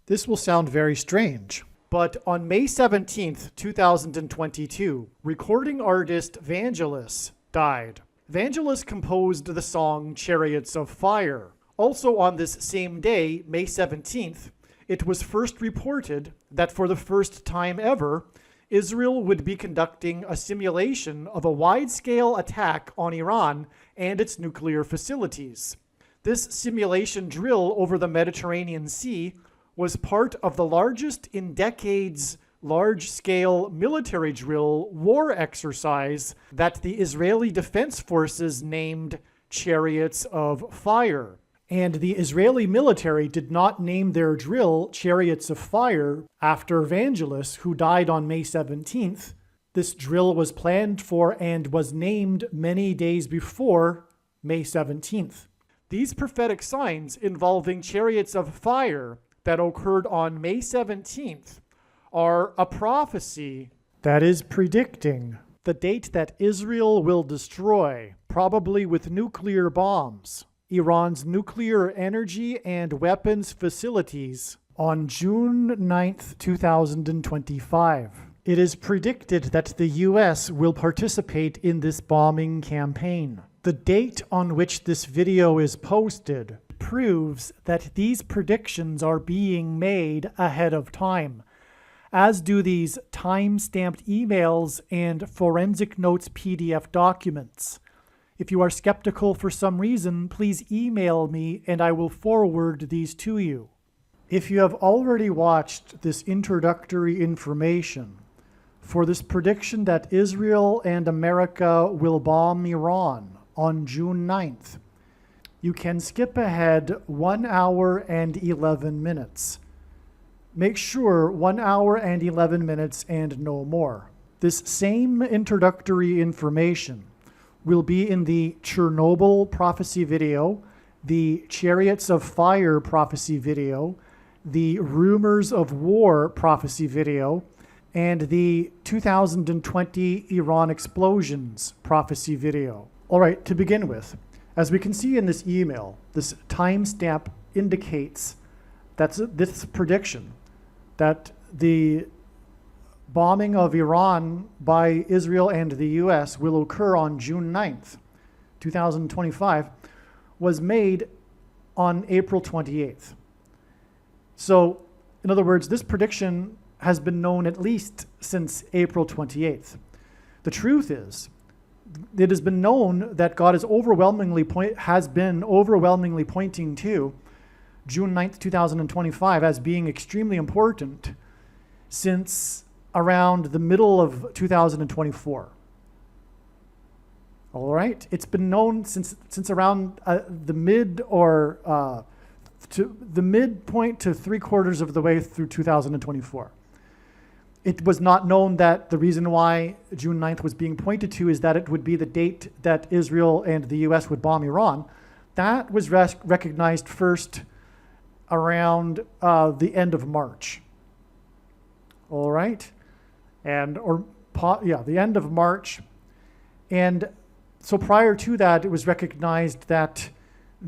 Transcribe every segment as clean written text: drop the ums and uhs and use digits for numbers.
This will sound very strange, but on May 17th, 2022, recording artist Vangelis died. Vangelis composed the song Chariots of Fire. Also on this same day, May 17th, it was first reported that for the first time ever, Israel would be conducting a simulation of a wide-scale attack on Iran and its nuclear facilities. This simulation drill over the Mediterranean Sea was part of the largest in decades large-scale military drill war exercise that the Israeli Defense Forces named Chariots of Fire. And the Israeli military did not name their drill Chariots of Fire after Vangelis, who died on May 17th. This drill was planned for and was named many days before May 17th. These prophetic signs involving Chariots of Fire that occurred on May 17th are a prophecy that is predicting the date that Israel will destroy, probably with nuclear bombs, Iran's nuclear energy and weapons facilities on June 9th, 2025. It is predicted that the US will participate in this bombing campaign. The date on which this video is posted proves that these predictions are being made ahead of time, as do these time-stamped emails and forensic notes PDF documents. If you are skeptical for some reason, please email me and I will forward these to you. If you have already watched this introductory information for this prediction that Israel and America will bomb Iran on June 9th, you can skip ahead 1 hour and 11 minutes. Make sure 1 hour and 11 minutes and no more. This same introductory information will be in the Chernobyl prophecy video, the Chariots of Fire prophecy video, the Rumors of War prophecy video, and the 2020 Iran explosions prophecy video. All right, to begin with, as we can see in this email, this timestamp indicates that this prediction that the bombing of Iran by Israel and the US will occur on June 9th, 2025, was made on April 28th. So, in other words, this prediction has been known at least since April 28th. The truth is, it has been known that God has been overwhelmingly pointing to June 9th, 2025 as being extremely important since around the middle of 2024. All right, it's been known since around the midpoint to 3/4 of the way through 2024. It was not known that the reason why June 9th was being pointed to is that it would be the date that Israel and the US would bomb Iran. That was recognized first around the end of March. All right, the end of March. And so prior to that, it was recognized that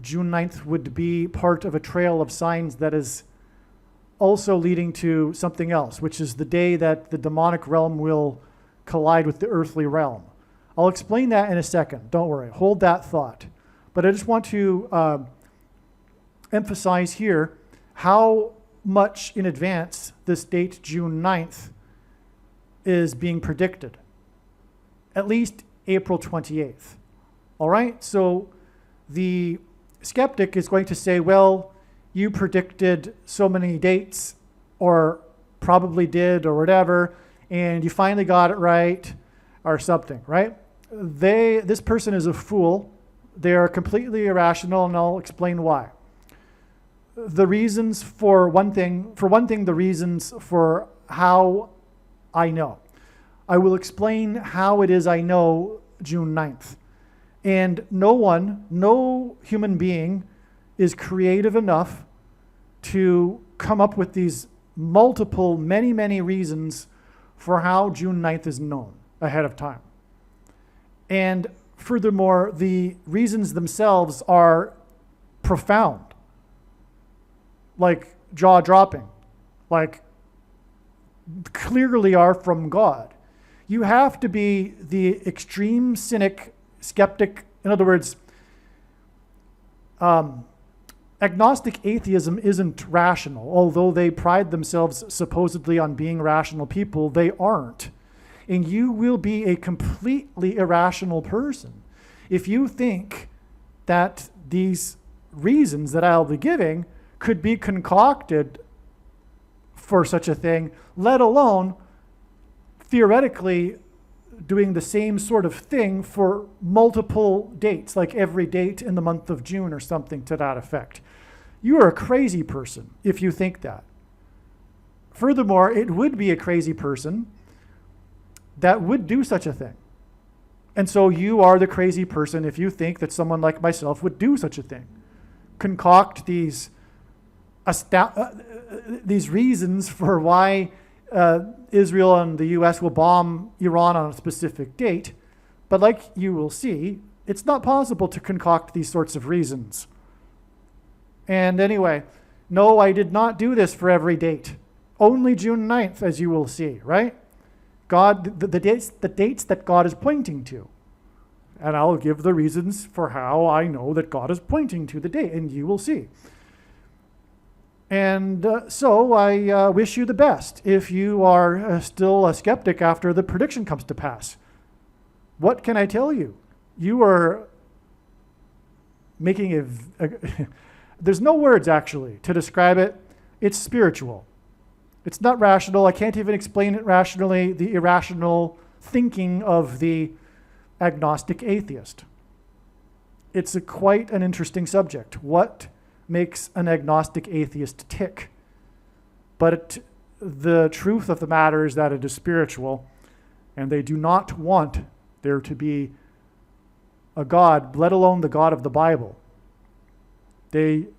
June 9th would be part of a trail of signs that is also leading to something else, which is the day that the demonic realm will collide with the earthly realm. I'll explain that in a second. Don't worry. Hold that thought. But I just want to emphasize here how much in advance this date, June 9th, is being predicted. At least April 28th. All right? So the skeptic is going to say, well, you predicted so many dates, or probably did, or whatever, and you finally got it right, or something, right? This person is a fool. They are completely irrational, and I'll explain why. The reasons for one thing, the reasons for how I know. I will explain how it is I know June 9th. And no human being is creative enough to come up with these many reasons for how June 9th is known ahead of time. And furthermore, the reasons themselves are profound, like jaw-dropping. like clearly are from God. You have to be the extreme cynic, skeptic. In other words, agnostic atheism isn't rational. Although they pride themselves supposedly on being rational people, they aren't. And you will be a completely irrational person if you think that these reasons that I'll be giving could be concocted for such a thing, let alone theoretically doing the same sort of thing for multiple dates, like every date in the month of June or something to that effect. You are a crazy person if you think that. Furthermore, it would be a crazy person that would do such a thing. And so you are the crazy person if you think that someone like myself would do such a thing. Concoct these reasons for why Israel and the US will bomb Iran on a specific date. But like you will see, it's not possible to concoct these sorts of reasons. And anyway, no, I did not do this for every date. Only June 9th, as you will see, right? God, the dates that God is pointing to. And I'll give the reasons for how I know that God is pointing to the date, and you will see. And so I wish you the best if you are still a skeptic after the prediction comes to pass. What can I tell you? You are making there's no words actually to describe it. It's spiritual. It's not rational. I can't even explain it rationally, the irrational thinking of the agnostic atheist. It's quite an interesting subject. What makes an agnostic atheist tick? But the truth of the matter is that it is spiritual, and they do not want there to be a God, let alone the God of the Bible. They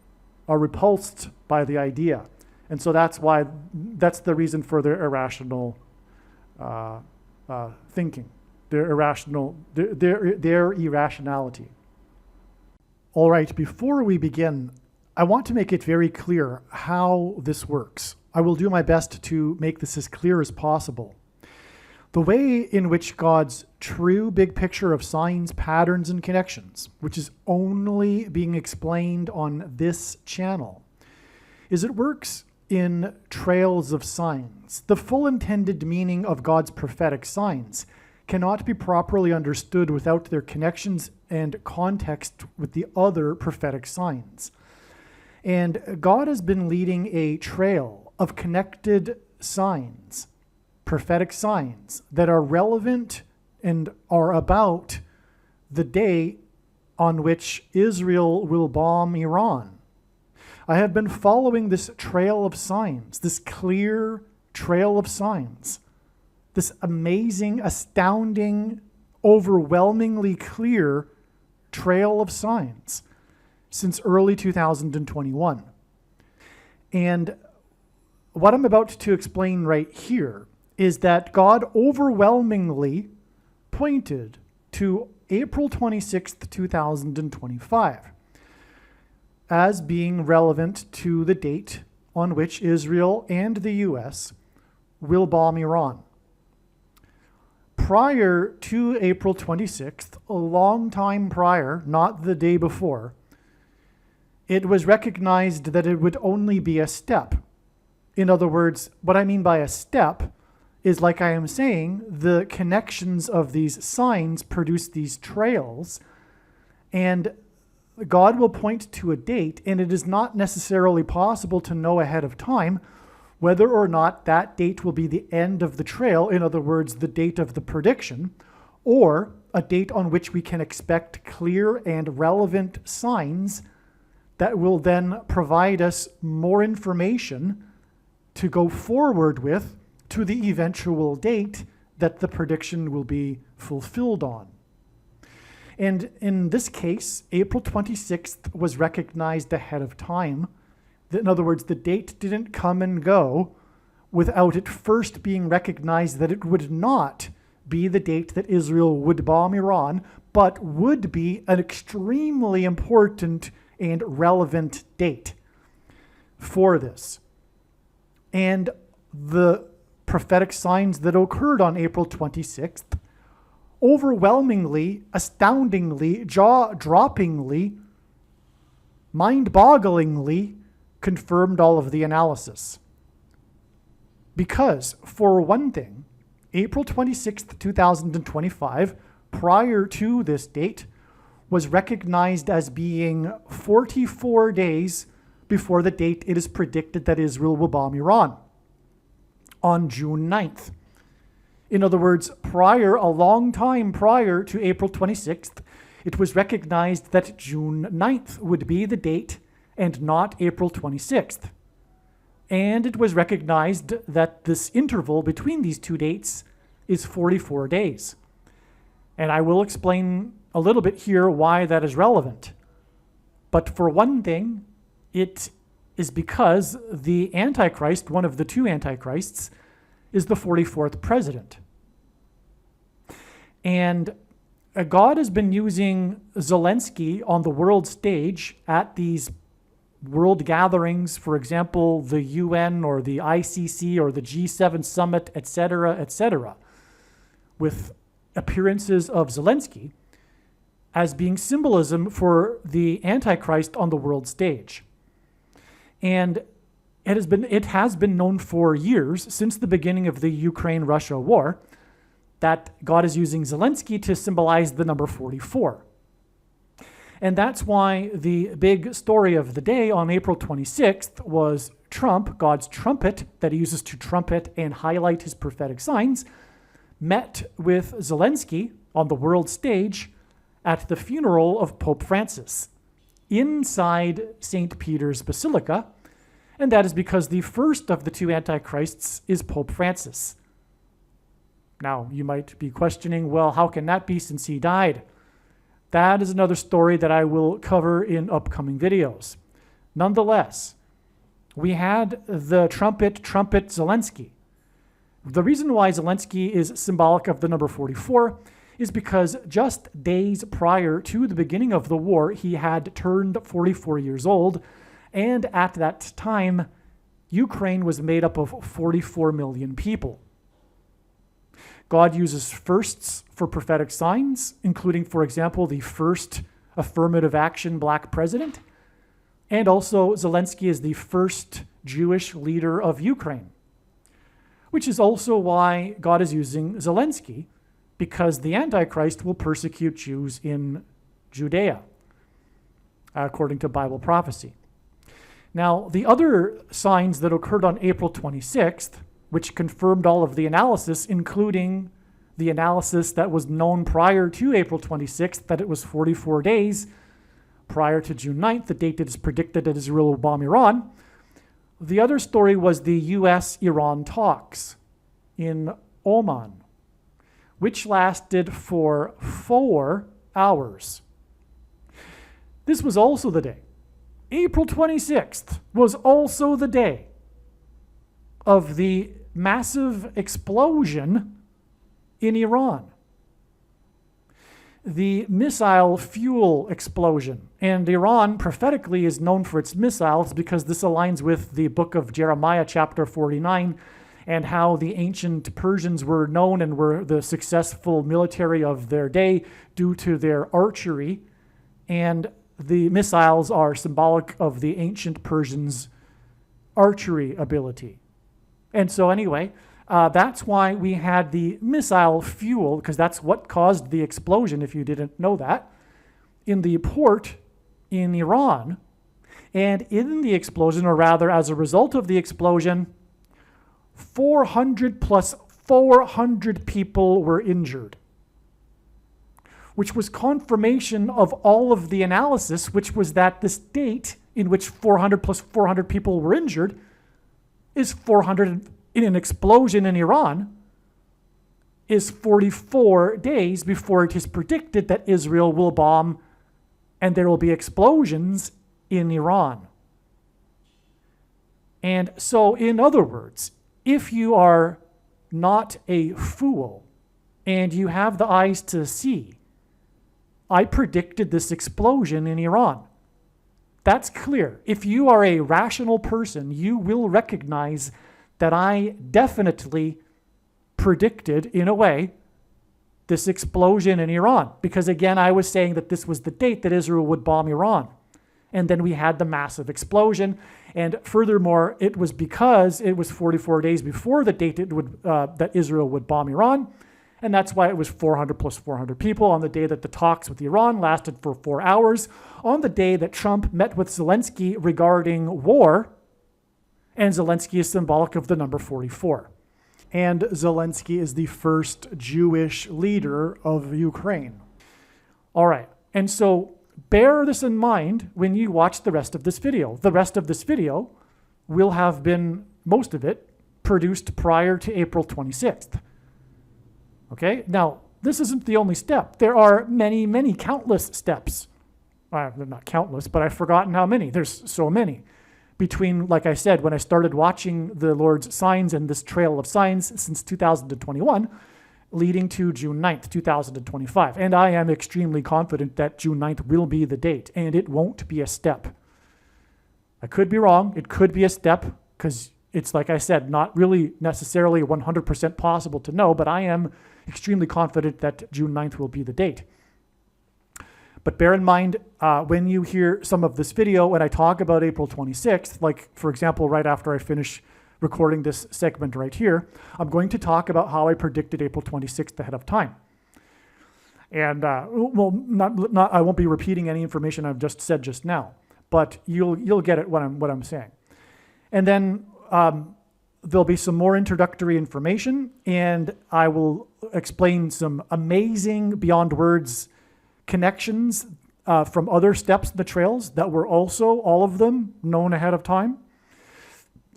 are repulsed by the idea. And so that's the reason for their irrational thinking, their irrationality. All right, before we begin, I want to make it very clear how this works. I will do my best to make this as clear as possible. The way in which God's true big picture of signs, patterns, and connections, which is only being explained on this channel, is it works in trails of signs. The full intended meaning of God's prophetic signs cannot be properly understood without their connections and context with the other prophetic signs. And God has been leading a trail of connected signs, prophetic signs, that are relevant and are about the day on which Israel will bomb Iran. I have been following this trail of signs, this clear trail of signs, this amazing, astounding, overwhelmingly clear trail of signs since early 2021. And what I'm about to explain right here is that God overwhelmingly pointed to April 26th, 2025 as being relevant to the date on which Israel and the US will bomb Iran. Prior to April 26th, a long time prior, not the day before, it was recognized that it would only be a step. In other words, what I mean by a step is, like I am saying, the connections of these signs produce these trails, and God will point to a date, and it is not necessarily possible to know ahead of time whether or not that date will be the end of the trail, in other words, the date of the prediction, or a date on which we can expect clear and relevant signs that will then provide us more information to go forward with to the eventual date that the prediction will be fulfilled on. And in this case, April 26th was recognized ahead of time. In other words, the date didn't come and go without it first being recognized that it would not be the date that Israel would bomb Iran, but would be an extremely important and relevant date for this. And the prophetic signs that occurred on April 26th overwhelmingly, astoundingly, jaw-droppingly, mind-bogglingly confirmed all of the analysis. Because, for one thing, April 26th, 2025, prior to this date, was recognized as being 44 days before the date it is predicted that Israel will bomb Iran, on June 9th. In other words, a long time prior to April 26th, it was recognized that June 9th would be the date and not April 26th. And it was recognized that this interval between these two dates is 44 days. And I will explain a little bit here why that is relevant. But for one thing, it is because the Antichrist, one of the two Antichrists, is the 44th president. And God has been using Zelensky on the world stage at these world gatherings, for example, the UN or the ICC or the G7 summit, etc., with appearances of Zelensky as being symbolism for the Antichrist on the world stage. And it has been known for years, since the beginning of the Ukraine-Russia war, that God is using Zelensky to symbolize the number 44. And that's why the big story of the day on April 26th was Trump, God's trumpet that he uses to trumpet and highlight his prophetic signs, met with Zelensky on the world stage at the funeral of Pope Francis inside St. Peter's Basilica. And that is because the first of the two Antichrists is Pope Francis. Now, you might be questioning, well, how can that be since he died? That is another story that I will cover in upcoming videos. Nonetheless, we had the trumpet Zelensky. The reason why Zelensky is symbolic of the number 44 is because just days prior to the beginning of the war, he had turned 44 years old, and at that time, Ukraine was made up of 44 million people. God uses firsts for prophetic signs, including, for example, the first affirmative action black president. And also, Zelensky is the first Jewish leader of Ukraine, which is also why God is using Zelensky, because the Antichrist will persecute Jews in Judea, according to Bible prophecy. Now, the other signs that occurred on April 26th, which confirmed all of the analysis, including the analysis that was known prior to April 26th, that it was 44 days prior to June 9th, the date that is predicted that Israel will bomb Iran. The other story was the US-Iran talks in Oman, which lasted for 4 hours. This was also the day. April 26th was also the day of the massive explosion in Iran. The missile fuel explosion. And Iran prophetically is known for its missiles because this aligns with the book of Jeremiah chapter 49 and how the ancient Persians were known and were the successful military of their day due to their archery. And the missiles are symbolic of the ancient Persians' archery ability. And so anyway, that's why we had the missile fuel, because that's what caused the explosion, if you didn't know that, in the port in Iran. And in the explosion, or rather as a result of the explosion, 400 plus 400 people were injured, which was confirmation of all of the analysis, which was that this date in which 400 plus 400 people were injured is 400 in an explosion in Iran, is 44 days before it is predicted that Israel will bomb and there will be explosions in Iran. And so, in other words, if you are not a fool and you have the eyes to see, I predicted this explosion in Iran. That's clear. If you are a rational person, you will recognize that I definitely predicted, in a way, this explosion in Iran. Because again, I was saying that this was the date that Israel would bomb Iran. And then we had the massive explosion. And furthermore, it was because it was 44 days before the date that Israel would bomb Iran. And that's why it was 400 plus 400 people on the day that the talks with Iran lasted for 4 hours, on the day that Trump met with Zelensky regarding war. And Zelensky is symbolic of the number 44. And Zelensky is the first Jewish leader of Ukraine. All right, and so bear this in mind when you watch the rest of this video. The rest of this video will have been, most of it, produced prior to April 26th. Okay, now this isn't the only step. There are many, many countless steps. They're not countless, but I've forgotten how many. There's so many. Between, like I said, when I started watching the Lord's signs and this trail of signs since 2021, leading to June 9th, 2025. And I am extremely confident that June 9th will be the date, and it won't be a step. I could be wrong. It could be a step, because it's, like I said, not really necessarily 100% possible to know, but I am extremely confident that June 9th will be the date. But bear in mind, when you hear some of this video, when I talk about April 26th, like, for example, right after I finish recording this segment right here, I'm going to talk about how I predicted April 26th ahead of time. And, I won't be repeating any information I've just said just now, but you'll get it what I'm saying. And then there'll be some more introductory information, and I will explain some amazing, beyond words, connections from other steps in the trails that were also, all of them, known ahead of time.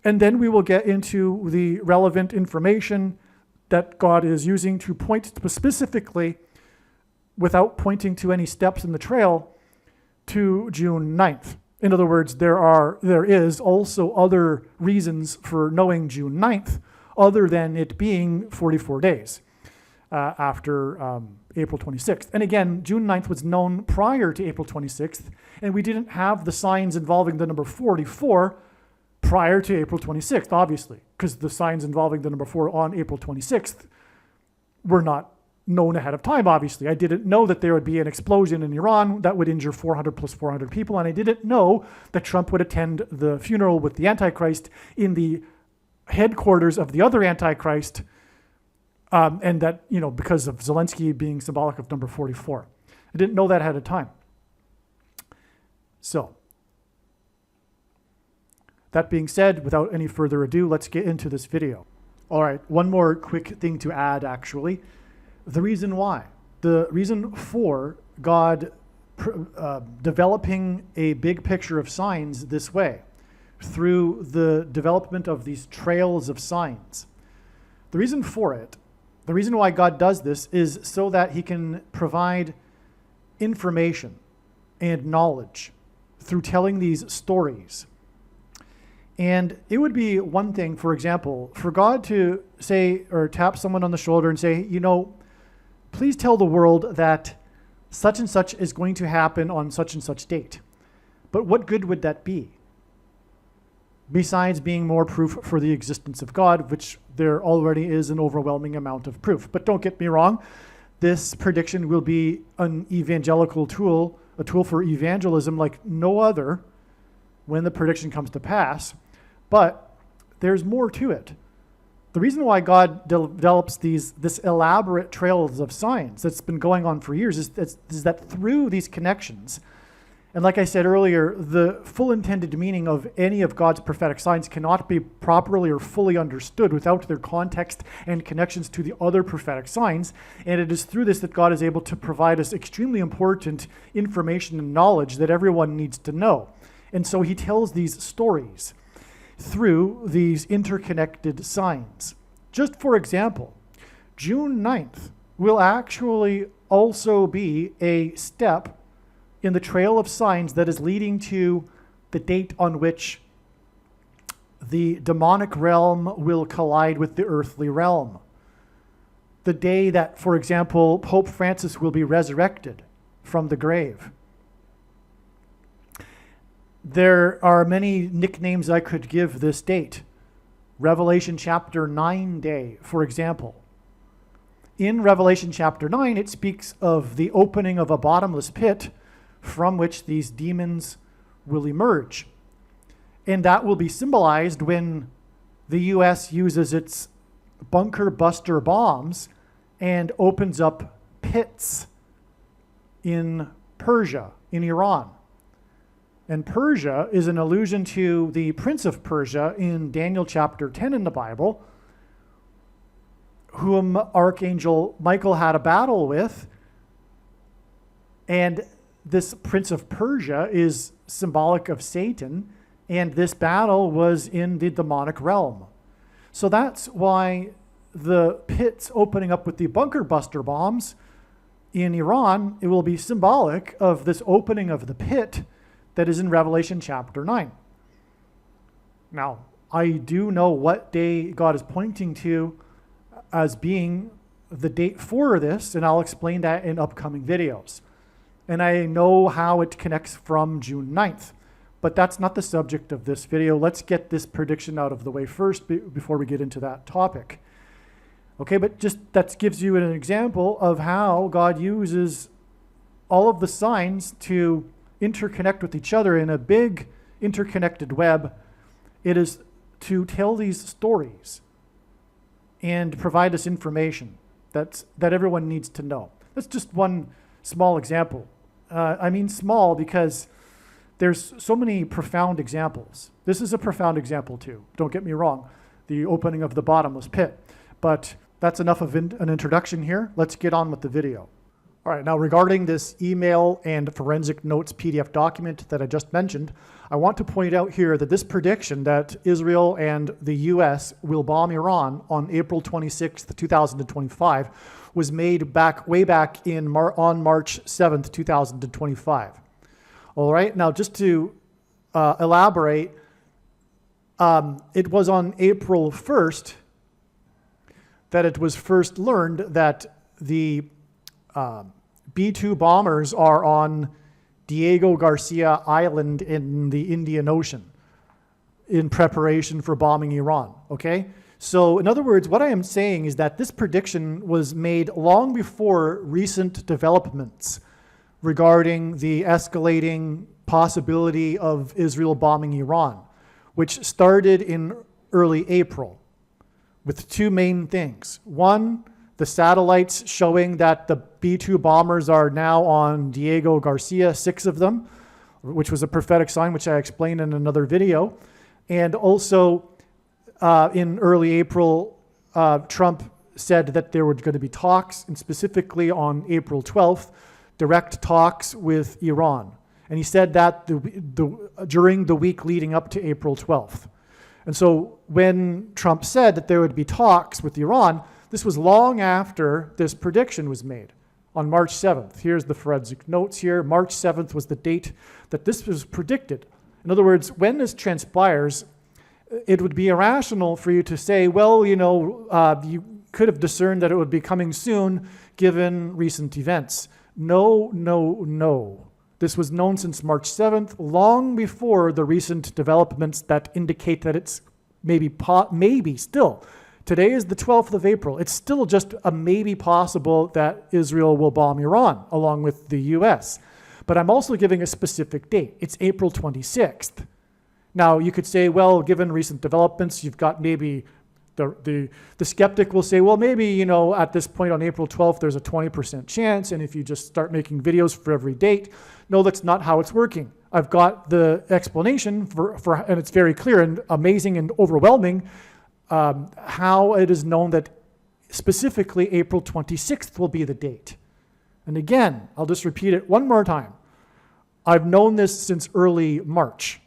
And then we will get into the relevant information that God is using to point specifically, without pointing to any steps in the trail, to June 9th. In other words, there is also other reasons for knowing June 9th, other than it being 44 days after April 26th. And again, June 9th was known prior to April 26th, and we didn't have the signs involving the number 44 prior to April 26th, obviously, because the signs involving the number 4 on April 26th were not known ahead of time, obviously. I didn't know that there would be an explosion in Iran that would injure 400 plus 400 people, and I didn't know that Trump would attend the funeral with the Antichrist in the headquarters of the other Antichrist, and that, because of Zelensky being symbolic of number 44. I didn't know that ahead of time. So, that being said, without any further ado, let's get into this video. All right, one more quick thing to add, actually. The reason why. The reason for God developing a big picture of signs this way, through the development of these trails of signs. The reason for it, the reason why God does this, is so that he can provide information and knowledge through telling these stories. And it would be one thing, for example, for God to say, or tap someone on the shoulder and say, please tell the world that such and such is going to happen on such and such date. But what good would that be? Besides being more proof for the existence of God, which there already is an overwhelming amount of proof. But don't get me wrong, this prediction will be an evangelical tool, a tool for evangelism like no other when the prediction comes to pass. But there's more to it. The reason why God develops this elaborate trails of signs that's been going on for years is that through these connections, and like I said earlier, the full intended meaning of any of God's prophetic signs cannot be properly or fully understood without their context and connections to the other prophetic signs. And it is through this that God is able to provide us extremely important information and knowledge that everyone needs to know. And so he tells these stories through these interconnected signs. Just for example, June 9th will actually also be a step in the trail of signs that is leading to the date on which the demonic realm will collide with the earthly realm. The day that, for example, Pope Francis will be resurrected from the grave. There are many nicknames I could give this date. Revelation chapter 9 day, for example. In Revelation chapter 9, it speaks of the opening of a bottomless pit from which these demons will emerge. And that will be symbolized when the U.S. uses its bunker buster bombs and opens up pits in Persia, in Iran. And Persia is an allusion to the Prince of Persia in Daniel chapter 10 in the Bible, whom Archangel Michael had a battle with. And this Prince of Persia is symbolic of Satan, and this battle was in the demonic realm. So that's why the pits opening up with the bunker buster bombs in Iran, it will be symbolic of this opening of the pit that is in Revelation chapter 9. Now, I do know what day God is pointing to as being the date for this, and I'll explain that in upcoming videos. And I know how it connects from June 9th. But that's not the subject of this video. Let's get this prediction out of the way first before we get into that topic. Okay, but just that gives you an example of how God uses all of the signs to interconnect with each other in a big interconnected web. It is to tell these stories and provide us information that everyone needs to know. That's just one small example. I mean small because there's so many profound examples. This is a profound example too. Don't get me wrong, the opening of the bottomless pit. But that's enough of an introduction here. Let's get on with the video. All right, now regarding this email and forensic notes PDF document that I just mentioned, I want to point out here that this prediction that Israel and the US will bomb Iran on April 26th, 2025 was made way back on March 7th, 2025. All right, now just to elaborate, it was on April 1st that it was first learned that the B-2 bombers are on Diego Garcia Island in the Indian Ocean in preparation for bombing Iran, okay? So in other words, what I am saying is that this prediction was made long before recent developments regarding the escalating possibility of Israel bombing Iran, which started in early April with two main things. One, the satellites showing that the B-2 bombers are now on Diego Garcia, 6 of them, which was a prophetic sign, which I explained in another video. And also in early April, Trump said that there were going to be talks, and specifically on April 12th, direct talks with Iran. And he said that during the week leading up to April 12th. And so when Trump said that there would be talks with Iran, this was long after this prediction was made on March 7th. Here's the forensic notes here. March 7th was the date that this was predicted. In other words, when this transpires, it would be irrational for you to say, well, you could have discerned that it would be coming soon given recent events. No, no, no. This was known since March 7th, long before the recent developments that indicate that it's maybe still. Today is the 12th of April. It's still just a maybe possible that Israel will bomb Iran along with the US. But I'm also giving a specific date. It's April 26th. Now, you could say, well, given recent developments, you've got maybe the skeptic will say, well, maybe, at this point on April 12th, there's a 20% chance. And if you just start making videos for every date, no, that's not how it's working. I've got the explanation and it's very clear and amazing and overwhelming how it is known that specifically April 26th will be the date. And again, I'll just repeat it one more time. I've known this since early March.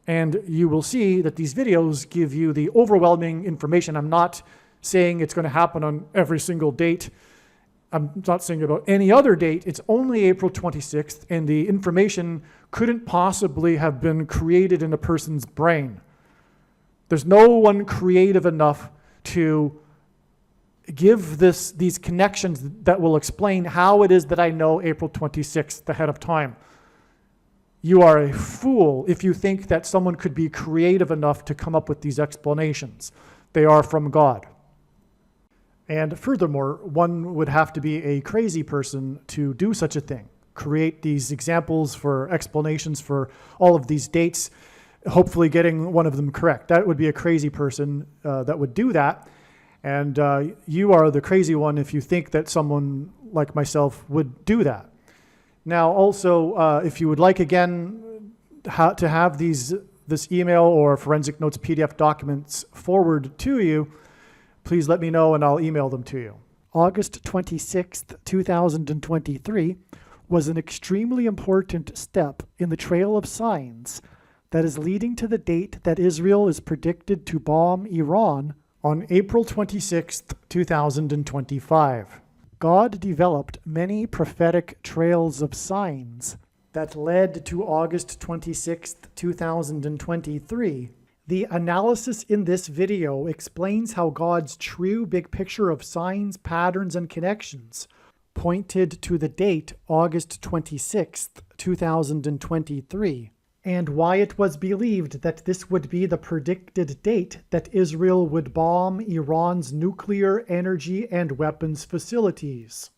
And you will see that these videos give you the overwhelming information. I'm not saying it's going to happen on every single date. I'm not saying about any other date. It's only April 26th, and the information couldn't possibly have been created in a person's brain. There's no one creative enough to give these connections that will explain how it is that I know April 26th ahead of time. You are a fool if you think that someone could be creative enough to come up with these explanations. they are from God. And furthermore, one would have to be a crazy person to do such a thing. Create these examples for explanations for all of these dates, hopefully getting one of them correct. That would be a crazy person that would do that. And you are the crazy one if you think that someone like myself would do that. Now, also, if you would like, again, to have this email or Forensic Notes PDF documents forwarded to you, please let me know and I'll email them to you. August 26th, 2023 was an extremely important step in the trail of signs that is leading to the date that Israel is predicted to bomb Iran on April 26th, 2025. God developed many prophetic trails of signs that led to August 26th, 2023. The analysis in this video explains how God's true big picture of signs, patterns, and connections pointed to the date August 26th, 2023, and why it was believed that this would be the predicted date that Israel would bomb Iran's nuclear, energy, and weapons facilities.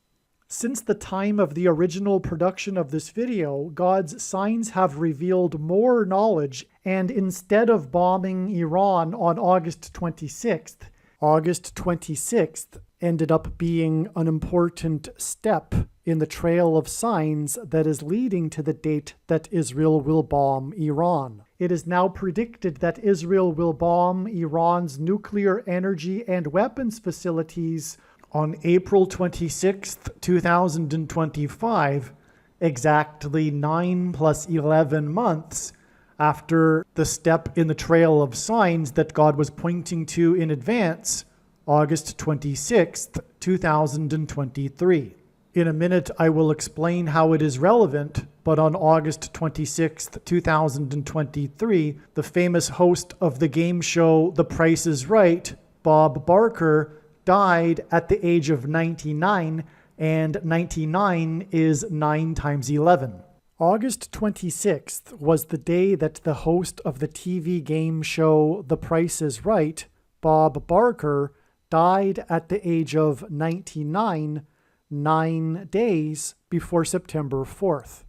Since the time of the original production of this video, God's signs have revealed more knowledge, and instead of bombing Iran on August 26th, August 26th ended up being an important step in the trail of signs that is leading to the date that Israel will bomb Iran. It is now predicted that Israel will bomb Iran's nuclear, energy, and weapons facilities on April 26th, 2025, exactly 9 plus 11 months after the step in the trail of signs that God was pointing to in advance, August 26th, 2023. In a minute, I will explain how it is relevant, but on August 26th, 2023, the famous host of the game show The Price is Right, Bob Barker, died at the age of 99, and 99 is 9 times 11. August 26th was the day that the host of the TV game show The Price is Right, Bob Barker, died at the age of 99, 9 days before September 4th.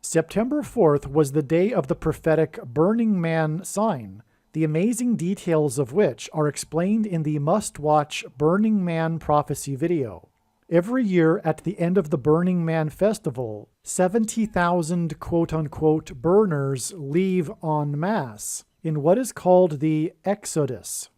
September 4th was the day of the prophetic Burning Man sign, the amazing details of which are explained in the must-watch Burning Man prophecy video. Every year at the end of the Burning Man festival, 70,000 quote-unquote burners leave en masse in what is called the Exodus.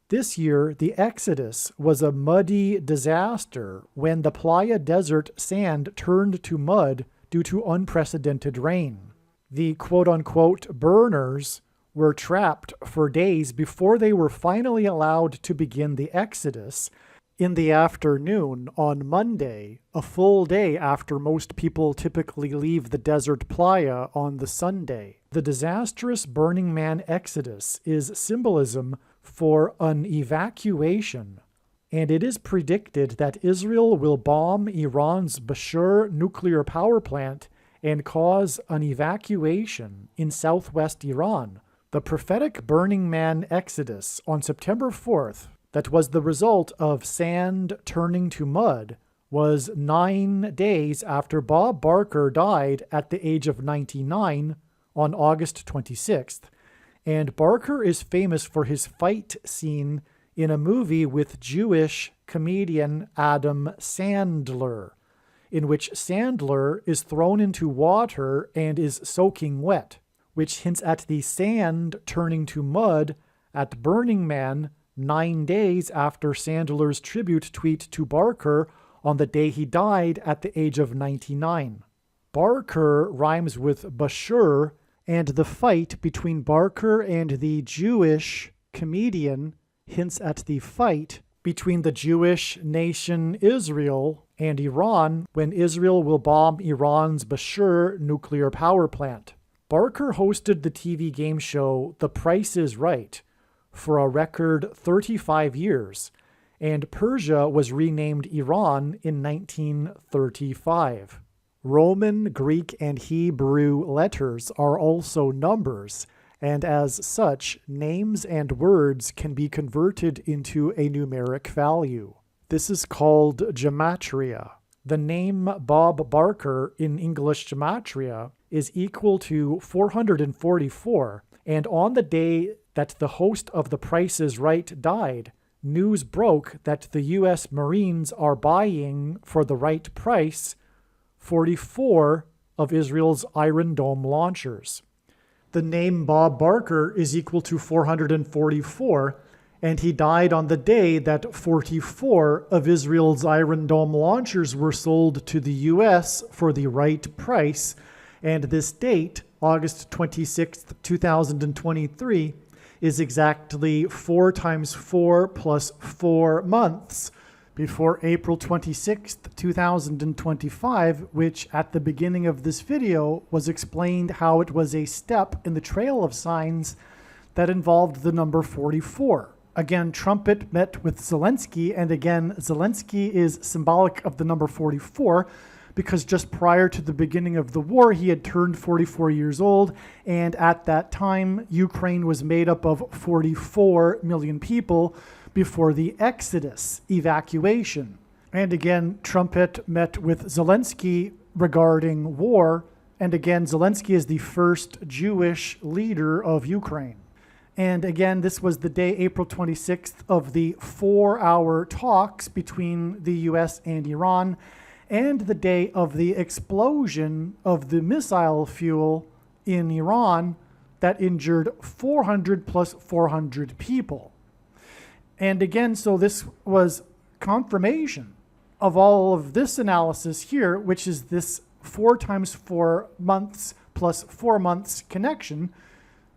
This year, the Exodus was a muddy disaster when the Playa Desert sand turned to mud due to unprecedented rain. The quote-unquote burners were trapped for days before they were finally allowed to begin the Exodus in the afternoon on Monday, a full day after most people typically leave the desert playa on the Sunday. The disastrous Burning Man Exodus is symbolism for an evacuation, and it is predicted that Israel will bomb Iran's Bushehr nuclear power plant and cause an evacuation in southwest Iran. The prophetic Burning Man Exodus on September 4th, that was the result of sand turning to mud, was 9 days after Bob Barker died at the age of 99 on August 26th, and Barker is famous for his fight scene in a movie with Jewish comedian Adam Sandler, in which Sandler is thrown into water and is soaking wet, which hints at the sand turning to mud at Burning Man 9 days after Sandler's tribute tweet to Barker on the day he died at the age of 99. Barker rhymes with Bushehr, and the fight between Barker and the Jewish comedian hints at the fight between the Jewish nation Israel and Iran when Israel will bomb Iran's Bushehr nuclear power plant. Barker hosted the TV game show The Price is Right for a record 35 years, and Persia was renamed Iran in 1935. Roman, Greek, and Hebrew letters are also numbers, and as such, names and words can be converted into a numeric value. This is called gematria. The name Bob Barker in English gematria is equal to 444, and on the day that the host of The Price is Right died, news broke that the U.S. Marines are buying for the right price 44 of Israel's Iron Dome launchers. The name Bob Barker is equal to 444, and he died on the day that 44 of Israel's Iron Dome launchers were sold to the U.S. for the right price, and this date, August 26th, 2023, is exactly 4 times 4 plus 4 months before April 26th, 2025, which at the beginning of this video was explained how it was a step in the trail of signs that involved the number 44. Again, Trumpet met with Zelensky, and again, Zelensky is symbolic of the number 44 because just prior to the beginning of the war, he had turned 44 years old, and at that time, Ukraine was made up of 44 million people before the Exodus evacuation. And again, Trumpet met with Zelensky regarding war, and again, Zelensky is the first Jewish leader of Ukraine. And again, this was the day, April 26th, of the 4-hour talks between the US and Iran, and the day of the explosion of the missile fuel in Iran that injured 400 plus 400 people. And again, so this was confirmation of all of this analysis here, which is this 4 times 4 months plus 4 months connection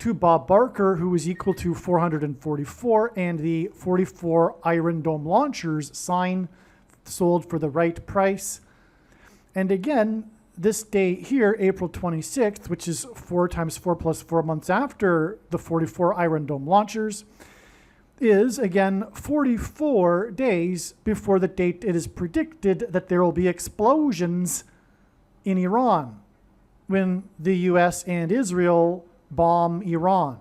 to Bob Barker, who is equal to 444, and the 44 Iron Dome launchers sold for the right price. And again, this date here, April 26th, which is 4 times 4 plus 4 months after the 44 Iron Dome launchers, is again 44 days before the date it is predicted that there will be explosions in Iran when the US and Israel bomb Iran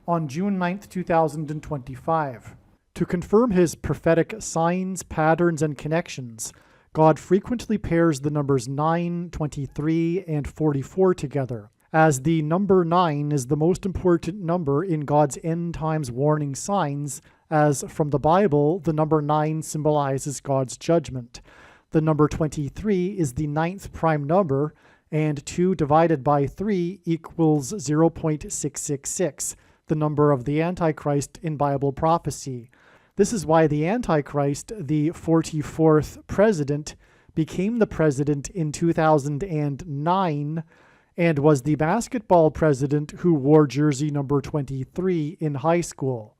on June 9th, 2025. To confirm his prophetic signs, patterns, and connections, God frequently pairs the numbers 9, 23, and 44 together, as the number 9 is the most important number in God's end times warning signs, as from the Bible, the number 9 symbolizes God's judgment. The number 23 is the 9th prime number, and 2 divided by 3 equals 0.666, the number of the Antichrist in Bible prophecy. This is why the Antichrist, the 44th president, became the president in 2009 and was the basketball president who wore jersey number 23 in high school.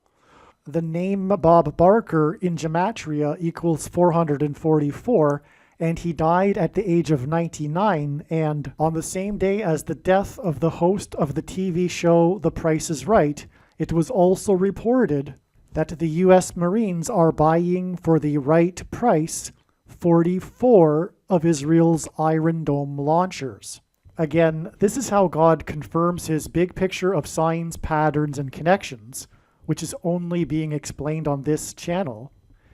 The name Bob Barker in gematria equals 444, and he died at the age of 99, and on the same day as the death of the host of the TV show The Price is Right, it was also reported that the U.S. Marines are buying for the right price 44 of Israel's Iron Dome launchers. Again, this is how God confirms his big picture of signs, patterns, and connections, which is only being explained on this channel.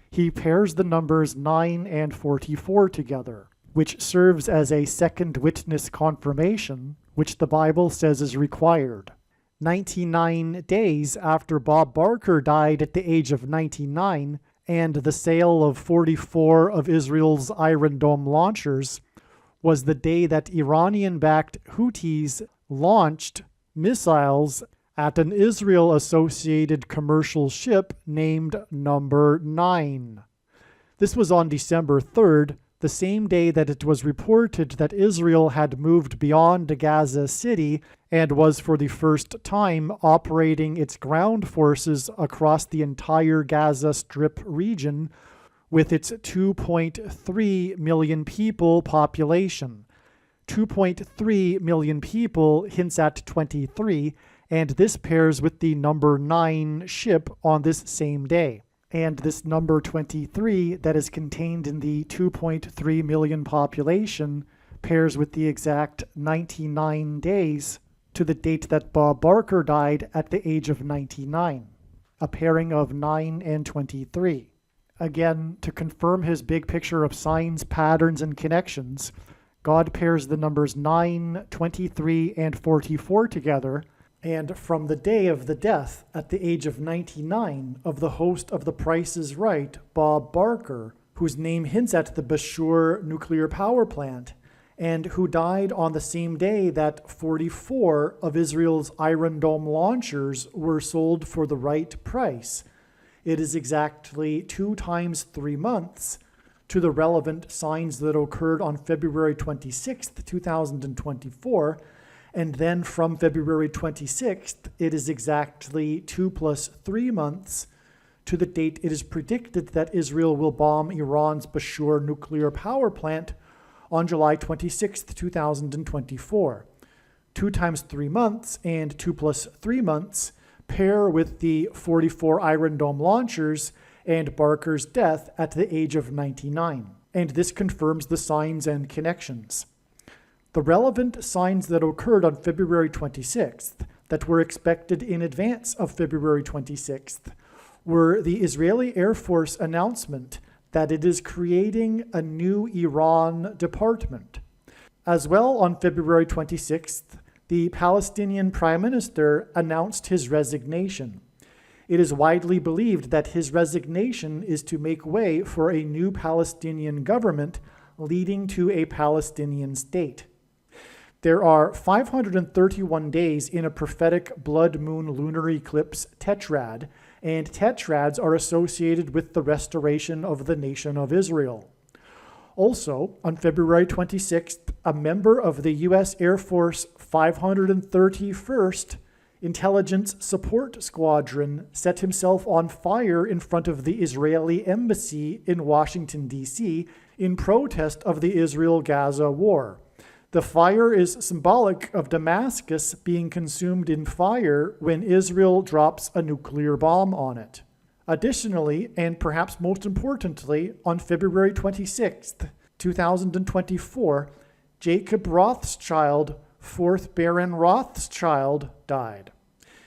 He pairs the numbers 9 and 44 together, which serves as a second witness confirmation, which the Bible says is required. 99 days after Bob Barker died at the age of 99, and the sale of 44 of Israel's Iron Dome launchers was the day that Iranian-backed Houthis launched missiles at an Israel-associated commercial ship named Number 9. This was on December 3rd, the same day that it was reported that Israel had moved beyond Gaza City and was for the first time operating its ground forces across the entire Gaza Strip region with its 2.3 million people population. 2.3 million people hints at 23, and this pairs with the number 9 ship on this same day. And this number 23 that is contained in the 2.3 million population pairs with the exact 99 days to the date that Bob Barker died at the age of 99, a pairing of 9 and 23. Again, to confirm his big picture of signs, patterns, and connections, God pairs the numbers 9, 23, and 44 together, and from the day of the death at the age of 99 of the host of The Price is Right, Bob Barker, whose name hints at the Bashur nuclear power plant, and who died on the same day that 44 of Israel's Iron Dome launchers were sold for the right price. It is exactly 2 times 3 months to the relevant signs that occurred on February 26th, 2024, and then from February 26th, it is exactly 2 plus 3 months to the date it is predicted that Israel will bomb Iran's Bashur nuclear power plant on July 26th, 2024. 2 times 3 months and 2 plus 3 months pair with the 44 Iron Dome launchers and Barker's death at the age of 99. And this confirms the signs and connections. The relevant signs that occurred on February 26th, that were expected in advance of February 26th, were the Israeli Air Force announcement that it is creating a new Iran department. As well, on February 26th, the Palestinian Prime Minister announced his resignation. It is widely believed that his resignation is to make way for a new Palestinian government leading to a Palestinian state. There are 531 days in a prophetic blood moon lunar eclipse tetrad, and tetrads are associated with the restoration of the nation of Israel. Also, on February 26th, a member of the U.S. Air Force 531st Intelligence Support Squadron set himself on fire in front of the Israeli embassy in Washington, D.C., in protest of the Israel-Gaza war. The fire is symbolic of Damascus being consumed in fire when Israel drops a nuclear bomb on it. Additionally, and perhaps most importantly, on February 26th, 2024, Jacob Rothschild, 4th Baron Rothschild, died.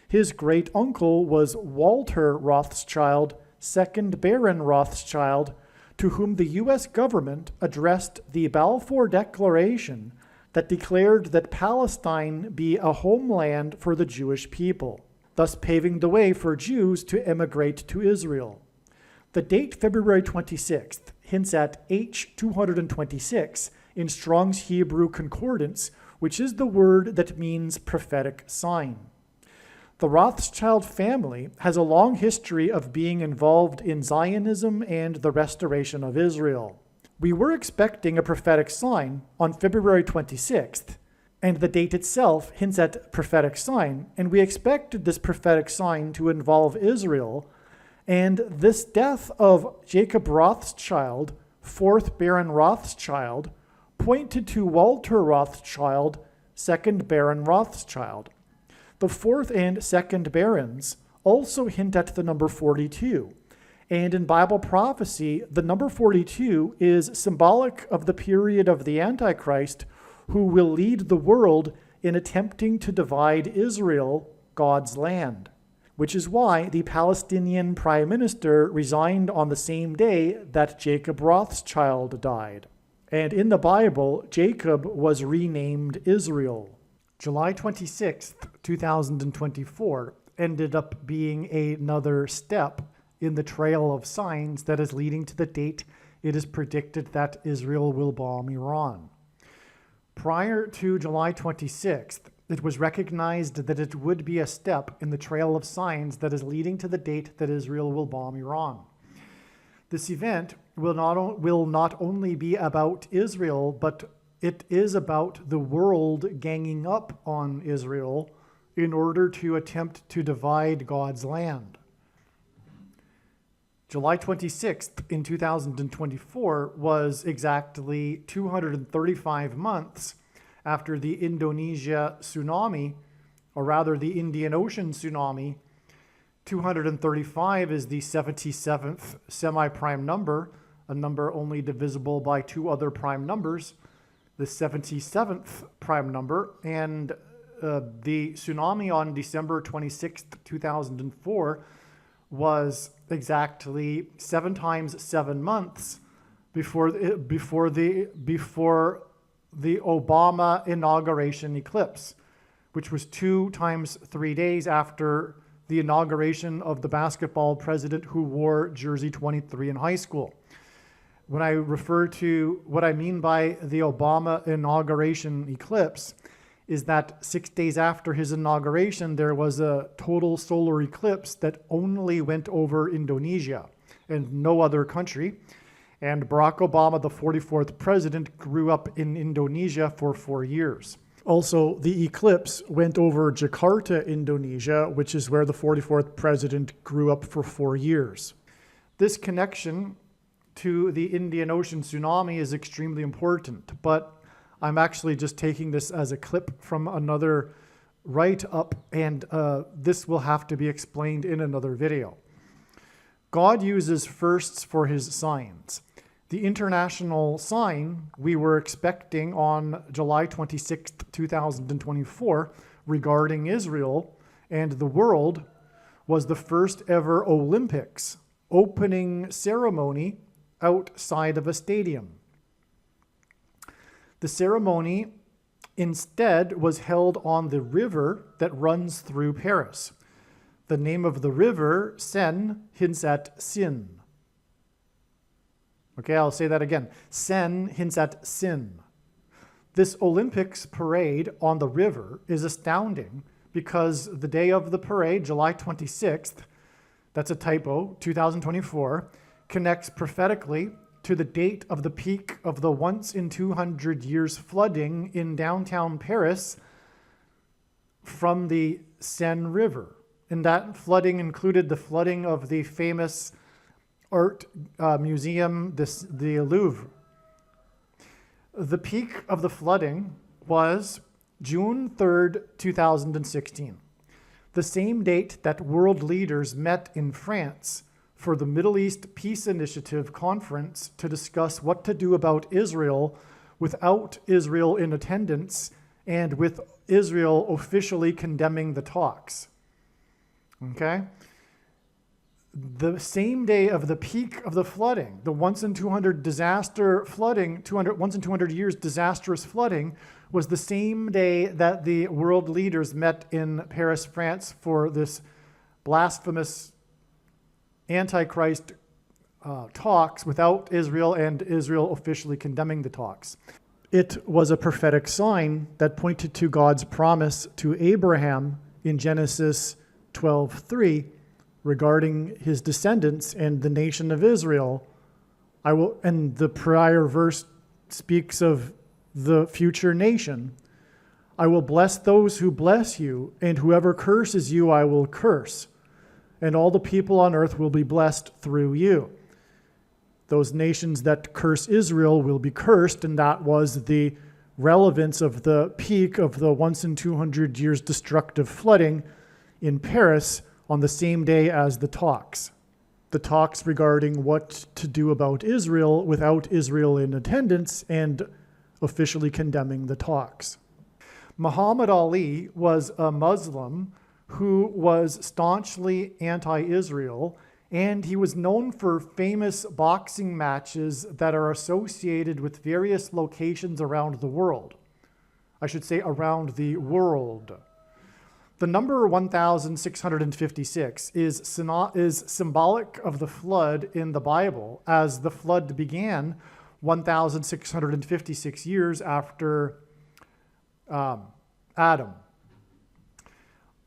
His great-uncle was Walter Rothschild, 2nd Baron Rothschild, to whom the U.S. government addressed the Balfour Declaration that declared that Palestine be a homeland for the Jewish people, thus paving the way for Jews to emigrate to Israel. The date February 26th hints at H226 in Strong's Hebrew Concordance, which is the word that means prophetic sign. The Rothschild family has a long history of being involved in Zionism and the restoration of Israel. We were expecting a prophetic sign on February 26th, and the date itself hints at prophetic sign, and we expected this prophetic sign to involve Israel, and this death of Jacob Rothschild, 4th Baron Rothschild, pointed to Walter Rothschild, 2nd Baron Rothschild. The 4th and 2nd Barons also hint at the number 42. And in Bible prophecy, the number 42 is symbolic of the period of the Antichrist, who will lead the world in attempting to divide Israel, God's land, which is why the Palestinian Prime Minister resigned on the same day that Jacob Rothschild died. And in the Bible, Jacob was renamed Israel. July 26th, 2024 ended up being another step in the trail of signs that is leading to the date it is predicted that Israel will bomb Iran. Prior to July 26th, it was recognized that it would be a step in the trail of signs that is leading to the date that Israel will bomb Iran. This event will not only be about Israel, but it is about the world ganging up on Israel in order to attempt to divide God's land. July 26th in 2024 was exactly 235 months after the Indonesia tsunami, or rather the Indian Ocean tsunami. 235 is the 77th semi-prime number, a number only divisible by 2 other prime numbers, the 77th prime number, and the tsunami on December 26th, 2004 was exactly 7 times 7 months before the Obama inauguration eclipse, which was 2 times 3 days after the inauguration of the basketball president who wore jersey 23 in high school. When I refer to what I mean by the Obama inauguration eclipse, is that 6 days after his inauguration, there was a total solar eclipse that only went over Indonesia and no other country. And Barack Obama, the 44th president, grew up in Indonesia for 4 years. Also, the eclipse went over Jakarta, Indonesia, which is where the 44th president grew up for 4 years. This connection to the Indian Ocean tsunami is extremely important, but I'm actually just taking this as a clip from another write-up, and this will have to be explained in another video. God uses firsts for his signs. The international sign we were expecting on July 26th, 2024 regarding Israel and the world was the first ever Olympics opening ceremony outside of a stadium. The ceremony instead was held on the river that runs through Paris. The name of the river, Seine, hints at sin. Okay, I'll say that again. Seine hints at sin. This Olympics parade on the river is astounding because the day of the parade, July 26th, that's a typo, 2024, connects prophetically to the date of the peak of the once in 200 years flooding in downtown Paris from the Seine River. And that flooding included the flooding of the famous art museum, the Louvre. The peak of the flooding was June 3rd, 2016, the same date that world leaders met in France for the Middle East Peace Initiative conference to discuss what to do about Israel without Israel in attendance and with Israel officially condemning the talks. Okay? The same day of the peak of the flooding, the once in 200 disaster flooding, once in 200 years disastrous flooding, was the same day that the world leaders met in Paris, France for this blasphemous Antichrist talks without Israel and Israel officially condemning the talks. It was a prophetic sign that pointed to God's promise to Abraham in Genesis 12:3 regarding his descendants and the nation of Israel. And the prior verse speaks of the future nation. I will bless those who bless you, and whoever curses you I will curse. And all the people on earth will be blessed through you. Those nations that curse Israel will be cursed, and that was the relevance of the peak of the once in 200 years destructive flooding in Paris on the same day as the talks. The talks regarding what to do about Israel without Israel in attendance and officially condemning the talks. Muhammad Ali was a Muslim who was staunchly anti-Israel, and he was known for famous boxing matches that are associated with various locations around the world. I should say around the world. The number 1,656 is symbolic of the flood in the Bible, as the flood began 1,656 years after Adam.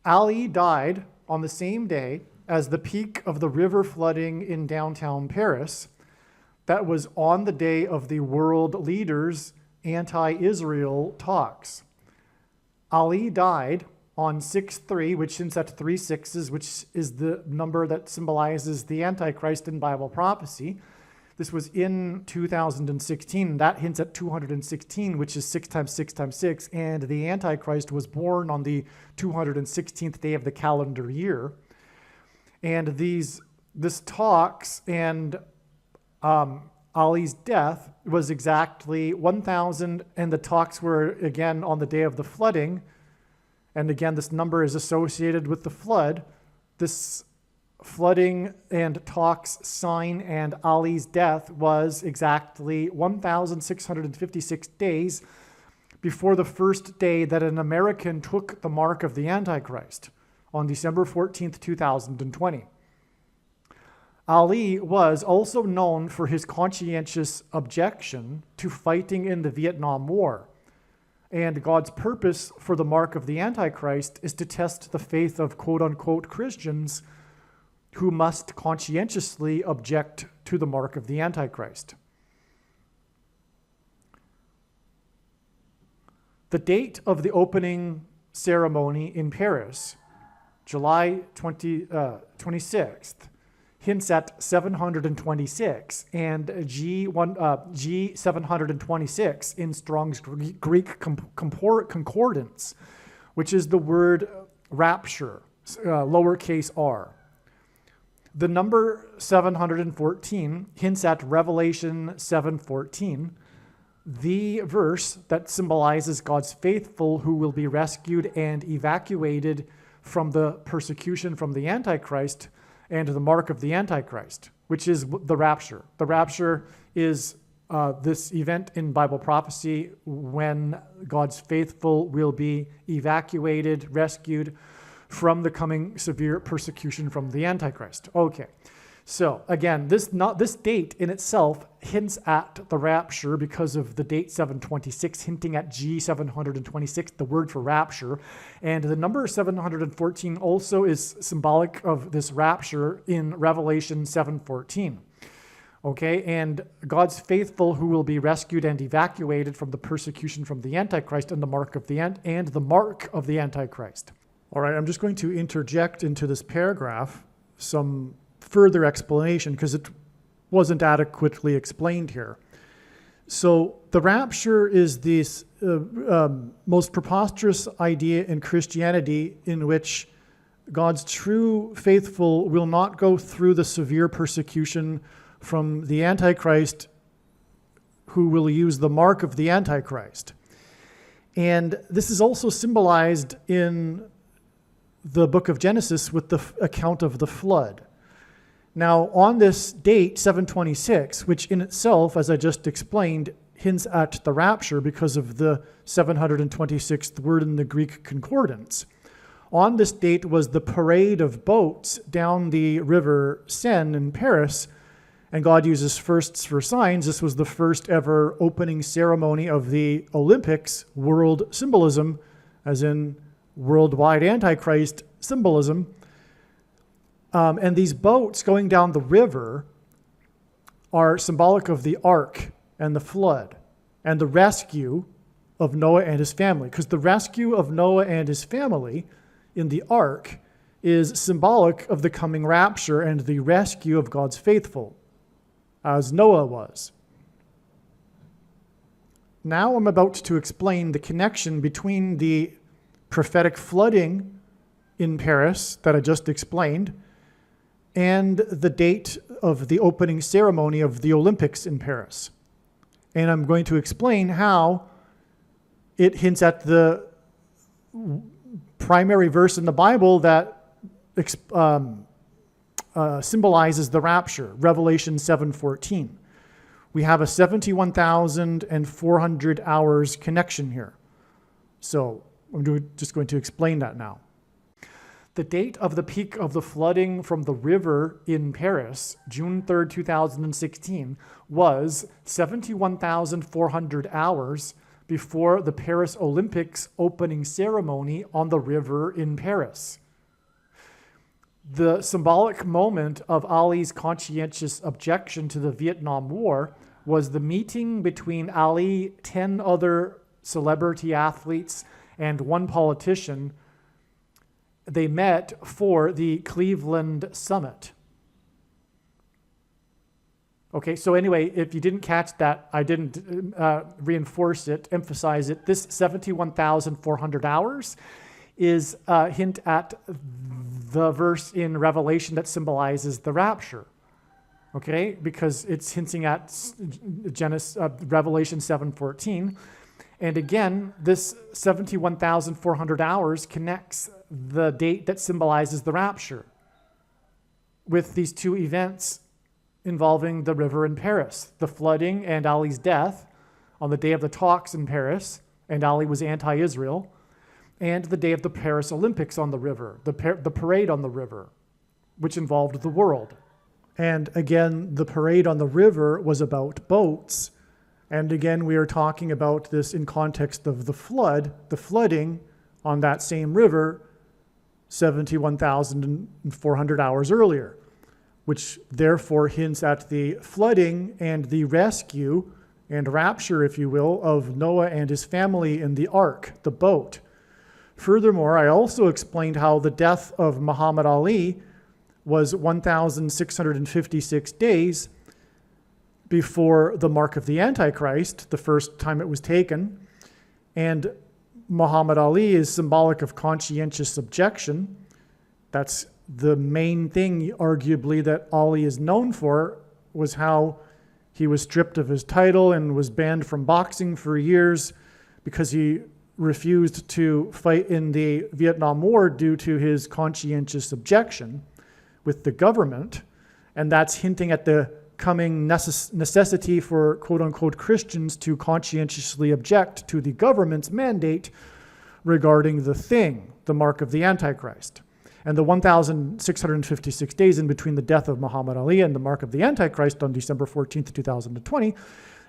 Ali died on the same day as the peak of the river flooding in downtown Paris. That was on the day of the world leaders' anti-Israel talks. Ali died on 6/3, which hints at 3 6s, which is the number that symbolizes the Antichrist in Bible prophecy. This was in 2016. That hints at 216, which is 6 times 6 times 6. And the Antichrist was born on the 216th day of the calendar year. And this talks and Ali's death was exactly 1,000. And the talks were again on the day of the flooding. And again, this number is associated with the flood. This flooding and Tok's sign and Ali's death was exactly 1,656 days before the first day that an American took the mark of the Antichrist on December 14th, 2020. Ali was also known for his conscientious objection to fighting in the Vietnam War. And God's purpose for the mark of the Antichrist is to test the faith of quote-unquote Christians who must conscientiously object to the mark of the Antichrist. The date of the opening ceremony in Paris, July 26th, hints at 726, and G726 in Strong's Greek Concordance, which is the word rapture, lowercase r. The number 714 hints at Revelation 7:14, the verse that symbolizes God's faithful who will be rescued and evacuated from the persecution from the Antichrist and the mark of the Antichrist, which is the rapture. The rapture is this event in Bible prophecy when God's faithful will be evacuated, rescued from the coming severe persecution from the Antichrist. Okay, so again, this date in itself hints at the rapture because of the date 726, hinting at G726, the word for rapture. And the number 714 also is symbolic of this rapture in Revelation 7:14. Okay, and God's faithful who will be rescued and evacuated from the persecution from the Antichrist and the mark of the Antichrist. All right, I'm just going to interject into this paragraph some further explanation because it wasn't adequately explained here. So the rapture is this most preposterous idea in Christianity in which God's true faithful will not go through the severe persecution from the Antichrist who will use the mark of the Antichrist. And this is also symbolized in the book of Genesis with the account of the flood. Now, on this date, 726, which in itself, as I just explained, hints at the rapture because of the 726th word in the Greek Concordance. On this date was the parade of boats down the river Seine in Paris, and God uses firsts for signs. This was the first ever opening ceremony of the Olympics, world symbolism, as in worldwide Antichrist symbolism. And these boats going down the river are symbolic of the ark and the flood and the rescue of Noah and his family. Because the rescue of Noah and his family in the ark is symbolic of the coming rapture and the rescue of God's faithful, as Noah was. Now I'm about to explain the connection between the prophetic flooding in Paris that I just explained and the date of the opening ceremony of the Olympics in Paris. And I'm going to explain how it hints at the primary verse in the Bible that symbolizes the rapture, Revelation 7:14. We have a 71,400 hours connection here. So I'm just going to explain that now. The date of the peak of the flooding from the river in Paris, June 3rd, 2016, was 71,400 hours before the Paris Olympics opening ceremony on the river in Paris. The symbolic moment of Ali's conscientious objection to the Vietnam War was the meeting between Ali, 10 other celebrity athletes, and one politician. They met for the Cleveland Summit. Okay, so anyway, if you didn't catch that, I didn't reinforce it, emphasize it. This 71,400 hours is a hint at the verse in Revelation that symbolizes the rapture. Okay, because it's hinting at Revelation 7:14. And again, this 71,400 hours connects the date that symbolizes the rapture with these two events involving the river in Paris, the flooding and Ali's death on the day of the talks in Paris, and Ali was anti-Israel, and the day of the Paris Olympics on the river, the parade on the river, which involved the world. And again, the parade on the river was about boats. And again, we are talking about this in context of the flooding on that same river 71,400 hours earlier, which therefore hints at the flooding and the rescue and rapture, if you will, of Noah and his family in the ark, the boat. Furthermore, I also explained how the death of Muhammad Ali was 1,656 days before the mark of the Antichrist, the first time it was taken. And Muhammad Ali is symbolic of conscientious objection. That's the main thing, arguably, that Ali is known for, was how he was stripped of his title and was banned from boxing for years because he refused to fight in the Vietnam War due to his conscientious objection with the government. And that's hinting at the coming necessity for quote-unquote Christians to conscientiously object to the government's mandate regarding the mark of the Antichrist. And the 1,656 days in between the death of Muhammad Ali and the mark of the Antichrist on December 14th, 2020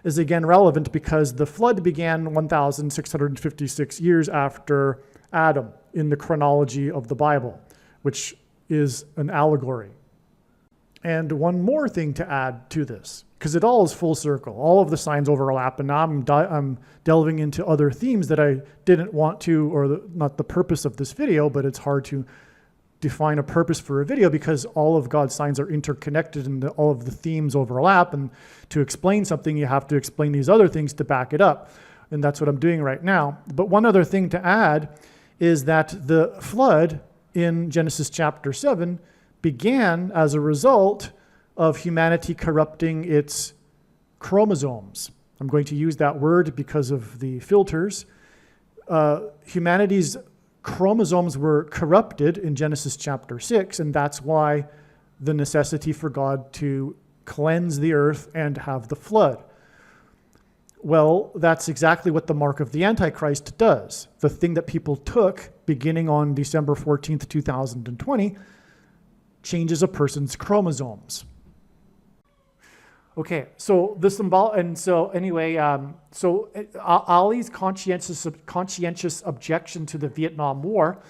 is again relevant because the flood began 1,656 years after Adam in the chronology of the Bible, which is an allegory. And one more thing to add to this, because it all is full circle. All of the signs overlap, and now I'm delving into other themes that I didn't want to, or not the purpose of this video, but it's hard to define a purpose for a video because all of God's signs are interconnected and all of the themes overlap. And to explain something, you have to explain these other things to back it up. And that's what I'm doing right now. But one other thing to add is that the flood in Genesis chapter 7 began as a result of humanity corrupting its chromosomes. I'm going to use that word because of the filters. Humanity's chromosomes were corrupted in Genesis chapter 6, and that's why the necessity for God to cleanse the earth and have the flood. Well, that's exactly what the mark of the Antichrist does. The thing that people took beginning on December 14th, 2020 changes a person's chromosomes. Okay, so the symbol, and so anyway, Ali's conscientious objection to the Vietnam War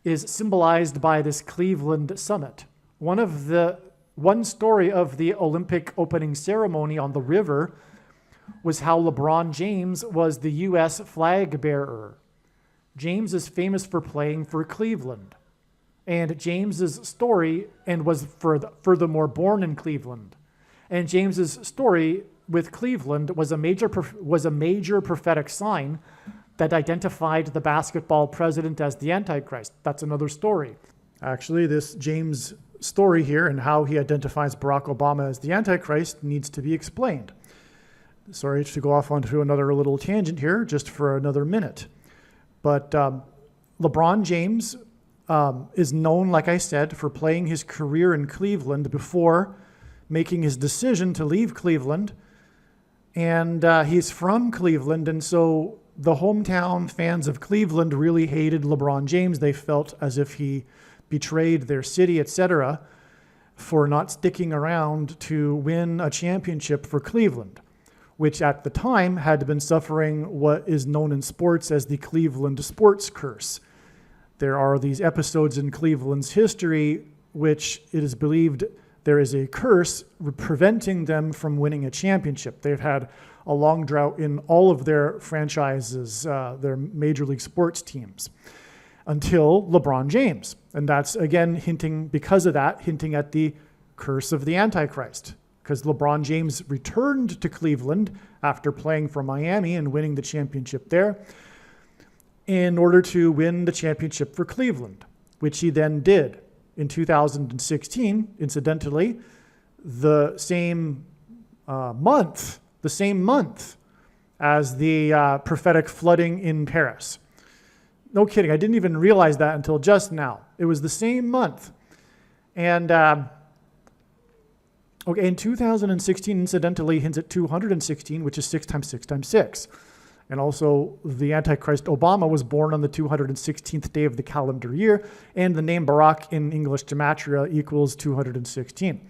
is symbolized by this Cleveland summit. One story of the Olympic opening ceremony on the river was how LeBron James was the U.S. flag bearer. James is famous for playing for Cleveland. And James's story, and was furthermore born in Cleveland. And James's story with Cleveland was a major prophetic sign that identified the basketball president as the Antichrist. That's another story. Actually, this James story here and how he identifies Barack Obama as the Antichrist needs to be explained. Sorry to go off onto another little tangent here, just for another minute. But LeBron James is known, like I said, for playing his career in Cleveland before making his decision to leave Cleveland. And he's from Cleveland, and so the hometown fans of Cleveland really hated LeBron James. They felt as if he betrayed their city, etc., for not sticking around to win a championship for Cleveland, which at the time had been suffering what is known in sports as the Cleveland sports curse. There are these episodes in Cleveland's history which it is believed there is a curse preventing them from winning a championship. They've had a long drought in all of their franchises, their major league sports teams, until LeBron James. And that's, again, hinting at the curse of the Antichrist, because LeBron James returned to Cleveland after playing for Miami and winning the championship there in order to win the championship for Cleveland, which he then did. In 2016, incidentally, the same month as the prophetic flooding in Paris. No kidding, I didn't even realize that until just now. It was the same month. And okay, in 2016, incidentally, hints at 216, which is 6 times 6 times 6. And also, the Antichrist Obama was born on the 216th day of the calendar year, and the name Barack in English gematria equals 216.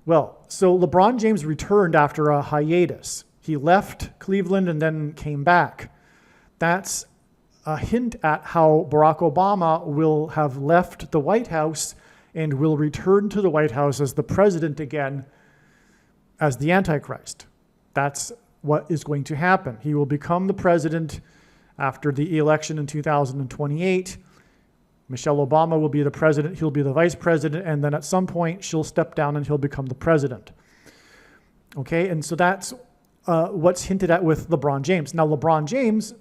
Well, so LeBron James returned after a hiatus. He left Cleveland and then came back. That's a hint at how Barack Obama will have left the White House and will return to the White House as the president again, as the Antichrist. That's what is going to happen. He will become the president after the election in 2028. Michelle Obama will be the president, he'll be the vice president, and then at some point she'll step down and he'll become the president. Okay, and so that's what's hinted at with LeBron James. Now, LeBron James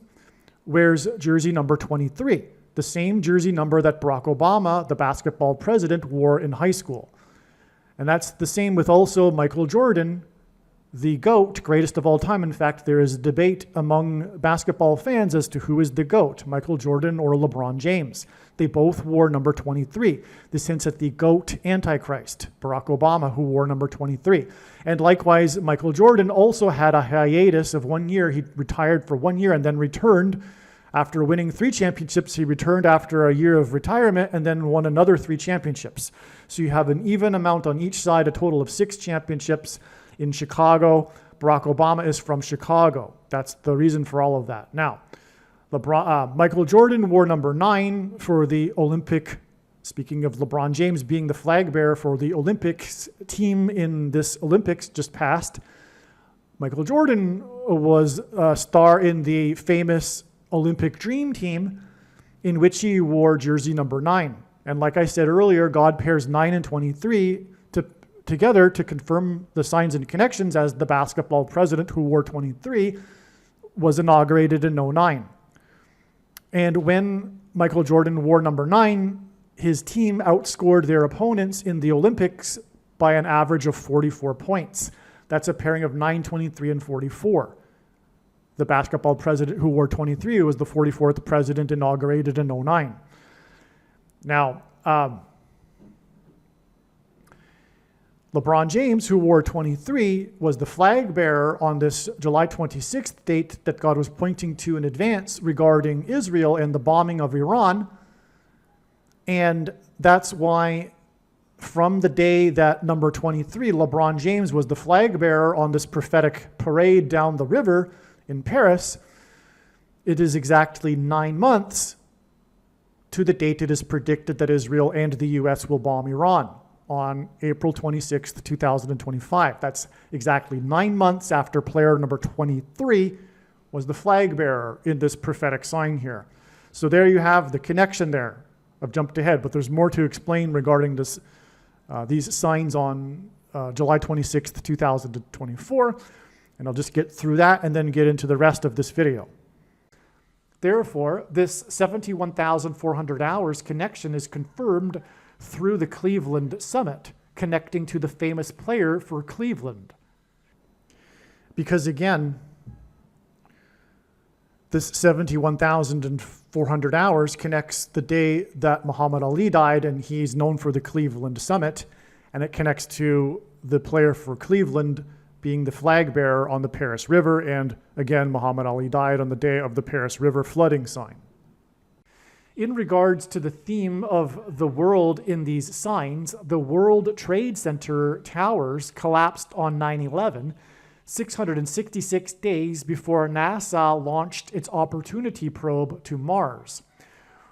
wears jersey number 23, the same jersey number that Barack Obama, the basketball president, wore in high school. And that's the same with also Michael Jordan, the GOAT, greatest of all time. In fact, there is a debate among basketball fans as to who is the GOAT, Michael Jordan or LeBron James. They both wore number 23. This hints at the GOAT Antichrist, Barack Obama, who wore number 23. And likewise, Michael Jordan also had a hiatus of 1 year. He retired for 1 year and then returned. After winning 3 championships, he returned after a year of retirement and then won another 3 championships. So you have an even amount on each side, a total of 6 championships in Chicago. Barack Obama is from Chicago. That's the reason for all of that. Now, Michael Jordan wore number 9 for the Olympic, speaking of LeBron James being the flag bearer for the Olympics team in this Olympics just passed. Michael Jordan was a star in the famous Olympic Dream Team, in which he wore jersey number 9. And like I said earlier, God pairs 9 and 23 together to confirm the signs and connections, as the basketball president who wore 23 was inaugurated in 09. And when Michael Jordan wore number 9, his team outscored their opponents in the Olympics by an average of 44 points. That's a pairing of 9, 23, and 44. The basketball president who wore 23 was the 44th president inaugurated in 09. Now, LeBron James, who wore 23, was the flag bearer on this July 26th date that God was pointing to in advance regarding Israel and the bombing of Iran. And that's why from the day that number 23, LeBron James was the flag bearer on this prophetic parade down the river in Paris, it is exactly 9 months to the date it is predicted that Israel and the U.S. will bomb Iran on April 26th, 2025. That's exactly 9 months after player number 23 was the flag bearer in this prophetic sign here. So there you have the connection there. I've jumped ahead, but there's more to explain regarding this, these signs on July 26th, 2024. And I'll just get through that and then get into the rest of this video. Therefore, this 71,400 hours connection is confirmed through the Cleveland Summit, connecting to the famous player for Cleveland. Because again, this 71,400 hours connects the day that Muhammad Ali died, and he's known for the Cleveland Summit, and it connects to the player for Cleveland being the flag bearer on the Paris River, and again, Muhammad Ali died on the day of the Paris River flooding sign. In regards to the theme of the world in these signs, the World Trade Center towers collapsed on 9/11, 666 days before NASA launched its Opportunity probe to Mars,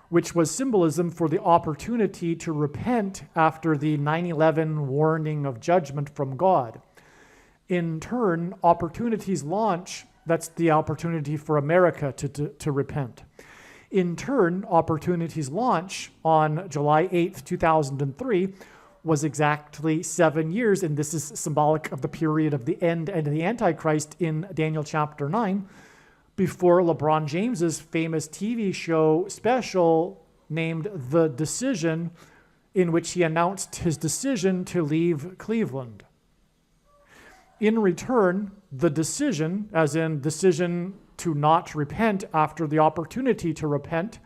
which was symbolism for the opportunity to repent after the 9/11 warning of judgment from God. In turn, Opportunity's launch, that's the opportunity for America to repent. In turn, Opportunity's launch on July 8th, 2003 was exactly 7 years, and this is symbolic of the period of the end and the Antichrist in Daniel chapter 9, before LeBron James's famous TV show special named The Decision, in which he announced his decision to leave Cleveland. In return, the decision, as in decision to not repent after the opportunity to repent,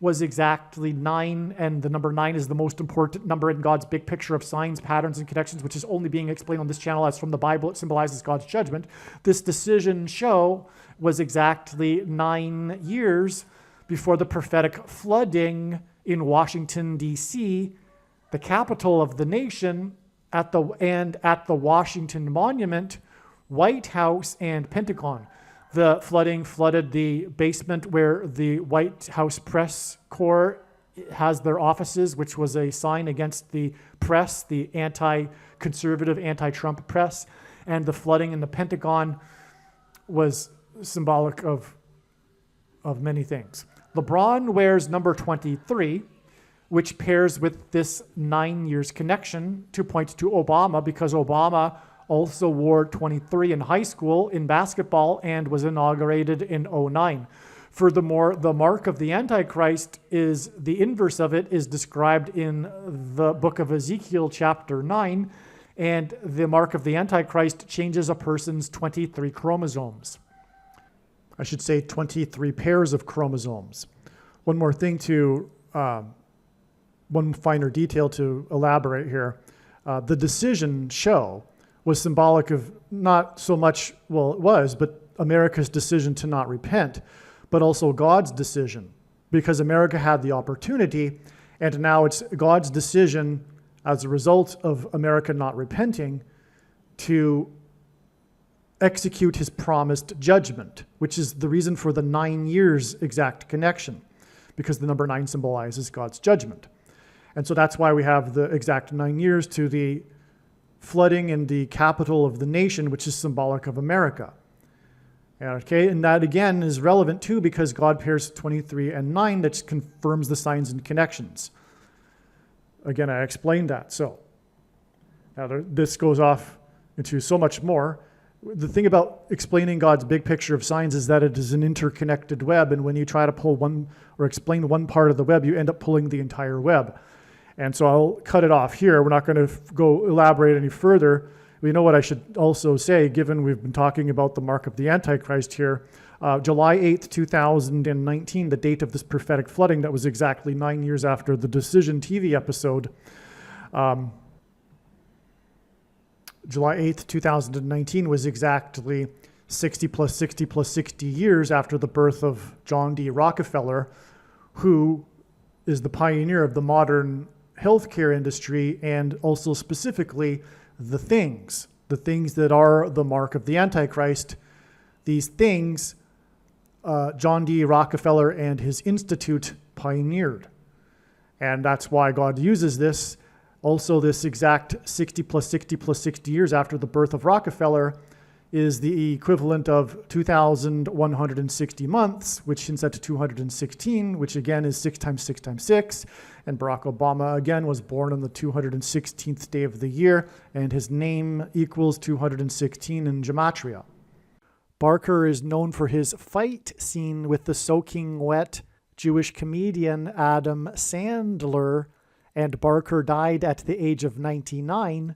was exactly 9, and the number 9 is the most important number in God's big picture of signs, patterns, and connections, which is only being explained on this channel as from the Bible. It symbolizes God's judgment. This decision show was exactly 9 years before the prophetic flooding in Washington, D.C., the capital of the nation, at the Washington Monument, White House, and Pentagon. The flooding flooded the basement where the White House press corps has their offices, which was a sign against the press, the anti-conservative, anti-Trump press. And the flooding in the Pentagon was symbolic of many things. LeBron wears number 23, which pairs with this 9 years connection to point to Obama, because Obama also wore 23 in high school in basketball and was inaugurated in 2009. Furthermore, the mark of the Antichrist is the inverse of it is described in the book of Ezekiel chapter 9, and the mark of the Antichrist changes a person's 23 chromosomes. I should say 23 pairs of chromosomes. One more thing one finer detail to elaborate here. The decision show was symbolic of not so much, well, it was, but America's decision to not repent, but also God's decision, because America had the opportunity, and now it's God's decision as a result of America not repenting to execute his promised judgment, which is the reason for the 9 years exact connection, because the number 9 symbolizes God's judgment. And so that's why we have the exact 9 years to the flooding in the capital of the nation, which is symbolic of America. Okay, and that again is relevant too, because God pairs 23 and 9, that confirms the signs and connections. Again, I explained that. So now this goes off into so much more. The thing about explaining God's big picture of signs is that it is an interconnected web, and when you try to pull one or explain one part of the web, you end up pulling the entire web. And so I'll cut it off here. We're not going to go elaborate any further. You know what I should also say, given we've been talking about the mark of the Antichrist here, July 8th, 2019, the date of this prophetic flooding, that was exactly 9 years after the Decision TV episode. July 8th, 2019 was exactly 60 plus 60 plus 60 years after the birth of John D. Rockefeller, who is the pioneer of the modern healthcare industry, and also specifically the things that are the mark of the Antichrist. These things, John D. Rockefeller and his institute pioneered. And that's why God uses this. Also, this exact 60 plus 60 plus 60 years after the birth of Rockefeller is the equivalent of 2,160 months, which hints at 216, which again is 6 times 6 times 6. And Barack Obama, again, was born on the 216th day of the year, and his name equals 216 in gematria. Barker is known for his fight scene with the soaking wet Jewish comedian Adam Sandler, and Barker died at the age of 99,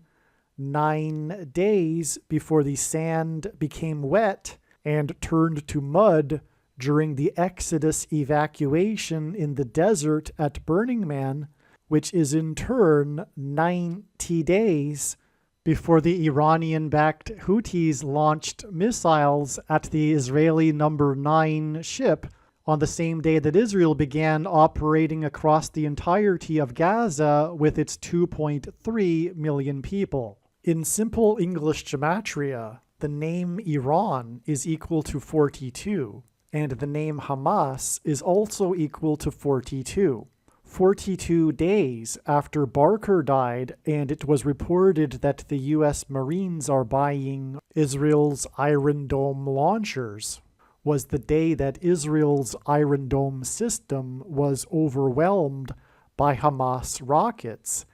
9 days before the sand became wet and turned to mud during the Exodus evacuation in the desert at Burning Man, which is in turn 90 days before the Iranian-backed Houthis launched missiles at the Israeli number 9 ship on the same day that Israel began operating across the entirety of Gaza with its 2.3 million people. In simple English gematria, the name Iran is equal to 42, and the name Hamas is also equal to 42. 42 days after Barker died, and it was reported that the U.S. Marines are buying Israel's Iron Dome launchers, was the day that Israel's Iron Dome system was overwhelmed by Hamas rockets,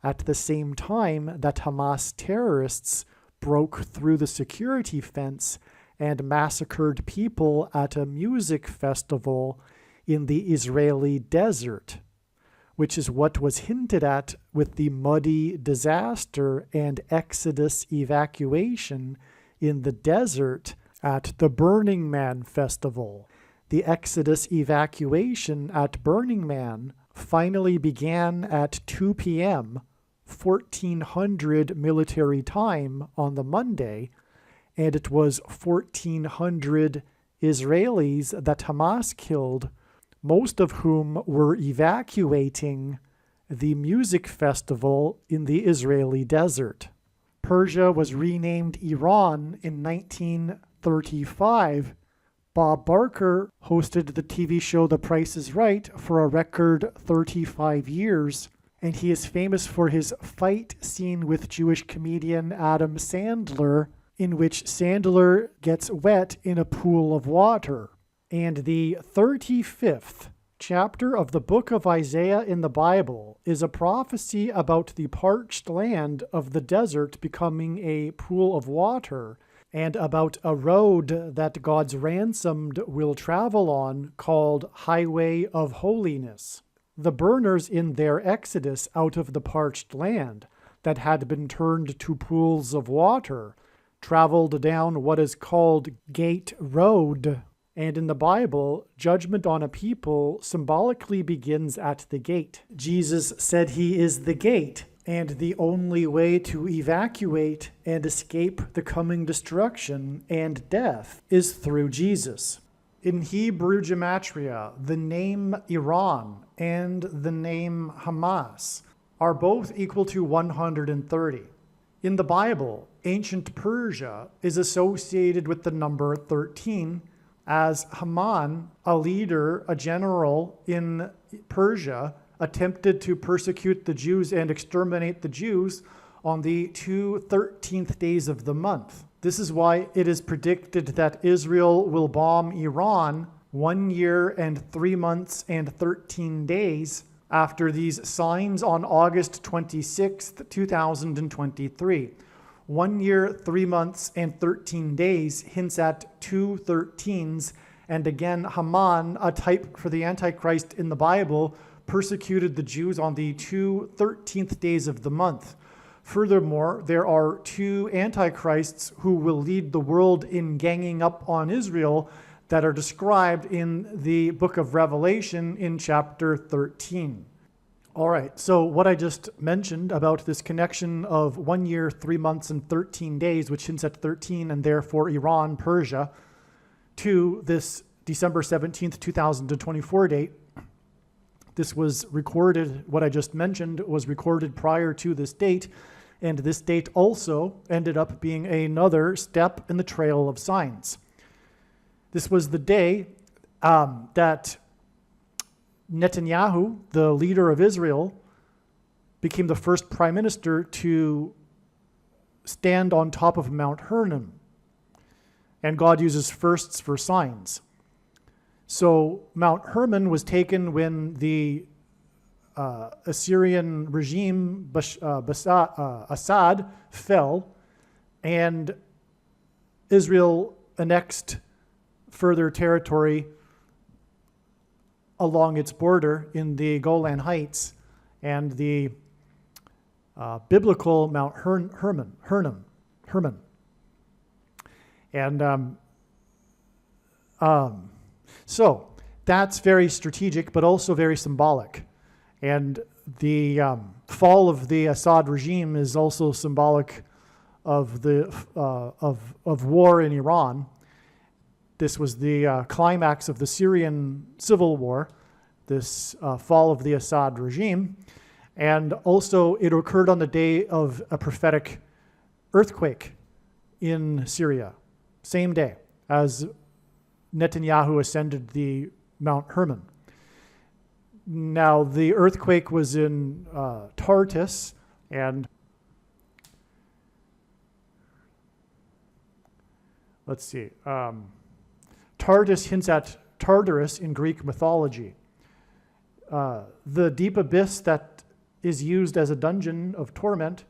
at the same time that Hamas terrorists broke through the security fence and massacred people at a music festival in the Israeli desert. which is what was hinted at with the muddy disaster and Exodus evacuation in the desert at the Burning Man festival. The Exodus evacuation at Burning Man finally began at 2 p.m., 1400 military time on the Monday, and it was 1400 Israelis that Hamas killed, most of whom were evacuating the music festival in the Israeli desert. Persia was renamed Iran in 1935. Bob Barker hosted the TV show The Price is Right for a record 35 years, and he is famous for his fight scene with Jewish comedian Adam Sandler, in which Sandler gets wet in a pool of water. And the 35th chapter of the book of Isaiah in the Bible is a prophecy about the parched land of the desert becoming a pool of water, and about a road that God's ransomed will travel on called Highway of Holiness. The burners in their exodus out of the parched land that had been turned to pools of water traveled down what is called Gate Road. And in the Bible, judgment on a people symbolically begins at the gate. Jesus said he is the gate, and the only way to evacuate and escape the coming destruction and death is through Jesus. In Hebrew gematria, the name Iran and the name Hamas are both equal to 130. In the Bible, ancient Persia is associated with the number 13, as Haman, a leader, a general in Persia, attempted to persecute the Jews and exterminate the Jews on the 13th days of the month. This is why it is predicted that Israel will bomb Iran 1 year and 3 months and 13 days after these signs on August 26th, 2023. 1 year, 3 months, and 13 days hints at 2 13s. And again, Haman, a type for the Antichrist in the Bible, persecuted the Jews on the 13th days of the month. Furthermore, there are 2 antichrists who will lead the world in ganging up on Israel that are described in the book of Revelation in chapter 13. All right, so what I just mentioned about this connection of 1 year, 3 months, and 13 days, which hints at 13 and therefore Iran, Persia, to this December 17th, 2024 date. This was recorded, what I just mentioned was recorded prior to this date, and this date also ended up being another step in the trail of signs. This was the day that Netanyahu, the leader of Israel, became the first prime minister to stand on top of Mount Hermon. And God uses firsts for signs. So Mount Hermon was taken when the Assyrian regime, Assad, fell, and Israel annexed further territory along its border in the Golan Heights and the biblical Mount Hermon. And so that's very strategic, but also very symbolic. And the fall of the Assad regime is also symbolic of the of war in Iran. This was the climax of the Syrian civil war, this fall of the Assad regime. And also it occurred on the day of a prophetic earthquake in Syria, same day as Netanyahu ascended the Mount Hermon. Now, the earthquake was in Tartus, and let's see. Tartus hints at Tartarus in Greek mythology. The deep abyss that is used as a dungeon of torment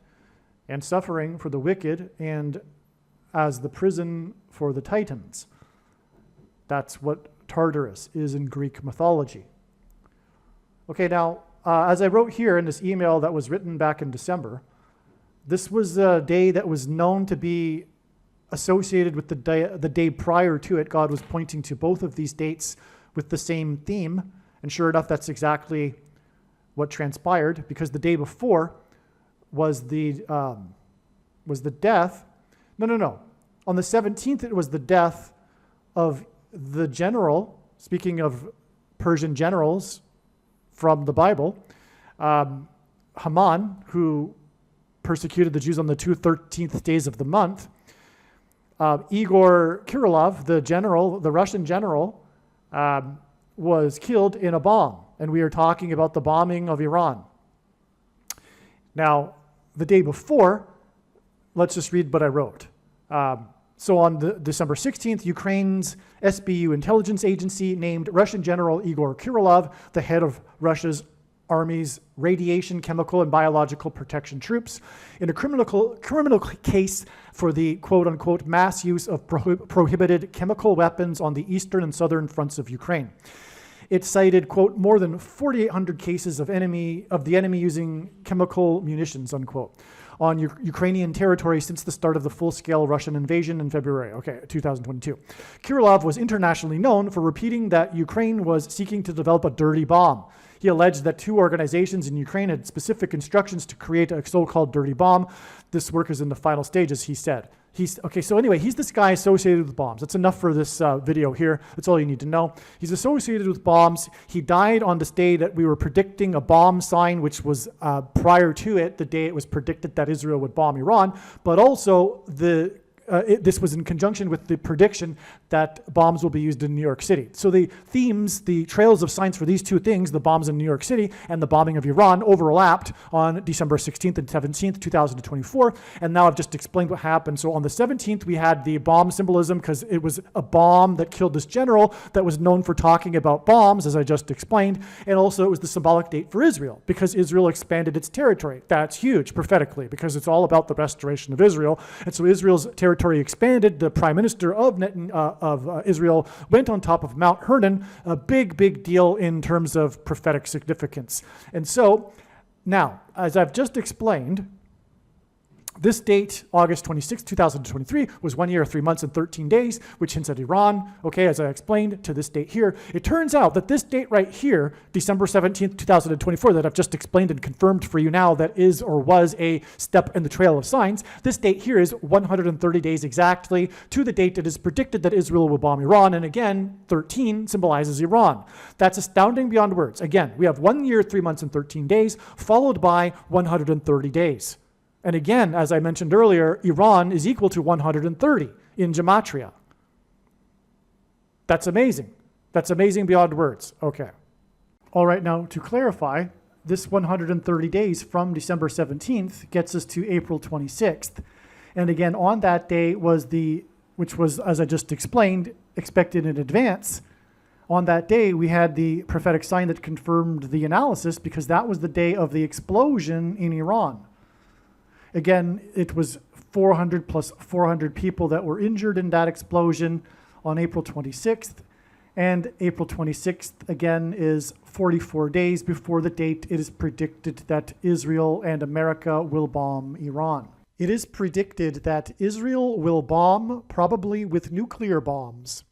and suffering for the wicked and as the prison for the Titans. That's what Tartarus is in Greek mythology. Okay, now, as I wrote here in this email that was written back in December, this was a day that was known to be associated with the day prior to it. God was pointing to both of these dates with the same theme. And sure enough, that's exactly what transpired, because the day before was the death. No. On the 17th, it was the death of the general, speaking of Persian generals from the Bible, Haman, who persecuted the Jews on the 13th days of the month. Igor Kirillov, the Russian general, was killed in a bomb. And we are talking about the bombing of Iran. Now, the day before, let's just read what I wrote. So on December 16th, Ukraine's SBU intelligence agency named Russian General Igor Kirillov the head of Russia's Army's radiation, chemical, and biological protection troops in a criminal case for the quote-unquote mass use of prohibited chemical weapons on the eastern and southern fronts of Ukraine. It cited, quote, more than 4,800 cases of the enemy using chemical munitions, unquote, on Ukrainian territory since the start of the full-scale Russian invasion in February, 2022. Kirillov was internationally known for repeating that Ukraine was seeking to develop a dirty bomb. He alleged that two organizations in Ukraine had specific instructions to create a so-called dirty bomb. This work is in the final stages, he said. He's this guy associated with bombs. That's enough for this video here. That's all you need to know. He's associated with bombs. He died on this day that we were predicting a bomb sign, which was prior to it, the day it was predicted that Israel would bomb Iran, but also this was in conjunction with the prediction that bombs will be used in New York City. So the themes, the trails of signs for these two things, the bombs in New York City and the bombing of Iran, overlapped on December 16th and 17th, 2024. And now I've just explained what happened. So on the 17th, we had the bomb symbolism because it was a bomb that killed this general that was known for talking about bombs, as I just explained. And also it was the symbolic date for Israel because Israel expanded its territory. That's huge prophetically because it's all about the restoration of Israel. And so Israel's territory expanded. The prime minister of Israel went on top of Mount Hermon, a big deal in terms of prophetic significance. And so now, as I've just explained, this date, August 26, 2023, was 1 year, 3 months, and 13 days, which hints at Iran. Okay, as I explained, to this date here. It turns out that this date right here, December 17th, 2024, that I've just explained and confirmed for you now that is or was a step in the trail of signs, this date here is 130 days exactly to the date it is predicted that Israel will bomb Iran. And again, 13 symbolizes Iran. That's astounding beyond words. Again, we have 1 year, 3 months, and 13 days, followed by 130 days. And again, as I mentioned earlier, Iran is equal to 130 in gematria. That's amazing. That's amazing beyond words. Okay. All right, now to clarify, this 130 days from December 17th gets us to April 26th. And again, on that day which was, as I just explained, expected in advance. On that day, we had the prophetic sign that confirmed the analysis because that was the day of the explosion in Iran. Again, it was 400 plus 400 people that were injured in that explosion on April 26th. And April 26th, again, is 44 days before the date it is predicted that Israel and America will bomb Iran. It is predicted that Israel will bomb, probably with nuclear bombs,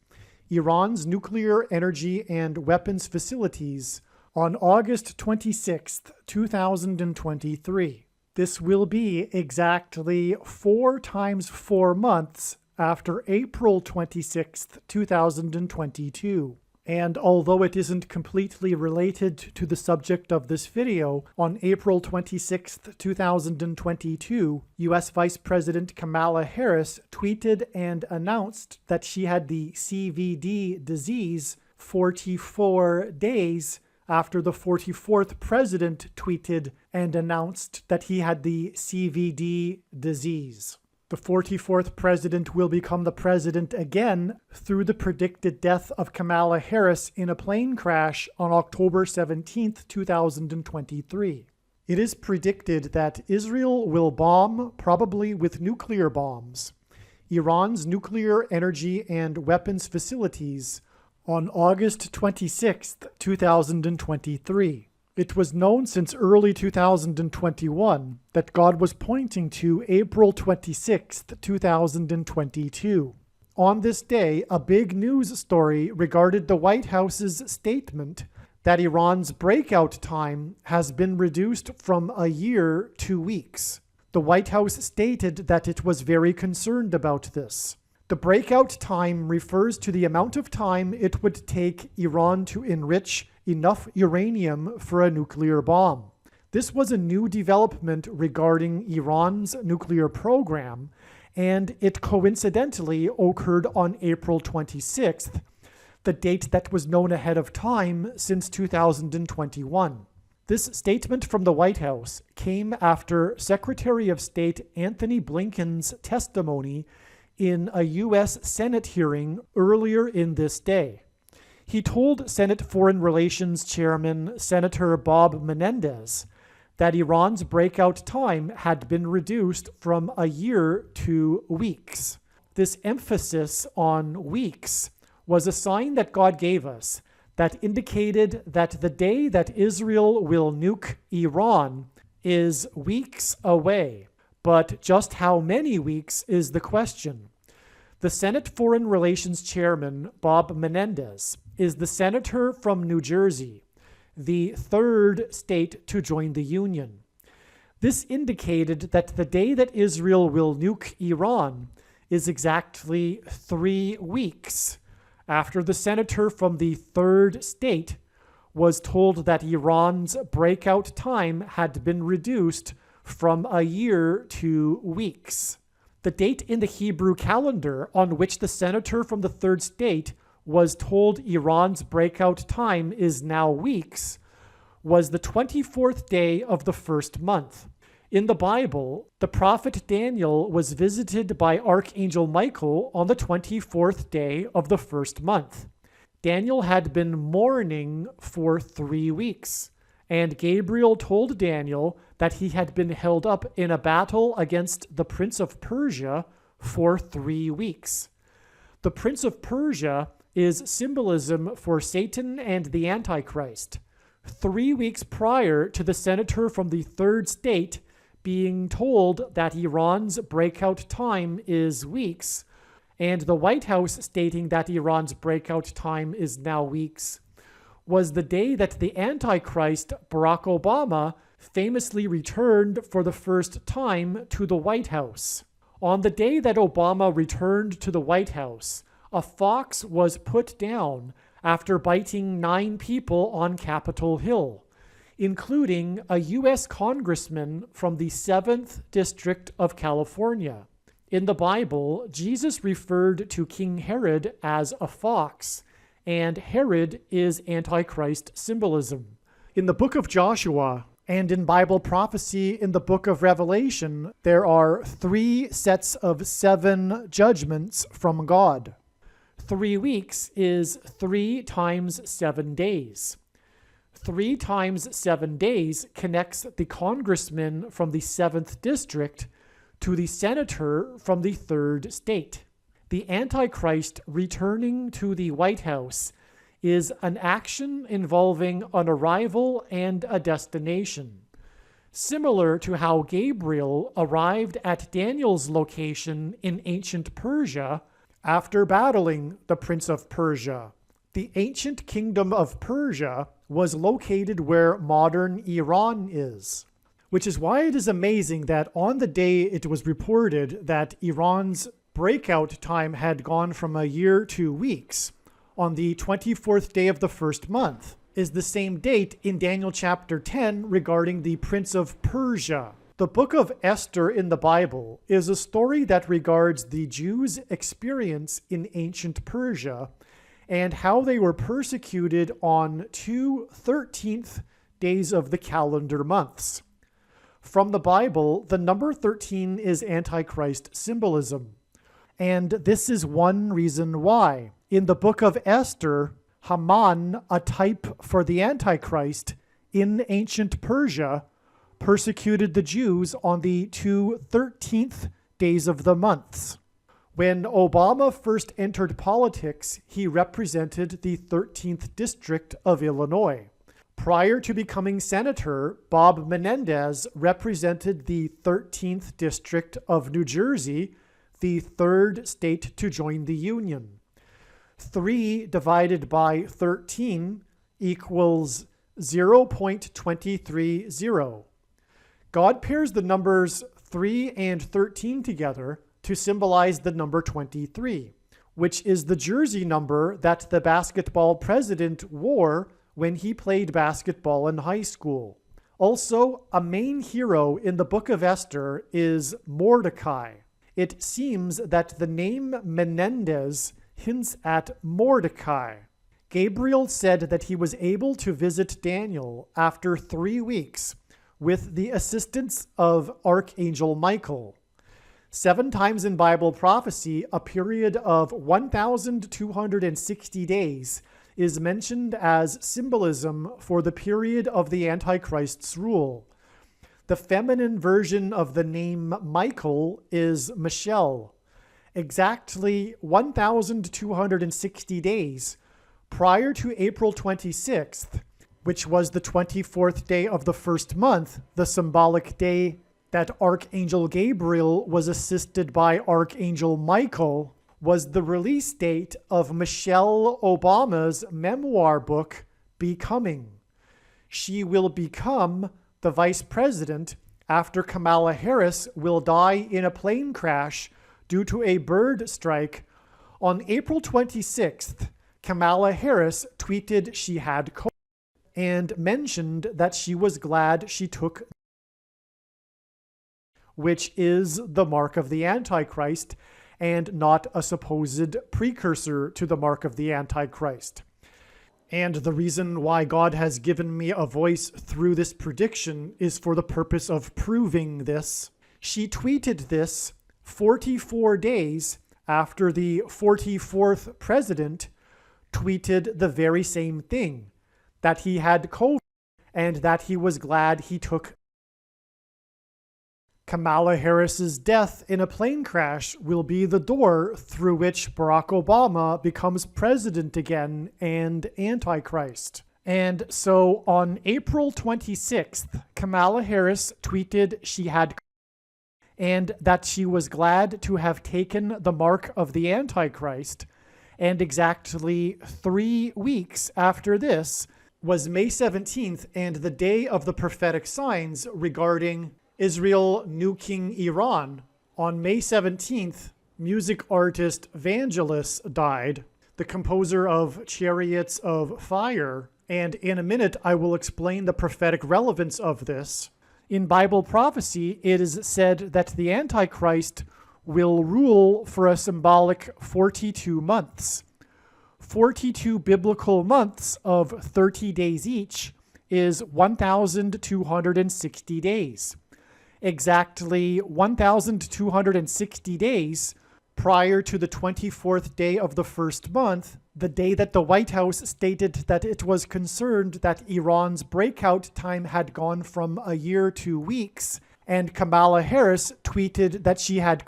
Iran's nuclear energy and weapons facilities on August 26th, 2023. This will be exactly 4 times 4 months after April 26th, 2022. And although it isn't completely related to the subject of this video, on April 26th, 2022, U.S. Vice President Kamala Harris tweeted and announced that she had the CVD disease 44 days after the 44th president tweeted and announced that he had the CVD disease. The 44th president will become the president again through the predicted death of Kamala Harris in a plane crash on October 17th, 2023. It is predicted that Israel will bomb, probably with nuclear bombs, Iran's nuclear energy and weapons facilities on August 26th, 2023. It was known since early 2021 that God was pointing to April 26th, 2022. On this day, a big news story regarded the White House's statement that Iran's breakout time has been reduced from a year to weeks. The White House stated that it was very concerned about this. The breakout time refers to the amount of time it would take Iran to enrich enough uranium for a nuclear bomb. This was a new development regarding Iran's nuclear program, and it coincidentally occurred on April 26th, the date that was known ahead of time since 2021. This statement from the White House came after Secretary of State Anthony Blinken's testimony in a U.S. Senate hearing earlier in this day. He told Senate Foreign Relations Chairman Senator Bob Menendez that Iran's breakout time had been reduced from a year to weeks. This emphasis on weeks was a sign that God gave us that indicated that the day that Israel will nuke Iran is weeks away. But just how many weeks is the question. The Senate Foreign Relations Chairman, Bob Menendez, is the senator from New Jersey, the third state to join the Union. This indicated that the day that Israel will nuke Iran is exactly 3 weeks after the senator from the third state was told that Iran's breakout time had been reduced from a year to weeks. The date in the Hebrew calendar on which the senator from the third state was told Iran's breakout time is now weeks was the 24th day of the first month. In the Bible, the prophet Daniel was visited by Archangel Michael on the 24th day of the first month. Daniel had been mourning for 3 weeks, and Gabriel told Daniel that he had been held up in a battle against the Prince of Persia for 3 weeks. The Prince of Persia is symbolism for Satan and the Antichrist. 3 weeks prior to the senator from the third state being told that Iran's breakout time is weeks, and the White House stating that Iran's breakout time is now weeks, was the day that the Antichrist, Barack Obama, famously returned for the first time to the White House. On the day that Obama returned to the White House, a fox was put down after biting 9 people on Capitol Hill, including a U.S. congressman from the 7th District of California. In the Bible, Jesus referred to King Herod as a fox, and Herod is Antichrist symbolism. In the book of Joshua and in Bible prophecy in the book of Revelation, there are 3 sets of 7 judgments from God. 3 weeks is 3 times 7 days. 3 times 7 days connects the congressman from the 7th district to the senator from the 3rd state. The Antichrist returning to the White House is an action involving an arrival and a destination, similar to how Gabriel arrived at Daniel's location in ancient Persia after battling the Prince of Persia. The ancient kingdom of Persia was located where modern Iran is, which is why it is amazing that on the day it was reported that Iran's breakout time had gone from a year to weeks, on the 24th day of the first month, is the same date in Daniel chapter 10 regarding the Prince of Persia. The book of Esther in the Bible is a story that regards the Jews' experience in ancient Persia and how they were persecuted on 2 13th days of the calendar months. From the Bible, the number 13 is Antichrist symbolism. And this is one reason why. In the book of Esther, Haman, a type for the Antichrist in ancient Persia, persecuted the Jews on the 2 13th days of the months. When Obama first entered politics, he represented the 13th District of Illinois. Prior to becoming senator, Bob Menendez represented the 13th District of New Jersey, the third state to join the Union. 3 divided by 13 equals 0.230. God pairs the numbers 3 and 13 together to symbolize the number 23, which is the jersey number that the basketball president wore when he played basketball in high school. Also, a main hero in the Book of Esther is Mordecai. It seems that the name Menendez hints at Mordecai. Gabriel said that he was able to visit Daniel after 3 weeks with the assistance of Archangel Michael. 7 times in Bible prophecy, a period of 1,260 days is mentioned as symbolism for the period of the Antichrist's rule. The feminine version of the name Michael is Michelle. Exactly 1,260 days prior to April 26th, which was the 24th day of the first month, the symbolic day that Archangel Gabriel was assisted by Archangel Michael, was the release date of Michelle Obama's memoir book, Becoming. She will become the vice president after Kamala Harris will die in a plane crash due to a bird strike. On April 26th, Kamala Harris tweeted she had COVID and mentioned that she was glad she took, which is the mark of the Antichrist and not a supposed precursor to the mark of the Antichrist. And the reason why God has given me a voice through this prediction is for the purpose of proving this. She tweeted this 44 days after the 44th president tweeted the very same thing, that he had COVID and that he was glad he took. Kamala Harris's death in a plane crash will be the door through which Barack Obama becomes president again and Antichrist. And so on April 26th, Kamala Harris tweeted she had and that she was glad to have taken the mark of the Antichrist. And exactly 3 weeks after this was May 17th and the day of the prophetic signs regarding Israel nuking Iran. On May 17th, music artist Vangelis died, the composer of Chariots of Fire, and in a minute I will explain the prophetic relevance of this. In Bible prophecy, it is said that the Antichrist will rule for a symbolic 42 months. 42 biblical months of 30 days each is 1,260 days. Exactly 1,260 days prior to the 24th day of the first month, the day that the White House stated that it was concerned that Iran's breakout time had gone from a year to weeks, and Kamala Harris tweeted that she had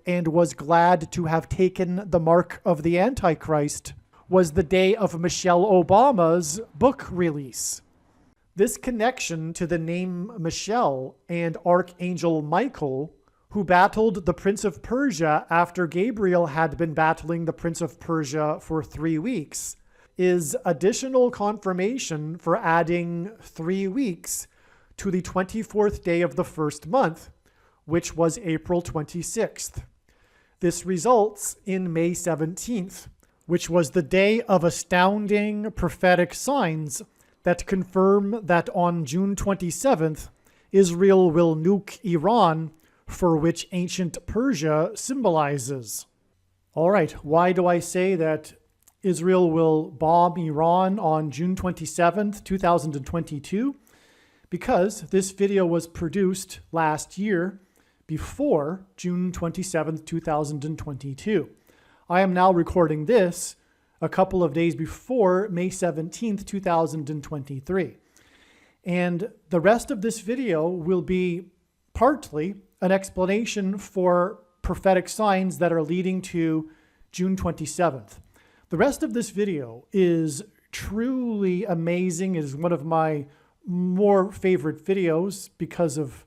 and was glad to have taken the mark of the Antichrist, was the day of Michelle Obama's book release. This connection to the name Michelle and Archangel Michael, who battled the Prince of Persia after Gabriel had been battling the Prince of Persia for 3 weeks, is additional confirmation for adding 3 weeks to the 24th day of the first month, which was April 26th. This results in May 17th, which was the day of astounding prophetic signs that confirm that on June 27th, Israel will nuke Iran, for which ancient Persia symbolizes. All right, why do I say that Israel will bomb Iran on June 27th, 2022? Because this video was produced last year before June 27th, 2022. I am now recording this a couple of days before May 17th, 2023. And the rest of this video will be partly an explanation for prophetic signs that are leading to June 27th. The rest of this video is truly amazing. It is one of my more favorite videos because of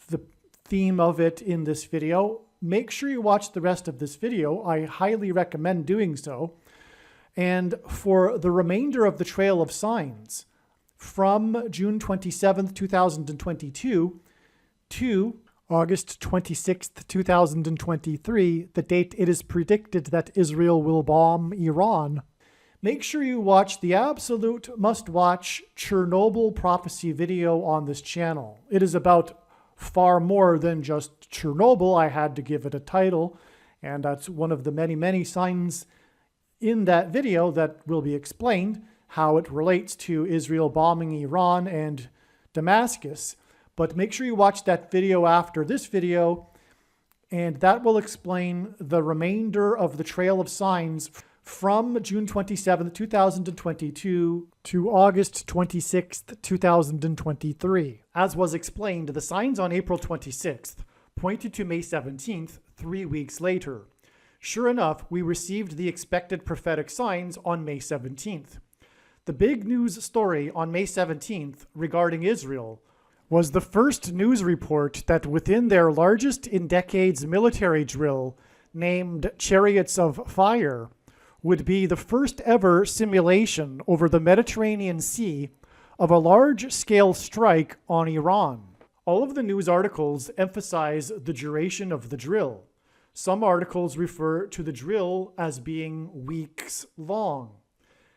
the theme of it in this video. Make sure you watch the rest of this video. I highly recommend doing so. And for the remainder of the Trail of Signs, from June 27th, 2022 to August 26th, 2023, the date it is predicted that Israel will bomb Iran, make sure you watch the absolute must-watch Chernobyl prophecy video on this channel. It is about far more than just Chernobyl. I had to give it a title, and that's one of the many, many signs in that video that will be explained, how it relates to Israel bombing Iran and Damascus. But make sure you watch that video after this video, and that will explain the remainder of the Trail of Signs from June 27th, 2022 to August 26th, 2023. As was explained, the signs on April 26th pointed to May 17th, 3 weeks later. Sure enough, we received the expected prophetic signs on May 17th. The big news story on May 17th regarding Israel was the first news report that within their largest in decades military drill, named Chariots of Fire, would be the first ever simulation over the Mediterranean Sea of a large-scale strike on Iran. All of the news articles emphasize the duration of the drill. Some articles refer to the drill as being weeks long,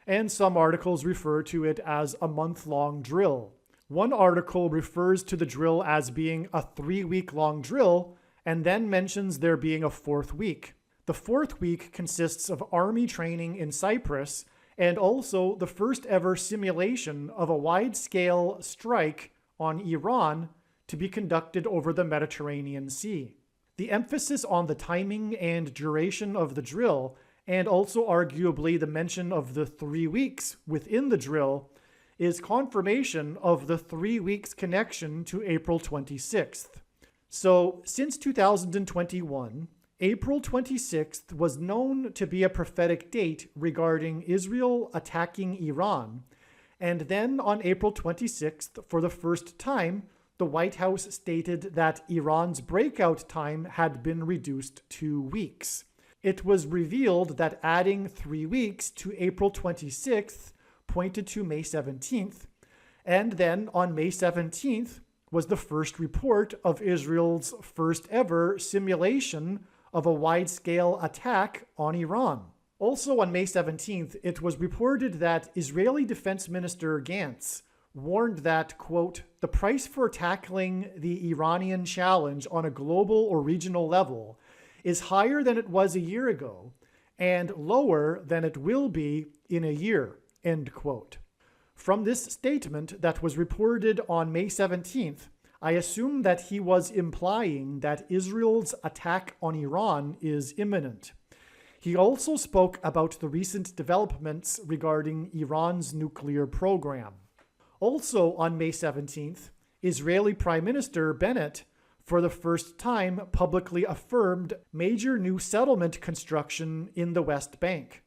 and some articles refer to it as a month-long drill. One article refers to the drill as being a 3-week-long drill and then mentions there being a 4th week. The 4th week consists of army training in Cyprus and also the first ever simulation of a wide-scale strike on Iran to be conducted over the Mediterranean Sea. The emphasis on the timing and duration of the drill, and also arguably the mention of the 3 weeks within the drill, is confirmation of the 3 weeks connection to April 26th. So, since 2021, April 26th was known to be a prophetic date regarding Israel attacking Iran, and then on April 26th, for the first time, the White House stated that Iran's breakout time had been reduced to weeks. It was revealed that adding 3 weeks to April 26th pointed to May 17th, and then on May 17th was the first report of Israel's first ever simulation of a wide-scale attack on Iran. Also on May 17th, it was reported that Israeli Defense Minister Gantz warned that, quote, the price for tackling the Iranian challenge on a global or regional level is higher than it was a year ago and lower than it will be in a year, end quote. From this statement that was reported on May 17th, I assume that he was implying that Israel's attack on Iran is imminent. He also spoke about the recent developments regarding Iran's nuclear program. Also on May 17th, Israeli Prime Minister Bennett, for the first time, publicly affirmed major new settlement construction in the West Bank,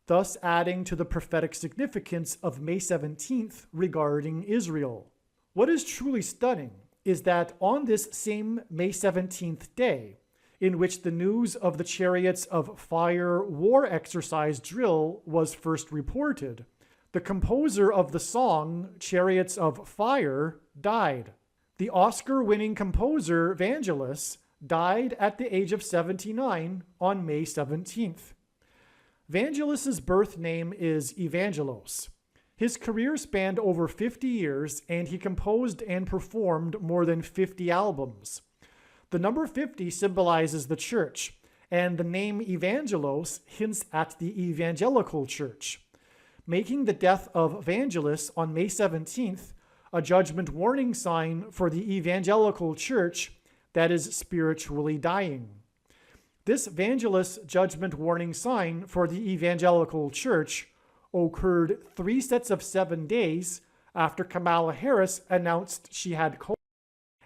thus adding to the prophetic significance of May 17th regarding Israel. What is truly stunning is that on this same May 17th day, in which the news of the Chariots of Fire war exercise drill was first reported, the composer of the song Chariots of Fire died. The Oscar-winning composer Vangelis died at the age of 79 on May 17th. Vangelis' birth name is Evangelos. His career spanned over 50 years, and he composed and performed more than 50 albums. The number 50 symbolizes the church, and the name Evangelos hints at the evangelical church, making the death of Vangelis on May 17th a judgment warning sign for the evangelical church that is spiritually dying. This Vangelis judgment warning sign for the evangelical church occurred 3 sets of 7 days after Kamala Harris announced she had COVID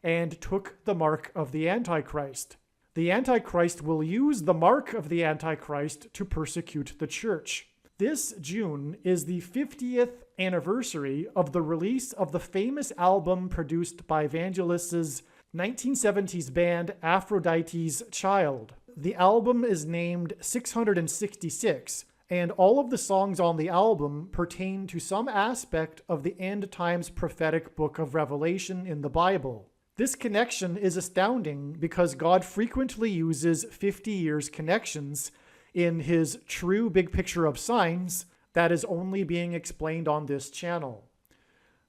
and took the mark of the Antichrist. The Antichrist will use the mark of the Antichrist to persecute the church. This June is the 50th anniversary of the release of the famous album produced by Vangelis's 1970s band Aphrodite's Child. The album is named 666, and all of the songs on the album pertain to some aspect of the end times prophetic book of Revelation in the Bible. This connection is astounding because God frequently uses 50 years connections in his true big picture of signs that is only being explained on this channel.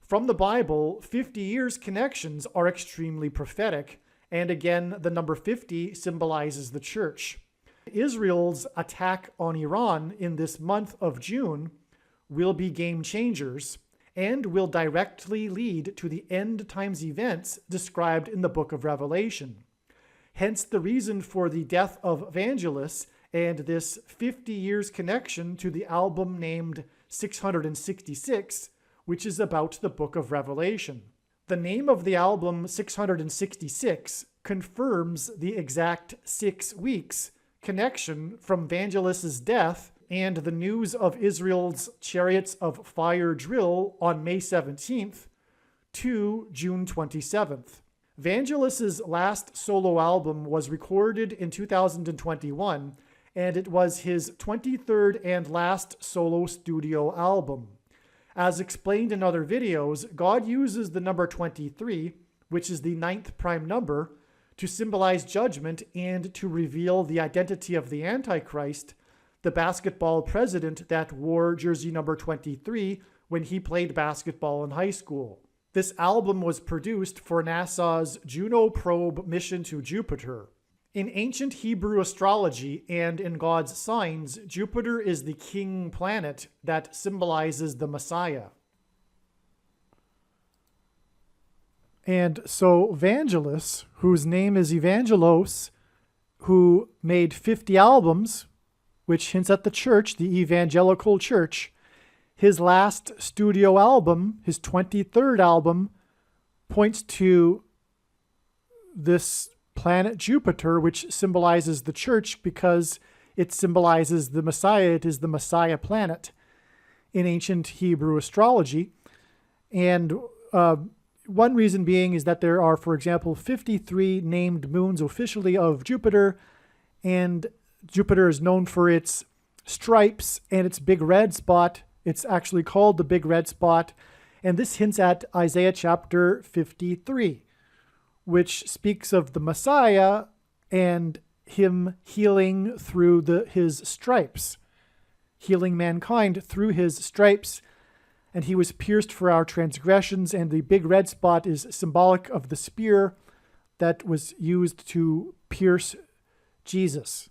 From the Bible, 50 years connections are extremely prophetic, and again, the number 50 symbolizes the church. Israel's attack on Iran in this month of June will be game changers and will directly lead to the end times events described in the book of Revelation. Hence the reason for the death of Vangelis and this 50 years connection to the album named 666, which is about the book of Revelation. The name of the album 666 confirms the exact 6 weeks connection from Vangelis's death and the news of Israel's Chariots of Fire drill on May 17th to June 27th. Vangelis's last solo album was recorded in 2021, and it was his 23rd and last solo studio album. As explained in other videos, God uses the number 23, which is the 9th prime number, to symbolize judgment and to reveal the identity of the Antichrist, the basketball president that wore jersey number 23 when he played basketball in high school. This album was produced for NASA's Juno probe mission to Jupiter. In ancient Hebrew astrology and in God's signs, Jupiter is the king planet that symbolizes the Messiah. And so Vangelis, whose name is Evangelos, who made 50 albums, which hints at the church, the evangelical church, his last studio album, his 23rd album, points to this planet Jupiter, which symbolizes the church because it symbolizes the Messiah. It is the Messiah planet in ancient Hebrew astrology. And one reason being is that there are, for example, 53 named moons officially of Jupiter, and Jupiter is known for its stripes and its big red spot. It's actually called the big red spot, and this hints at Isaiah chapter 53, which speaks of the Messiah and him healing through his stripes, healing mankind through his stripes. And he was pierced for our transgressions, and the big red spot is symbolic of the spear that was used to pierce Jesus.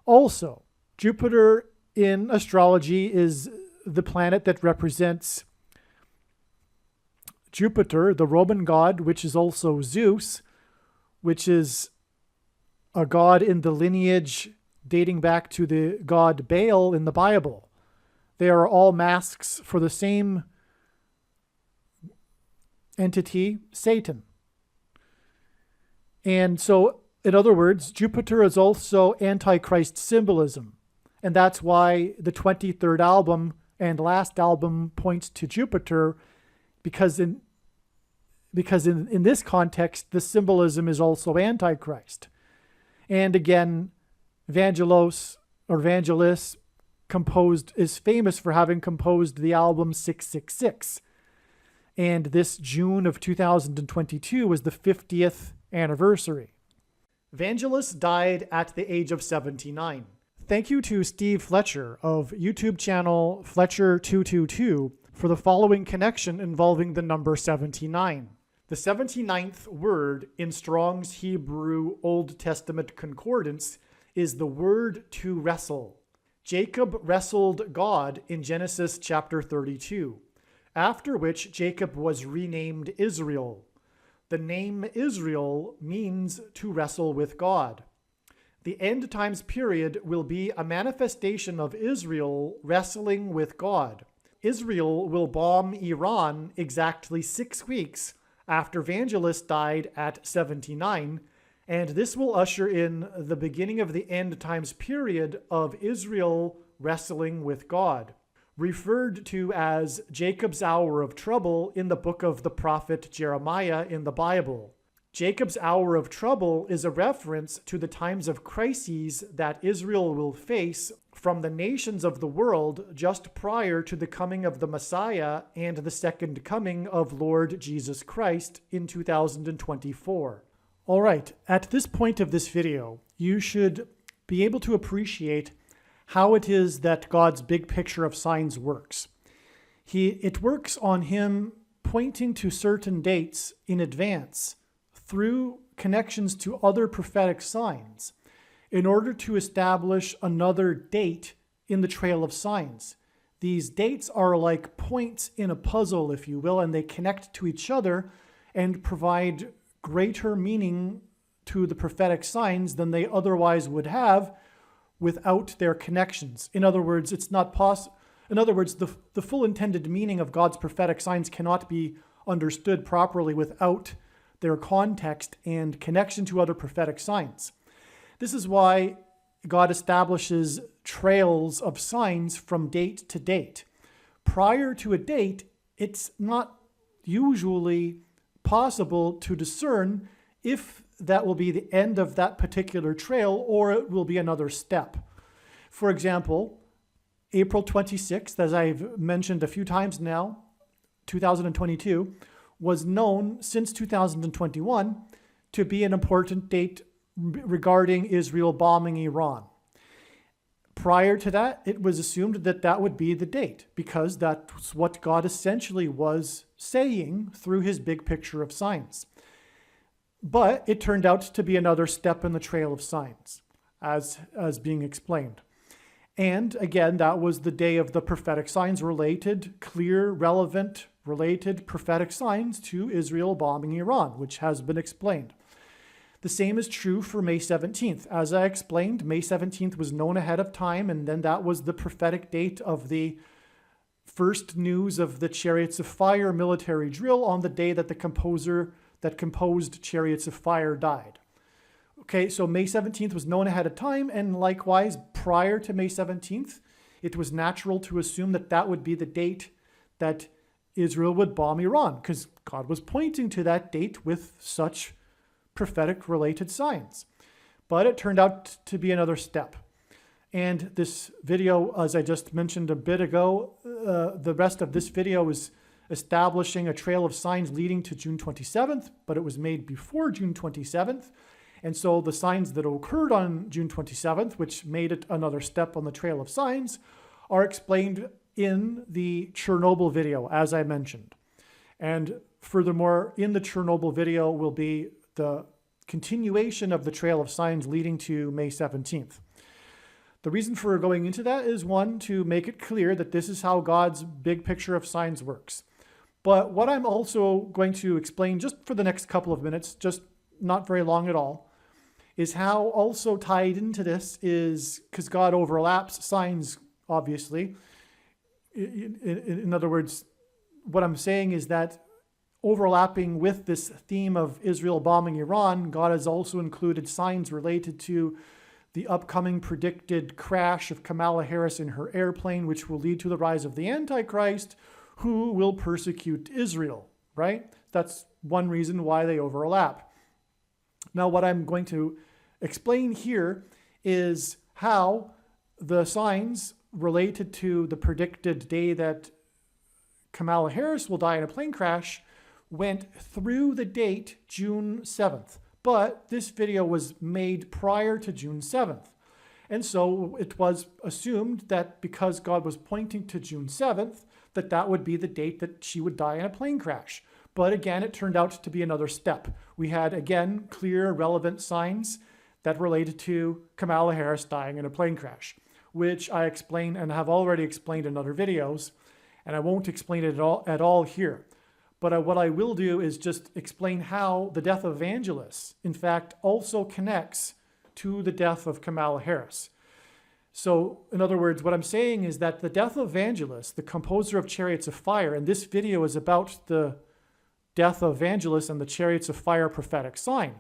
Also, Jupiter in astrology is the planet that represents Jupiter, the Roman god, which is also Zeus, which is a god in the lineage dating back to the god Baal in the Bible. They are all masks for the same entity, Satan. And so, in other words, Jupiter is also Antichrist symbolism. And that's why the 23rd album and last album points to Jupiter, because in this context, the symbolism is also Antichrist. And again, Vangelis is famous for having composed the album 666. And this June of 2022 was the 50th anniversary. Vangelis died at the age of 79. Thank you to Steve Fletcher of YouTube channel Fletcher222 for the following connection involving the number 79. The 79th word in Strong's Hebrew Old Testament concordance is the word to wrestle. Jacob wrestled God in Genesis chapter 32, after which Jacob was renamed Israel. The name Israel means to wrestle with God. The end times period will be a manifestation of Israel wrestling with God. Israel will bomb Iran exactly 6 weeks after Vangelis died at 79, and this will usher in the beginning of the end times period of Israel wrestling with God, referred to as Jacob's hour of trouble in the book of the prophet Jeremiah in the Bible. Jacob's hour of trouble is a reference to the times of crises that Israel will face from the nations of the world just prior to the coming of the Messiah and the second coming of Lord Jesus Christ in 2024. All right, at this point of this video, you should be able to appreciate how it is that God's big picture of signs works. It works on him pointing to certain dates in advance through connections to other prophetic signs in order to establish another date in the trail of signs. These dates are like points in a puzzle, if you will, and they connect to each other and provide greater meaning to the prophetic signs than they otherwise would have without their connections. In other words, it's not possible. In other words, the full intended meaning of God's prophetic signs cannot be understood properly without their context and connection to other prophetic signs. This is why God establishes trails of signs from date to date. Prior to a date, it's not usually possible to discern if that will be the end of that particular trail or it will be another step. For example, April 26th, as I've mentioned a few times now, 2022, was known since 2021 to be an important date regarding Israel bombing Iran. Prior to that, it was assumed that that would be the date because that's what God essentially was saying through his big picture of signs. But it turned out to be another step in the trail of signs, as being explained. And again, that was the day of the prophetic signs related, clear, relevant, related prophetic signs to Israel bombing Iran, which has been explained. The same is true for May 17th. As I explained, May 17th was known ahead of time, and then that was the prophetic date of the first news of the Chariots of Fire military drill on the day that the composer that composed Chariots of Fire died. Okay, so May 17th was known ahead of time, and likewise, prior to May 17th, it was natural to assume that that would be the date that Israel would bomb Iran, because God was pointing to that date with such prophetic related signs. But it turned out to be another step. And this video, as I just mentioned a bit ago, the rest of this video is establishing a trail of signs leading to June 27th, but it was made before June 27th. And so the signs that occurred on June 27th, which made it another step on the trail of signs, are explained in the Chernobyl video, as I mentioned. And furthermore, in the Chernobyl video will be the continuation of the trail of signs leading to May 17th. The reason for going into that is, one, to make it clear that this is how God's big picture of signs works. But what I'm also going to explain just for the next couple of minutes, just not very long at all, is how also tied into this is, because God overlaps signs, obviously. In other words, what I'm saying is that overlapping with this theme of Israel bombing Iran, God has also included signs related to the upcoming predicted crash of Kamala Harris in her airplane, which will lead to the rise of the Antichrist, who will persecute Israel, right? That's one reason why they overlap. Now, what I'm going to explain here is how the signs related to the predicted day that Kamala Harris will die in a plane crash went through the date June 7th. But this video was made prior to June 7th. And so it was assumed that because God was pointing to June 7th, that that would be the date that she would die in a plane crash. But again, it turned out to be another step. We had, again, clear, relevant signs that related to Kamala Harris dying in a plane crash, which I explain and have already explained in other videos, and I won't explain it at all here. But what I will do is just explain how the death of Evangelist, in fact, also connects to the death of Kamala Harris. So, in other words, what I'm saying is that the death of Evangelist, the composer of Chariots of Fire, and this video is about the death of Evangelist and the Chariots of Fire prophetic sign.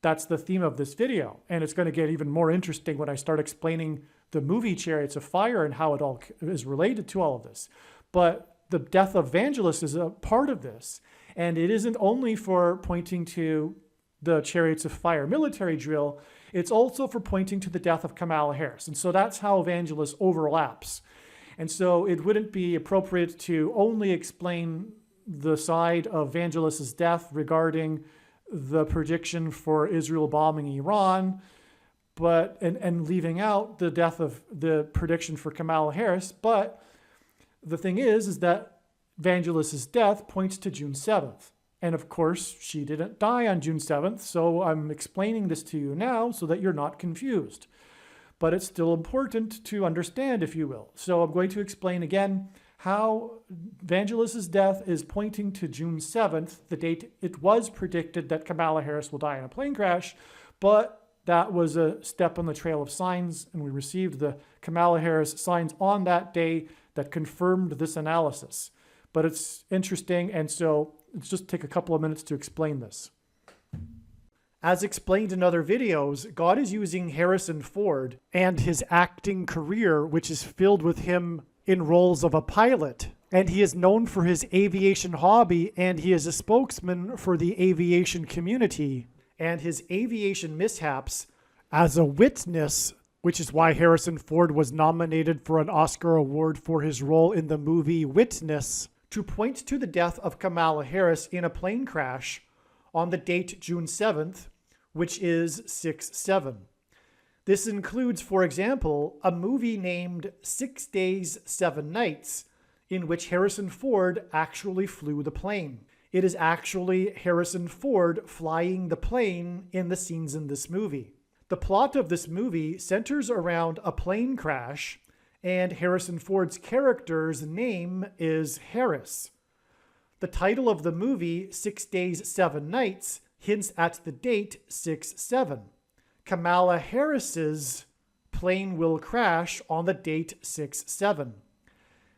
that's the theme of this video. And it's going to get even more interesting when I start explaining the movie Chariots of Fire and how it all is related to all of this. But the death of Vangelis is a part of this. And it isn't only for pointing to the Chariots of Fire military drill, it's also for pointing to the death of Kamala Harris. And so that's how Vangelis overlaps. And so it wouldn't be appropriate to only explain the side of Vangelis's death regarding the prediction for Israel bombing Iran, but and leaving out the death of the prediction for Kamala Harris. But the thing is that Vangelis's death points to June 7th. And of course, she didn't die on June 7th, so I'm explaining this to you now so that you're not confused. But it's still important to understand, if you will. So I'm going to explain again how Vangelis's death is pointing to June 7th, the date it was predicted that Kamala Harris will die in a plane crash, but that was a step on the trail of signs, and we received the Kamala Harris signs on that day that confirmed this analysis. But it's interesting, and so let's just take a couple of minutes to explain this. As explained in other videos, God is using Harrison Ford and his acting career, which is filled with him in roles of a pilot. And he is known for his aviation hobby, and he is a spokesman for the aviation community. And his aviation mishaps as a witness, which is why Harrison Ford was nominated for an Oscar award for his role in the movie Witness, to point to the death of Kamala Harris in a plane crash on the date June 7th, which is 6/7. This includes, for example, a movie named 6 Days, 7 Nights, in which Harrison Ford actually flew the plane. It is actually Harrison Ford flying the plane in the scenes in this movie. The plot of this movie centers around a plane crash, and Harrison Ford's character's name is Harris. The title of the movie, 6 Days, 7 Nights, hints at the date 6/7. Kamala Harris's plane will crash on the date 6/7.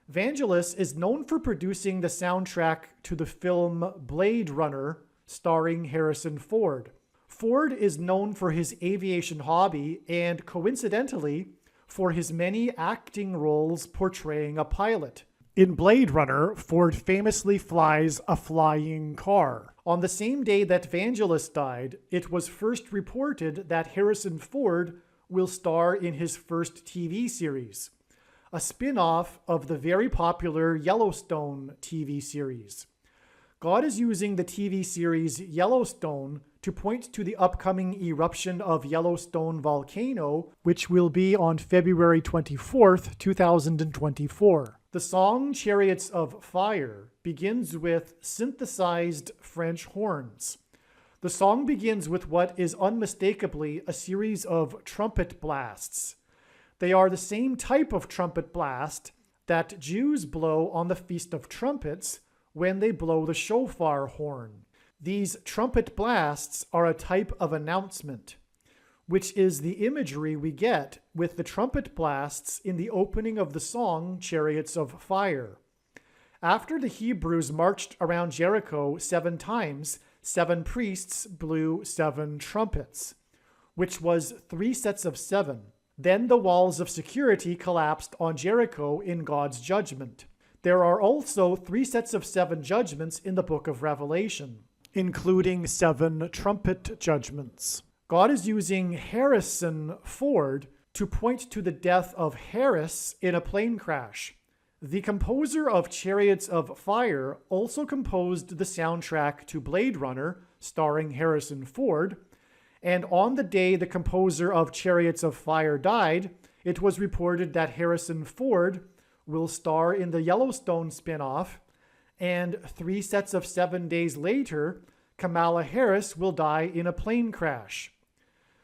Vangelis is known for producing the soundtrack to the film Blade Runner, starring Harrison Ford. Ford is known for his aviation hobby and, coincidentally, for his many acting roles portraying a pilot. In Blade Runner, Ford famously flies a flying car. On the same day that Vangelis died, it was first reported that Harrison Ford will star in his first TV series, a spin-off of the very popular Yellowstone TV series. God is using the TV series Yellowstone to point to the upcoming eruption of Yellowstone volcano, which will be on February 24th, 2024. The song Chariots of Fire begins with synthesized French horns. The song begins with what is unmistakably a series of trumpet blasts. They are the same type of trumpet blast that Jews blow on the Feast of Trumpets when they blow the shofar horn. These trumpet blasts are a type of announcement, which is the imagery we get with the trumpet blasts in the opening of the song Chariots of Fire. After the Hebrews marched around Jericho 7 times, 7 priests blew 7 trumpets, which was 3 sets of 7. Then the walls of security collapsed on Jericho in God's judgment. There are also 3 sets of 7 judgments in the book of Revelation, including 7 trumpet judgments. God is using Harrison Ford to point to the death of Harris in a plane crash. The composer of Chariots of Fire also composed the soundtrack to Blade Runner, starring Harrison Ford, and on the day the composer of Chariots of Fire died, it was reported that Harrison Ford will star in the Yellowstone spin-off, and 3 sets of 7 days later, Kamala Harris will die in a plane crash.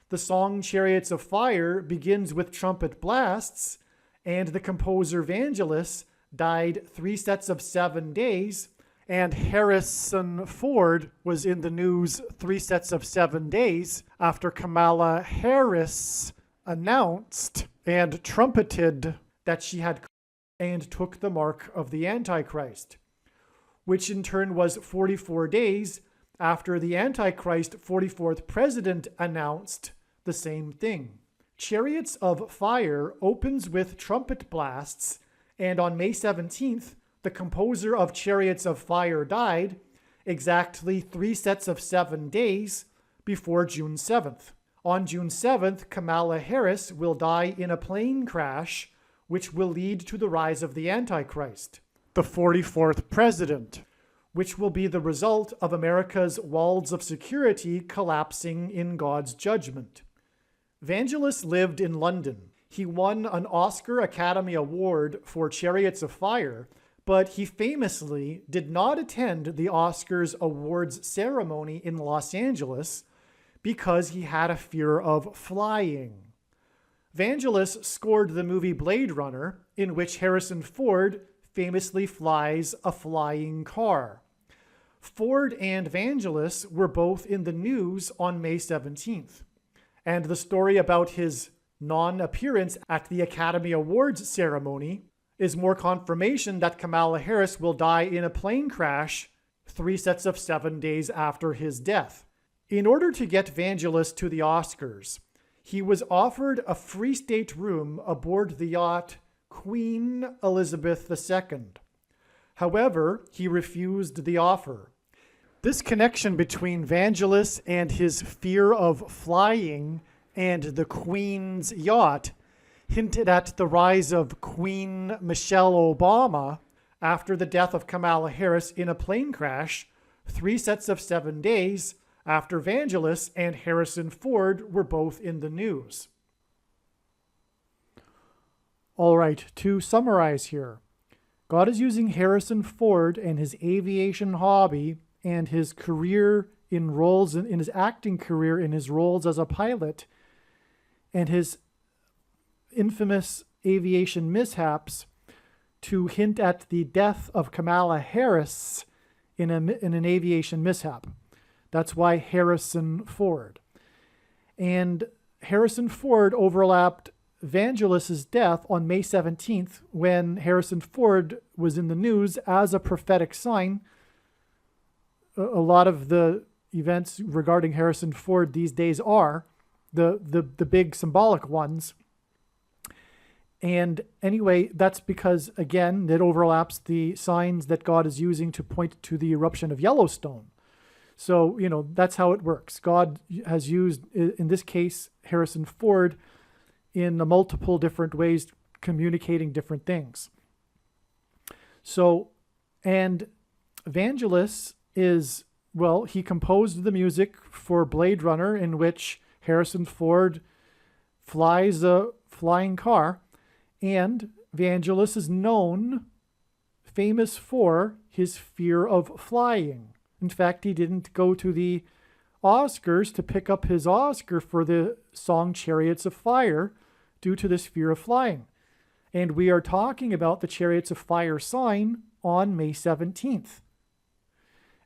The song Chariots of Fire begins with trumpet blasts, and the composer Vangelis died 3 sets of 7 days, and Harrison Ford was in the news 3 sets of 7 days after Kamala Harris announced and trumpeted that she had and took the mark of the Antichrist, which in turn was 44 days after the Antichrist 44th president announced the same thing. Chariots of Fire opens with trumpet blasts, and on May 17th, the composer of Chariots of Fire died exactly 3 sets of 7 days before June 7th. On June 7th, Kamala Harris will die in a plane crash, which will lead to the rise of the Antichrist, the 44th president, which will be the result of America's walls of security collapsing in God's judgment. Vangelis lived in London. He won an Oscar Academy Award for Chariots of Fire, but he famously did not attend the Oscars awards ceremony in Los Angeles because he had a fear of flying. Vangelis scored the movie Blade Runner, in which Harrison Ford famously flies a flying car. Ford and Vangelis were both in the news on May 17th, and the story about his non-appearance at the Academy Awards ceremony is more confirmation that Kamala Harris will die in a plane crash 3 sets of 7 days after his death. In order to get Vangelis to the Oscars, he was offered a free state room aboard the yacht Queen Elizabeth II. However, he refused the offer. This connection between Vangelis and his fear of flying and the Queen's yacht hinted at the rise of Queen Michelle Obama after the death of Kamala Harris in a plane crash 3 sets of 7 days after Vangelis and Harrison Ford were both in the news. All right, to summarize here, God is using Harrison Ford and his aviation hobby and his career in roles, in his acting career, in his roles as a pilot, and his infamous aviation mishaps to hint at the death of Kamala Harris in an aviation mishap. That's why Harrison Ford. And Harrison Ford overlapped Vangelis' death on May 17th when Harrison Ford was in the news as a prophetic sign. A lot of the events regarding Harrison Ford these days are the big symbolic ones. And anyway, that's because, again, it overlaps the signs that God is using to point to the eruption of Yellowstone. So, that's how it works. God has used, in this case, Harrison Ford in multiple different ways, communicating different things. So, and Vangelis is, he composed the music for Blade Runner, in which Harrison Ford flies a flying car, and Vangelis is famous for his fear of flying. In fact, he didn't go to the Oscars to pick up his Oscar for the song Chariots of Fire due to this fear of flying. And we are talking about the Chariots of Fire sign on May 17th.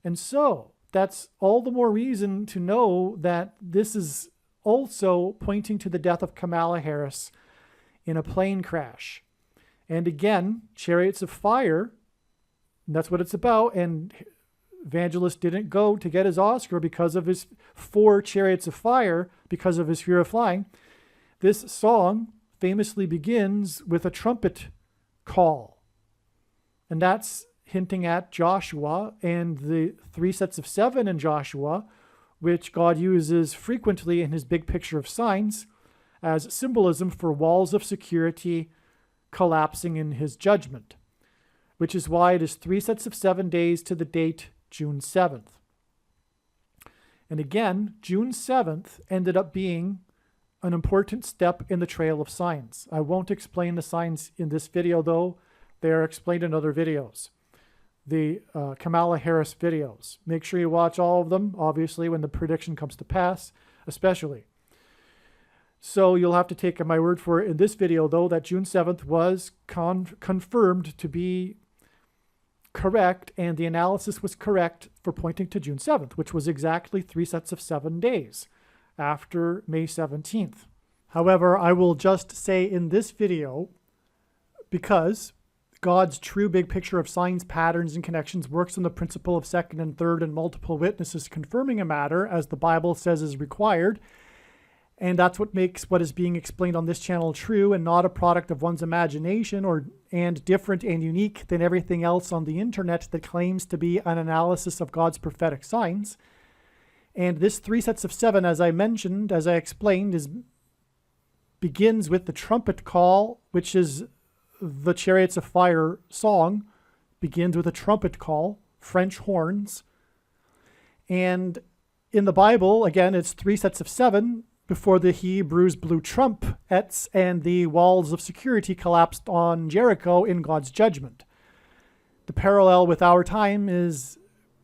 And so that's all the more reason to know that this is also pointing to the death of Kamala Harris in a plane crash. And again, Chariots of Fire, that's what it's about. And Vangelis didn't go to get his Oscar because of his 4 Chariots of Fire, because of his fear of flying. This song famously begins with a trumpet call. And that's hinting at Joshua and the 3 sets of 7 in Joshua, which God uses frequently in his big picture of signs as symbolism for walls of security collapsing in his judgment, which is why it is 3 sets of 7 days to the date June 7th. And again, June 7th ended up being an important step in the trail of signs. I won't explain the signs in this video, though. They are explained in other videos. The Kamala Harris videos. Make sure you watch all of them, obviously, when the prediction comes to pass, especially. So you'll have to take my word for it in this video, though, that June 7th was confirmed to be correct, and the analysis was correct for pointing to June 7th, which was exactly 3 sets of 7 days after May 17th. However, I will just say in this video, because God's true big picture of signs, patterns, and connections works on the principle of second and third and multiple witnesses confirming a matter, as the Bible says is required. And that's what makes what is being explained on this channel true and not a product of one's imagination and different and unique than everything else on the internet that claims to be an analysis of God's prophetic signs. And this 3 sets of 7, as I mentioned, as I explained, begins with the trumpet call, which is the Chariots of Fire song, begins with a trumpet call, French horns. And in the Bible, again, it's 3 sets of 7 before the Hebrews blew trumpets and the walls of security collapsed on Jericho in God's judgment. The parallel with our time is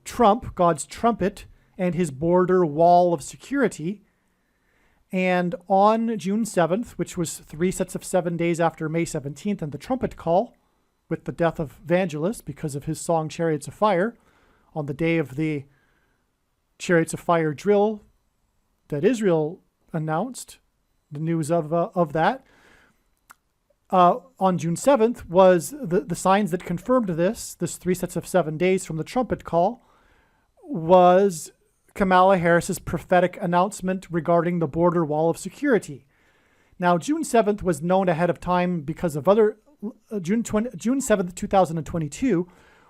trump, God's trumpet, and his border wall of security. And on June 7th, which was 3 sets of 7 days after May 17th and the trumpet call, with the death of Evangelus because of his song Chariots of Fire, on the day of the Chariots of Fire drill that Israel announced, the news of that, on June 7th was the signs that confirmed this 3 sets of 7 days from the trumpet call, was Kamala Harris's prophetic announcement regarding the border wall of security. Now, June 7th was known ahead of time because of other... June 7th, 2022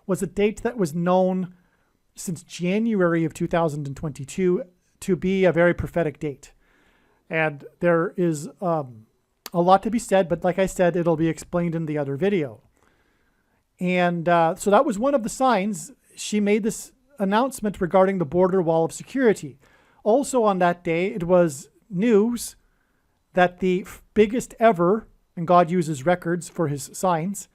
was a date that was known since January of 2022 to be a very prophetic date. And there is a lot to be said, but like I said, it'll be explained in the other video. And so that was one of the signs. She made this announcement regarding the border wall of security. Also on that day, it was news that the biggest ever, and God uses records for his signs,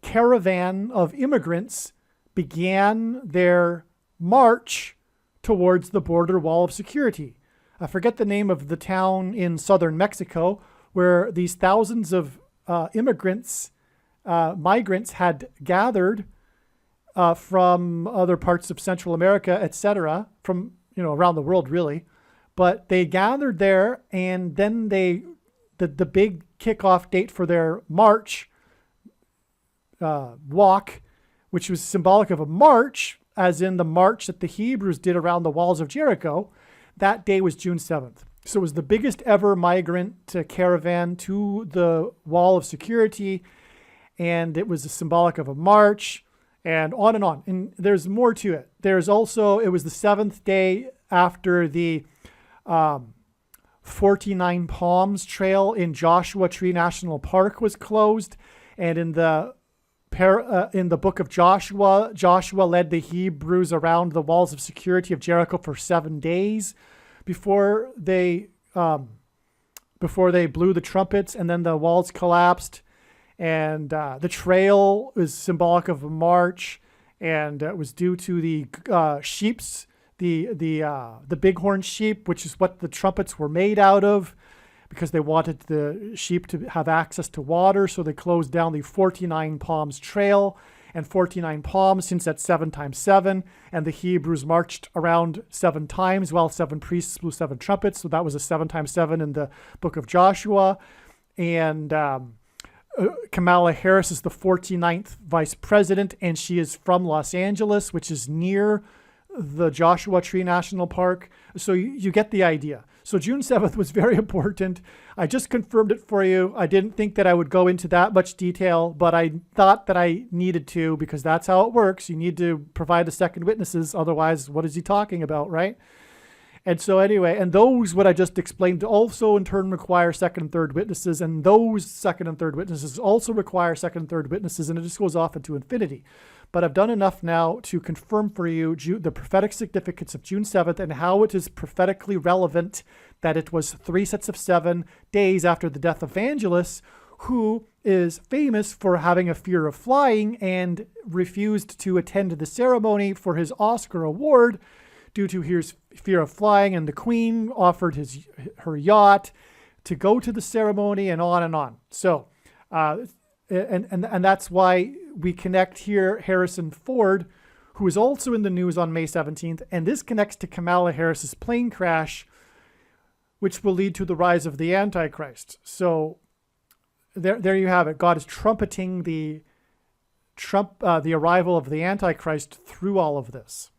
caravan of immigrants began their march towards the border wall of security. I forget the name of the town in southern Mexico where these thousands of migrants had gathered from other parts of Central America, etc., from around the world really, but they gathered there, and then the big kickoff date for their march walk, which was symbolic of a march, as in the march that the Hebrews did around the walls of Jericho. That day was June 7th. So it was the biggest ever migrant caravan to the wall of security, and it was symbolic of a march. And on and on. And there's more to it. There's also, it was the 7th day after the 49 Palms Trail in Joshua Tree National Park was closed. And in the book of Joshua, Joshua led the Hebrews around the walls of security of Jericho for 7 days before they blew the trumpets, and then the walls collapsed. And the trail is symbolic of a march, and it was due to the sheep's, the bighorn sheep, which is what the trumpets were made out of, because they wanted the sheep to have access to water. So they closed down the 49 Palms Trail, and 49 palms, since that's 7 times 7, and the Hebrews marched around 7 times while 7 priests blew 7 trumpets. So that was a 7 times 7 in the book of Joshua. And Kamala Harris is the 49th vice president, and she is from Los Angeles, which is near the Joshua Tree National Park. So you get the idea. So June 7th was very important. I just confirmed it for you. I didn't think that I would go into that much detail, but I thought that I needed to, because that's how it works. You need to provide the second witnesses. Otherwise, what is he talking about, right? And so anyway, and those, what I just explained, also in turn require second and third witnesses, and those second and third witnesses also require second and third witnesses, and it just goes off into infinity. But I've done enough now to confirm for you the prophetic significance of June 7th and how it is prophetically relevant that it was 3 sets of 7 days after the death of Evangelus, who is famous for having a fear of flying and refused to attend the ceremony for his Oscar award due to his fear of flying, and the Queen offered her yacht to go to the ceremony, and on and on. So, and that's why we connect here Harrison Ford, who is also in the news on May 17th, and this connects to Kamala Harris's plane crash, which will lead to the rise of the Antichrist. So, there you have it. God is trumpeting the arrival of the Antichrist through all of this.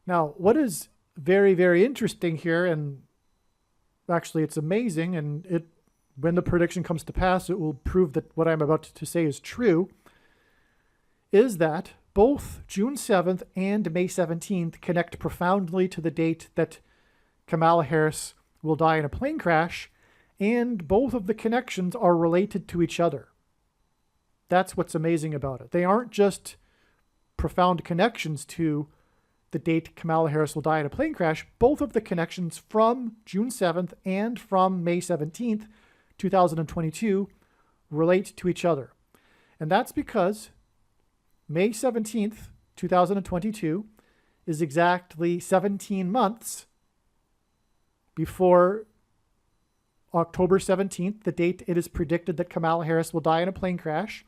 Now, what is very, very interesting here, and actually it's amazing, and when the prediction comes to pass, it will prove that what I'm about to say is true, is that both June 7th and May 17th connect profoundly to the date that Kamala Harris will die in a plane crash, and both of the connections are related to each other. That's what's amazing about it. They aren't just profound connections to the date Kamala Harris will die in a plane crash. Both of the connections from June 7th and from May 17th, 2022, relate to each other. And that's because May 17th, 2022 is exactly 17 months before October 17th, the date it is predicted that Kamala Harris will die in a plane crash.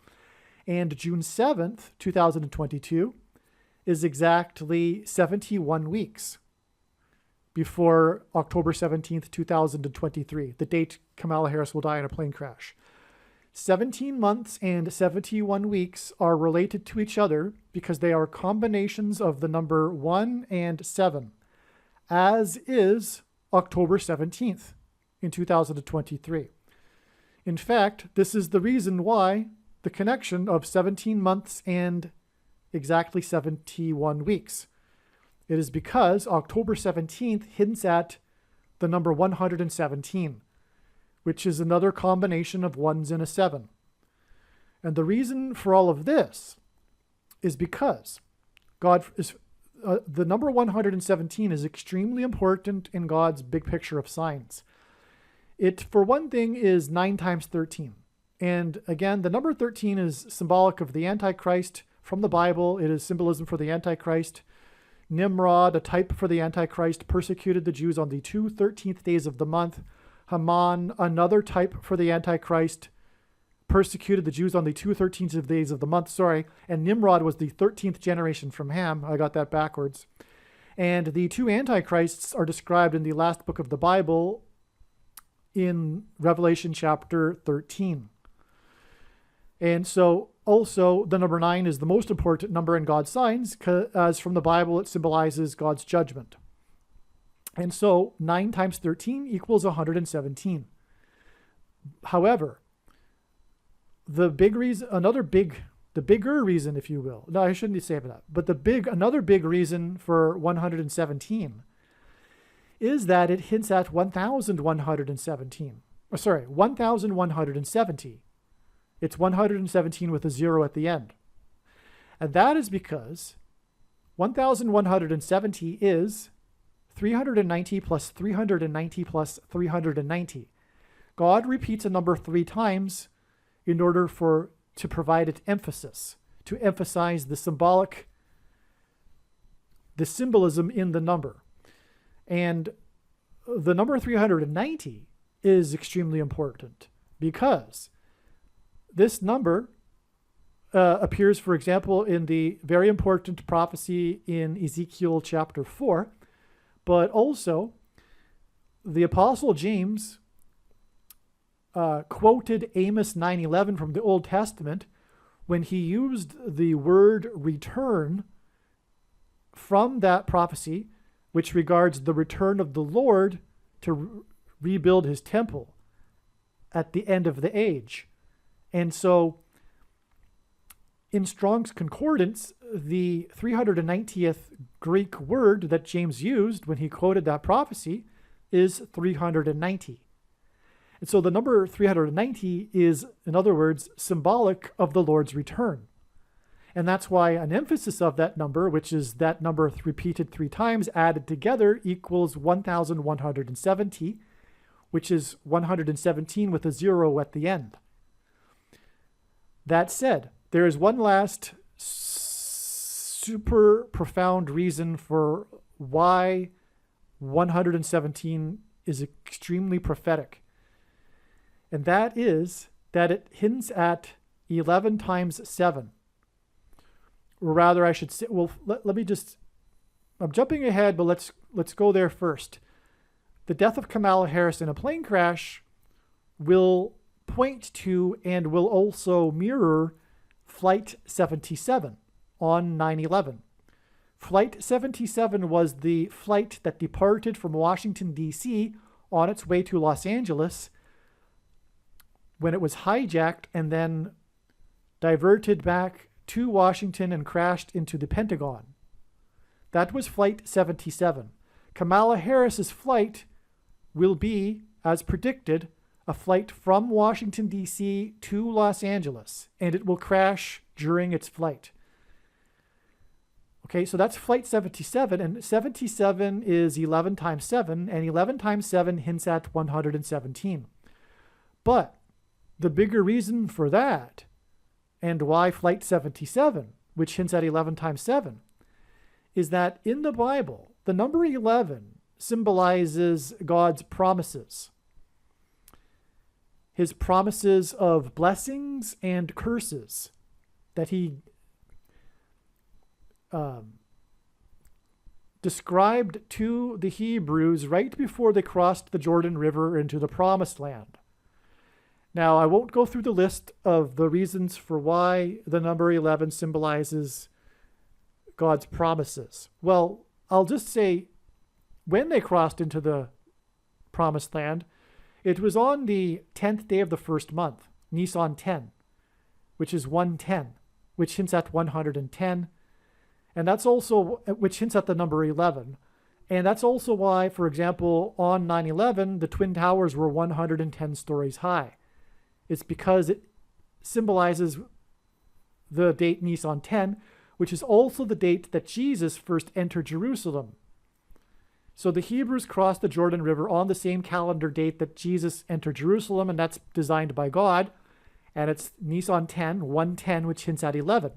And June 7th, 2022 is exactly 71 weeks before October 17th, 2023, the date Kamala Harris will die in a plane crash. 17 months and 71 weeks are related to each other because they are combinations of the number 1 and 7, as is October 17th in 2023. In fact, this is the reason why the connection of 17 months and exactly 71 weeks. It is because October 17th hints at the number 117, which is another combination of ones and a 7. And the reason for all of this is because the number 117 is extremely important in God's big picture of signs. It, for one thing, is 9 times 13. And again, the number 13 is symbolic of the Antichrist from the Bible. It is symbolism for the Antichrist. Nimrod, a type for the Antichrist, persecuted the Jews on the 13th days of the month. Haman, another type for the Antichrist, persecuted the Jews on the 13th days of the month, and Nimrod was the 13th generation from Ham. I got that backwards. And the two Antichrists are described in the last book of the Bible in Revelation chapter 13. And so also the number 9 is the most important number in God's signs, as from the Bible it symbolizes God's judgment. And so 9 times 13 equals 117. However, the bigger reason, if you will, no, I shouldn't say that, but another big reason for 117 is that it hints at 1,117. 1,170. It's 117 with a 0 at the end. And that is because 1,170 is 390 plus 390 plus 390. God repeats a number 3 times in order to provide it emphasis, to emphasize the symbolism in the number. And the number 390 is extremely important because this number appears, for example, in the very important prophecy in Ezekiel chapter 4, but also the Apostle James quoted Amos 9:11 from the Old Testament when he used the word return from that prophecy, which regards the return of the Lord to rebuild his temple at the end of the age. And so in Strong's Concordance, the 390th Greek word that James used when he quoted that prophecy is 390. And so the number 390 is, in other words, symbolic of the Lord's return. And that's why an emphasis of that number, which is that number repeated 3 times, added together equals 1,170, which is 117 with a 0 at the end. That said, there is one last super profound reason for why 117 is extremely prophetic. And that is that it hints at 11 times 7. Or rather, I should say, well, let me just, I'm jumping ahead, but let's go there first. the death of Kamala Harris in a plane crash will point to and will also mirror Flight 77 on 9/11. Flight 77 was the flight that departed from Washington, D.C. on its way to Los Angeles when it was hijacked and then diverted back to Washington and crashed into the Pentagon. That was Flight 77. Kamala Harris's flight will be, as predicted, a flight from Washington, D.C. to Los Angeles, and it will crash during its flight. Okay, so that's Flight 77, and 77 is 11 times 7, and 11 times 7 hints at 117. But the bigger reason for that, and why Flight 77, which hints at 11 times 7, is that in the Bible, the number 11 symbolizes God's promises. His promises of blessings and curses that he described to the Hebrews right before they crossed the Jordan River into the Promised Land. Now, I won't go through the list of the reasons for why the number 11 symbolizes God's promises. Well, I'll just say when they crossed into the Promised Land, it was on the 10th day of the first month, Nisan 10, which is 110, which hints at 110. And that's also, which hints at the number 11. And that's also why, for example, on 9/11, the Twin Towers were 110 stories high. It's because it symbolizes the date Nisan 10, which is also the date that Jesus first entered Jerusalem. So the Hebrews crossed the Jordan River on the same calendar date that Jesus entered Jerusalem, and that's designed by God. And it's Nisan 10, 110, which hints at 11.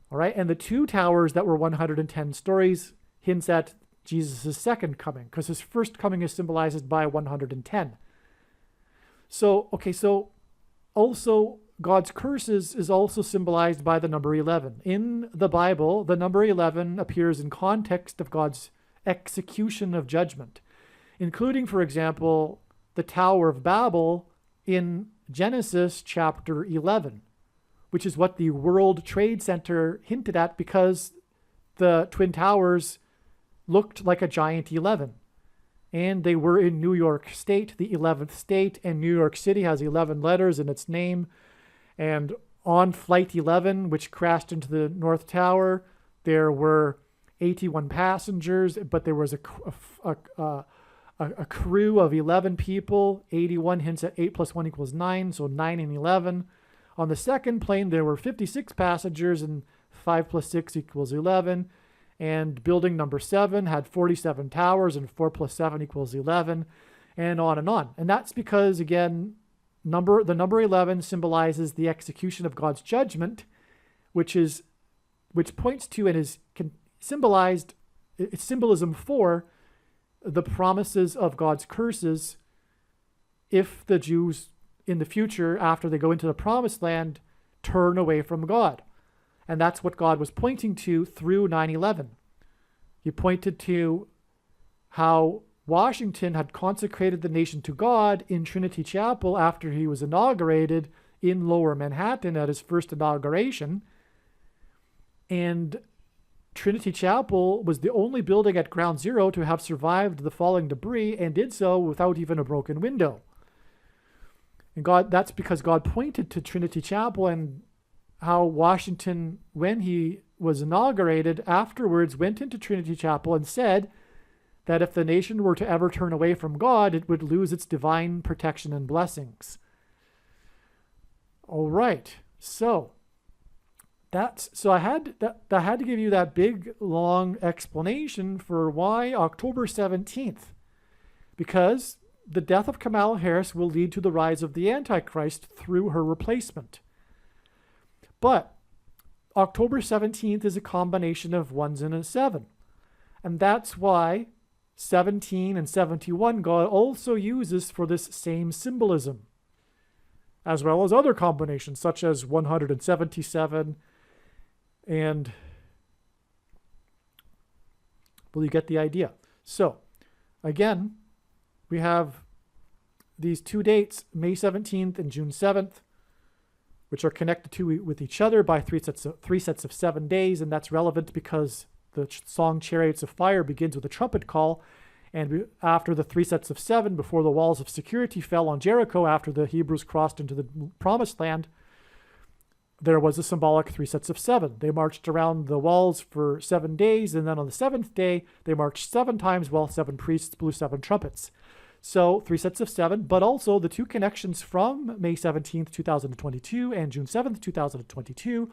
All right, and the two towers that were 110 stories hints at Jesus' second coming, because his first coming is symbolized by 110. So, okay, so also God's curses is also symbolized by the number 11. In the Bible, the number 11 appears in context of God's execution of judgment, including, for example, the Tower of Babel in Genesis chapter 11, which is what the World Trade Center hinted at because the Twin Towers looked like a giant 11. And they were in New York State, the 11th state, and New York City has 11 letters in its name. And on Flight 11, which crashed into the North Tower, there were 81 passengers, but there was a crew of 11 people. 81 hints at 8 plus 1 equals 9, so 9 and 11. On the second plane, there were 56 passengers, and 5 plus 6 equals 11. And building number 7 had 47 towers, and 4 plus 7 equals 11, and on and on. And that's because, again, the number 11 symbolizes the execution of God's judgment, which points to and is symbolized, it's symbolism for the promises of God's curses if the Jews in the future, after they go into the Promised Land, turn away from God. And that's what God was pointing to through 9/11. He pointed to how Washington had consecrated the nation to God in Trinity Chapel after he was inaugurated in Lower Manhattan at his first inauguration. And Trinity Chapel was the only building at Ground Zero to have survived the falling debris and did so without even a broken window. And that's because God pointed to Trinity Chapel, and how Washington, when he was inaugurated, afterwards went into Trinity Chapel and said that if the nation were to ever turn away from God, it would lose its divine protection and blessings. All right, so I had to give you that big, long explanation for why October 17th, because the death of Kamala Harris will lead to the rise of the Antichrist through her replacement. But October 17th is a combination of 1s and a 7. And that's why 17 and 71 God also uses for this same symbolism, as well as other combinations such as 177 and, well, you get the idea. So Again, we have these two dates, May 17th and June 7th, which are connected with each other by three sets of 7 days, and that's relevant because the song Chariots of Fire begins with a trumpet call, and after the 3 sets of 7, before the walls of security fell on Jericho after the Hebrews crossed into the Promised Land, there was a symbolic 3 sets of 7. They marched around the walls for 7 days, and then on the 7th day, they marched 7 times while 7 priests blew 7 trumpets. So 3 sets of 7, but also the 2 connections from May 17th, 2022 and June 7th, 2022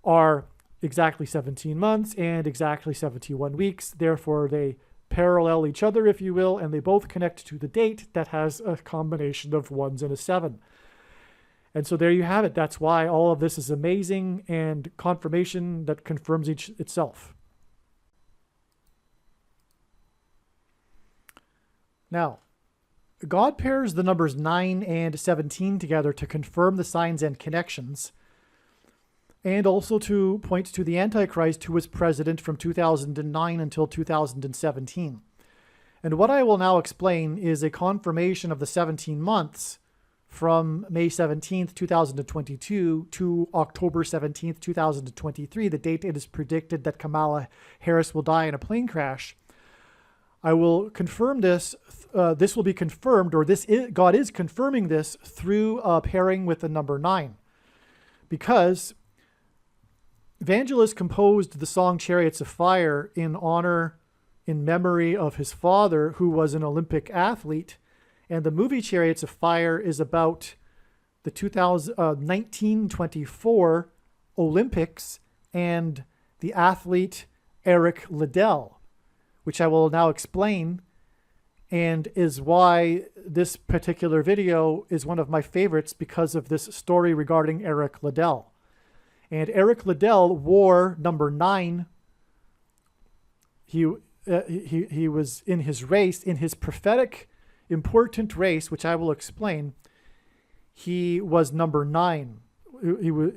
are exactly 17 months and exactly 71 weeks. Therefore, they parallel each other, if you will, and they both connect to the date that has a combination of 1s and a 7. And so there you have it. That's why all of this is amazing and confirmation that confirms itself. Now, God pairs the numbers 9 and 17 together to confirm the signs and connections, and also to point to the Antichrist, who was president from 2009 until 2017. And what I will now explain is a confirmation of the 17 months from May 17th, 2022 to October 17th, 2023, the date it is predicted that Kamala Harris will die in a plane crash. I will confirm this. This will be confirmed, or God is confirming this through pairing with the number 9. Because Evangelist composed the song Chariots of Fire in memory of his father, who was an Olympic athlete. And the movie Chariots of Fire is about the 1924 Olympics and the athlete Eric Liddell, which I will now explain, and is why this particular video is one of my favorites, because of this story regarding Eric Liddell. And Eric Liddell wore number 9. He was in his race, in his prophetic important race, which I will explain. He was number 9. He was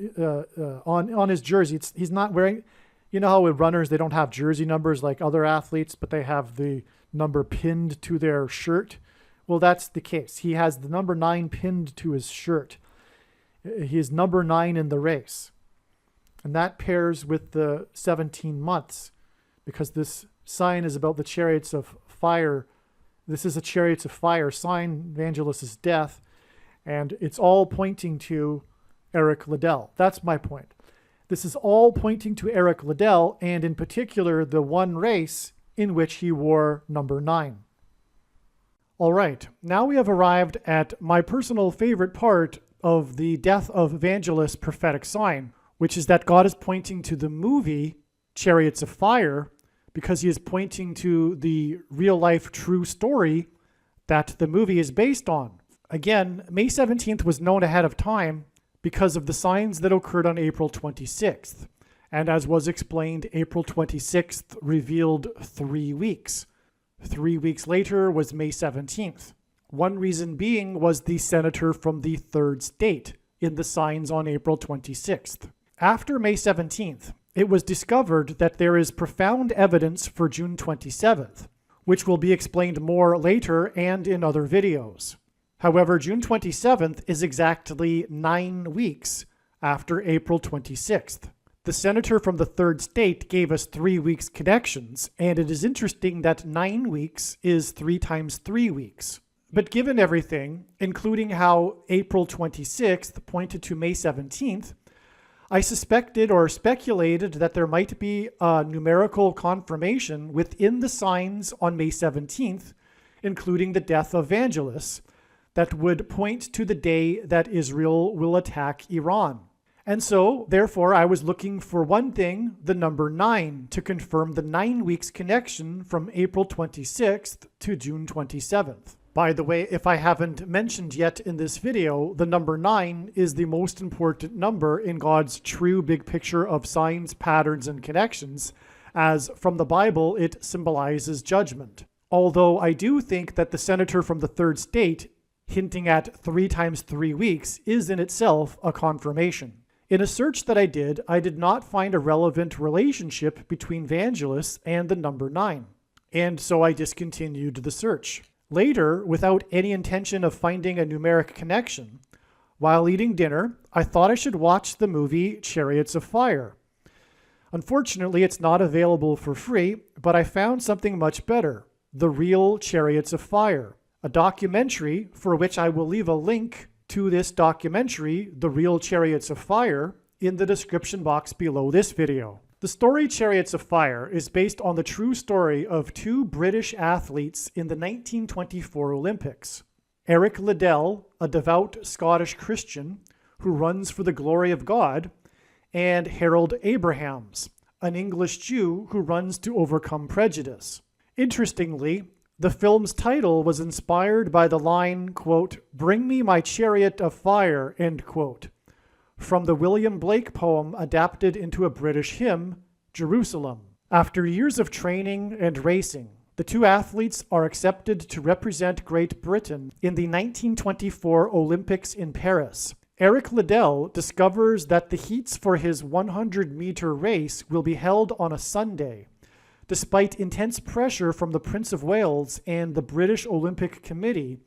on his jersey. He's not wearing. You know how with runners they don't have jersey numbers like other athletes, but they have the number pinned to their shirt. Well, that's the case. He has the number 9 pinned to his shirt. He is number 9 in the race. And that pairs with the 17 months, because this sign is about the chariots of fire. This is a chariots of fire sign, Evangelist's death, and it's all pointing to Eric Liddell. That's my point. This is all pointing to Eric Liddell, and in particular, the one race in which he wore number 9. All right, now we have arrived at my personal favorite part of the death of Evangelist's prophetic sign, which is that God is pointing to the movie Chariots of Fire, because he is pointing to the real-life true story that the movie is based on. Again, May 17th was known ahead of time because of the signs that occurred on April 26th. And as was explained, April 26th revealed 3 weeks. 3 weeks later was May 17th. One reason being was the senator from the 3rd state in the signs on April 26th. After May 17th, it was discovered that there is profound evidence for June 27th, which will be explained more later and in other videos. However, June 27th is exactly 9 weeks after April 26th. The senator from the 3rd state gave us 3 weeks connections, and it is interesting that 9 weeks is 3 times 3 weeks. But given everything, including how April 26th pointed to May 17th, I suspected or speculated that there might be a numerical confirmation within the signs on May 17th, including the death of Evangelist, that would point to the day that Israel will attack Iran. And so, therefore, I was looking for one thing, the number 9, to confirm the 9 weeks connection from April 26th to June 27th. By the way, if I haven't mentioned yet in this video, the number 9 is the most important number in God's true big picture of signs, patterns, and connections, as from the Bible it symbolizes judgment. Although I do think that the senator from the 3rd state, hinting at 3 times 3 weeks, is in itself a confirmation. In a search that I did not find a relevant relationship between Evangelist and the number 9. and so I discontinued the search. Later, without any intention of finding a numeric connection, while eating dinner, I thought I should watch the movie Chariots of Fire. Unfortunately, it's not available for free, but I found something much better, The Real Chariots of Fire, a documentary for which I will leave a link to this documentary, The Real Chariots of Fire, in the description box below this video. The story Chariots of Fire is based on the true story of two British athletes in the 1924 Olympics. Eric Liddell, a devout Scottish Christian who runs for the glory of God, and Harold Abrahams, an English Jew who runs to overcome prejudice. Interestingly, the film's title was inspired by the line, quote, "Bring me my chariot of fire," end quote, from the William Blake poem adapted into a British hymn, Jerusalem. After years of training and racing, the two athletes are accepted to represent Great Britain in the 1924 Olympics in Paris. Eric Liddell discovers that the heats for his 100-meter race will be held on a Sunday. Despite intense pressure from the Prince of Wales and the British Olympic Committee,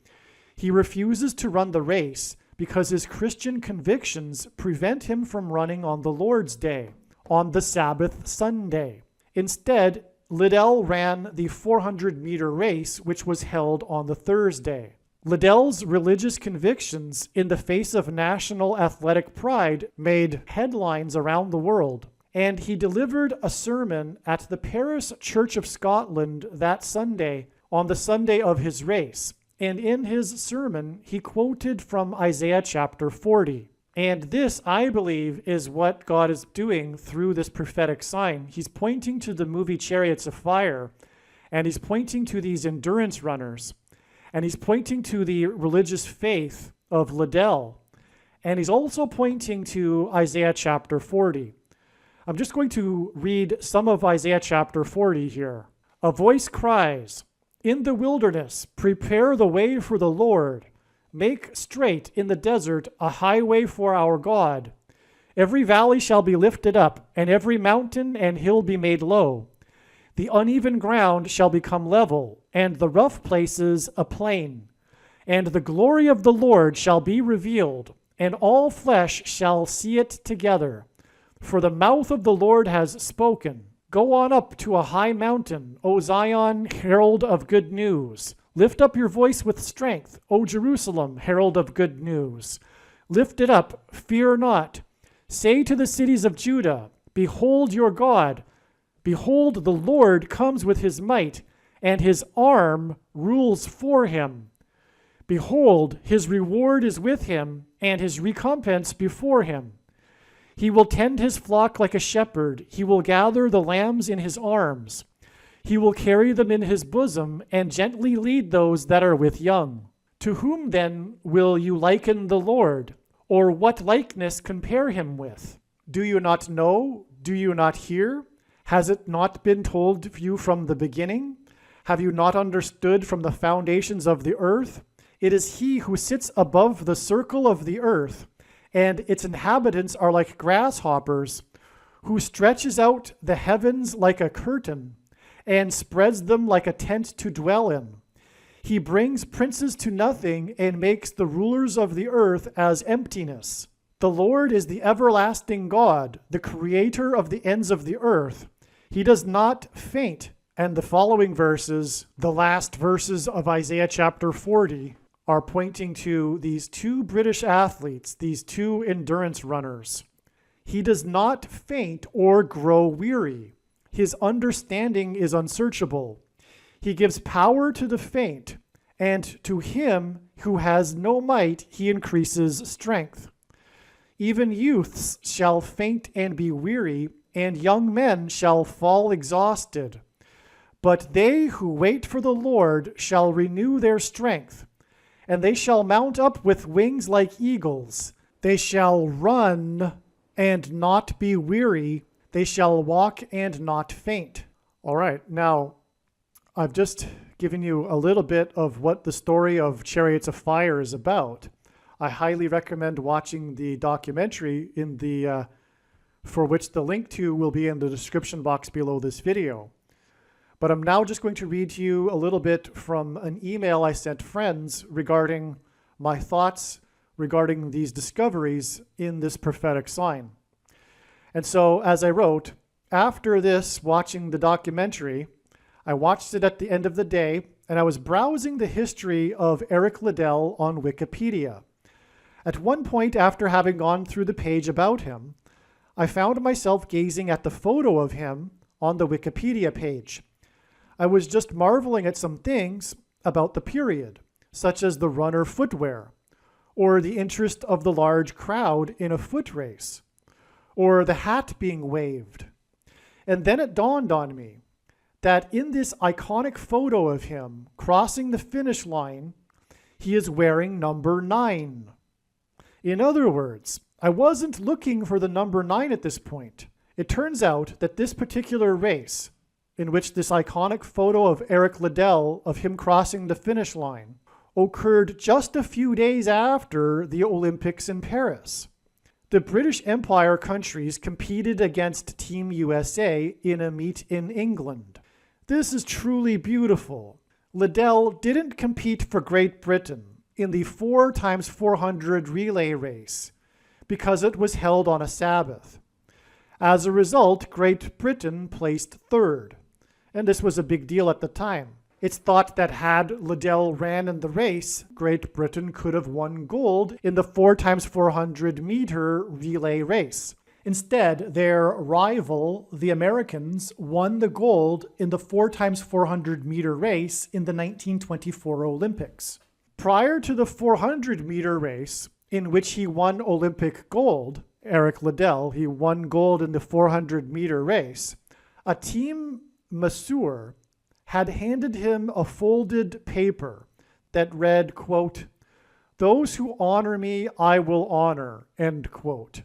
he refuses to run the race because his Christian convictions prevent him from running on the Lord's Day, on the Sabbath Sunday. Instead, Liddell ran the 400-meter race, which was held on the Thursday. Liddell's religious convictions in the face of national athletic pride made headlines around the world, and he delivered a sermon at the Paris Church of Scotland that Sunday, on the Sunday of his race. And in his sermon, he quoted from Isaiah chapter 40. And this, I believe, is what God is doing through this prophetic sign. He's pointing to the movie Chariots of Fire, and he's pointing to these endurance runners, and he's pointing to the religious faith of Liddell, and he's also pointing to Isaiah chapter 40. I'm just going to read some of Isaiah chapter 40 here. A voice cries, "In the wilderness, prepare the way for the Lord. Make straight in the desert a highway for our God. Every valley shall be lifted up, and every mountain and hill be made low. The uneven ground shall become level, and the rough places a plain. And the glory of the Lord shall be revealed, and all flesh shall see it together. For the mouth of the Lord has spoken. Go on up to a high mountain, O Zion, herald of good news. Lift up your voice with strength, O Jerusalem, herald of good news. Lift it up, fear not. Say to the cities of Judah, behold your God. Behold, the Lord comes with his might, and his arm rules for him. Behold, his reward is with him, and his recompense before him. He will tend his flock like a shepherd. He will gather the lambs in his arms. He will carry them in his bosom and gently lead those that are with young. To whom then will you liken the Lord? Or what likeness compare him with? Do you not know? Do you not hear? Has it not been told you from the beginning? Have you not understood from the foundations of the earth? It is he who sits above the circle of the earth, and its inhabitants are like grasshoppers, who stretches out the heavens like a curtain, and spreads them like a tent to dwell in. He brings princes to nothing, and makes the rulers of the earth as emptiness. The Lord is the everlasting God, the creator of the ends of the earth. He does not faint. And the following verses, the last verses of Isaiah chapter 40, are pointing to these two British athletes, these two endurance runners. He does not faint or grow weary. His understanding is unsearchable. He gives power to the faint, and to him who has no might he increases strength. Even youths shall faint and be weary, and young men shall fall exhausted. But they who wait for the Lord shall renew their strength, and they shall mount up with wings like eagles. They shall run and not be weary. They shall walk and not faint. All right, now I've just given you a little bit of what the story of Chariots of Fire is about. I highly recommend watching the documentary for which the link to will be in the description box below this video. But I'm now just going to read to you a little bit from an email I sent friends regarding my thoughts regarding these discoveries in this prophetic sign. And so, as I wrote, after this, watching the documentary, I watched it at the end of the day, and I was browsing the history of Eric Liddell on Wikipedia. At one point, after having gone through the page about him, I found myself gazing at the photo of him on the Wikipedia page. I was just marveling at some things about the period, such as the runner footwear, or the interest of the large crowd in a foot race, or the hat being waved. And then it dawned on me that in this iconic photo of him crossing the finish line, he is wearing number 9. In other words, I wasn't looking for the number 9 at this point. It turns out that this particular race, in which this iconic photo of Eric Liddell of him crossing the finish line, occurred just a few days after the Olympics in Paris. The British Empire countries competed against Team USA in a meet in England. This is truly beautiful. Liddell didn't compete for Great Britain in the 4x400 relay race because it was held on a Sabbath. As a result, Great Britain placed 3rd, and this was a big deal at the time. It's thought that had Liddell ran in the race, Great Britain could have won gold in the 4x400 meter relay race. Instead, their rival, the Americans, won the gold in the 4x400 meter race in the 1924 Olympics. Prior to the 400 meter race, in which he won Olympic gold, Eric Liddell, he won gold in the 400 meter race, a team masseur had handed him a folded paper that read, quote, "Those who honor me, I will honor," end quote.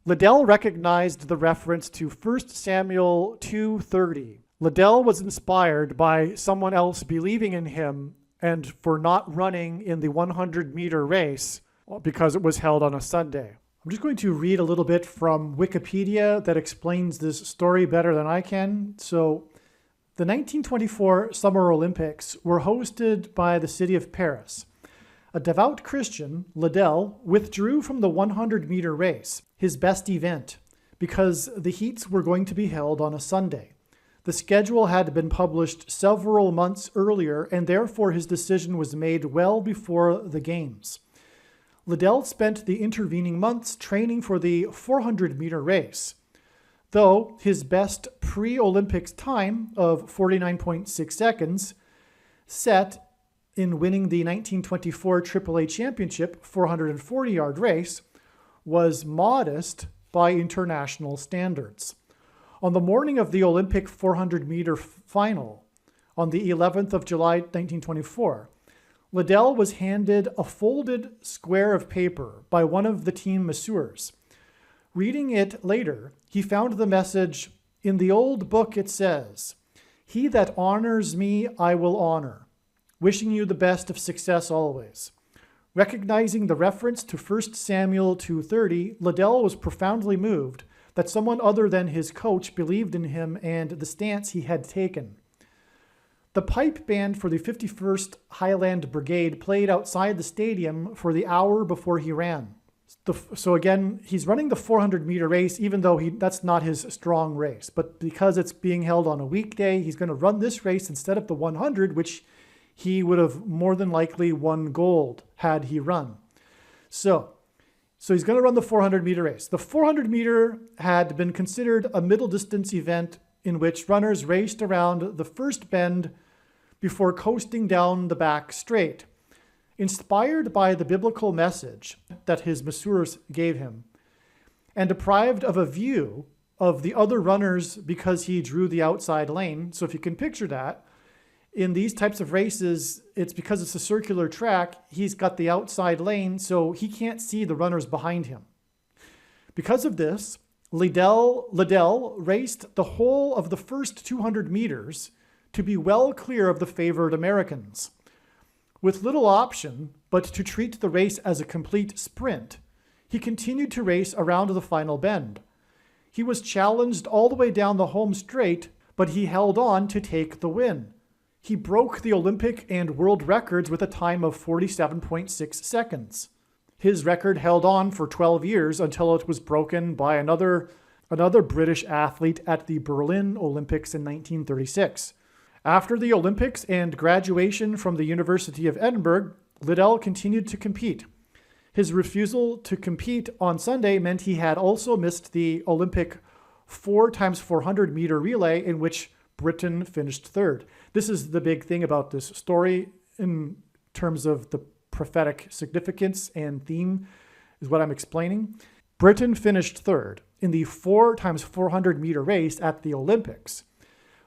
Liddell recognized the reference to 1 Samuel 2:30. Liddell was inspired by someone else believing in him and for not running in the 100-meter race because it was held on a Sunday. I'm just going to read a little bit from Wikipedia that explains this story better than I can. So, the 1924 Summer Olympics were hosted by the city of Paris. A devout Christian, Liddell, withdrew from the 100-meter race, his best event, because the heats were going to be held on a Sunday. The schedule had been published several months earlier, and therefore his decision was made well before the games. Liddell spent the intervening months training for the 400-meter race, though his best pre-Olympics time of 49.6 seconds, set in winning the 1924 AAA Championship 440-yard race, was modest by international standards. On the morning of the Olympic 400-meter final, on the 11th of July 1924, Liddell was handed a folded square of paper by one of the team masseurs. Reading it later, he found the message, "In the old book it says, 'He that honors me, I will honor.' Wishing you the best of success always." Recognizing the reference to 1 Samuel 2:30, Liddell was profoundly moved that someone other than his coach believed in him and the stance he had taken. The pipe band for the 51st Highland Brigade played outside the stadium for the hour before he ran. So again, he's running the 400-meter race, even though that's not his strong race. But because it's being held on a weekday, he's going to run this race instead of the 100, which he would have more than likely won gold had he run. So he's going to run the 400-meter race. The 400-meter had been considered a middle-distance event in which runners raced around the first bend before coasting down the back straight. Inspired by the biblical message that his masseurs gave him, and deprived of a view of the other runners because he drew the outside lane. So if you can picture that, in these types of races, it's because it's a circular track, he's got the outside lane, so he can't see the runners behind him. Because of this, Liddell raced the whole of the first 200 meters to be well clear of the favored Americans. With little option but to treat the race as a complete sprint, he continued to race around the final bend. He was challenged all the way down the home straight, but he held on to take the win. He broke the Olympic and world records with a time of 47.6 seconds. His record held on for 12 years until it was broken by another British athlete at the Berlin Olympics in 1936. After the Olympics and graduation from the University of Edinburgh, Liddell continued to compete. His refusal to compete on Sunday meant he had also missed the Olympic 4x400 meter relay, in which Britain finished third. This is the big thing about this story in terms of the prophetic significance and theme, is what I'm explaining. Britain finished third in the 4x400 meter race at the Olympics.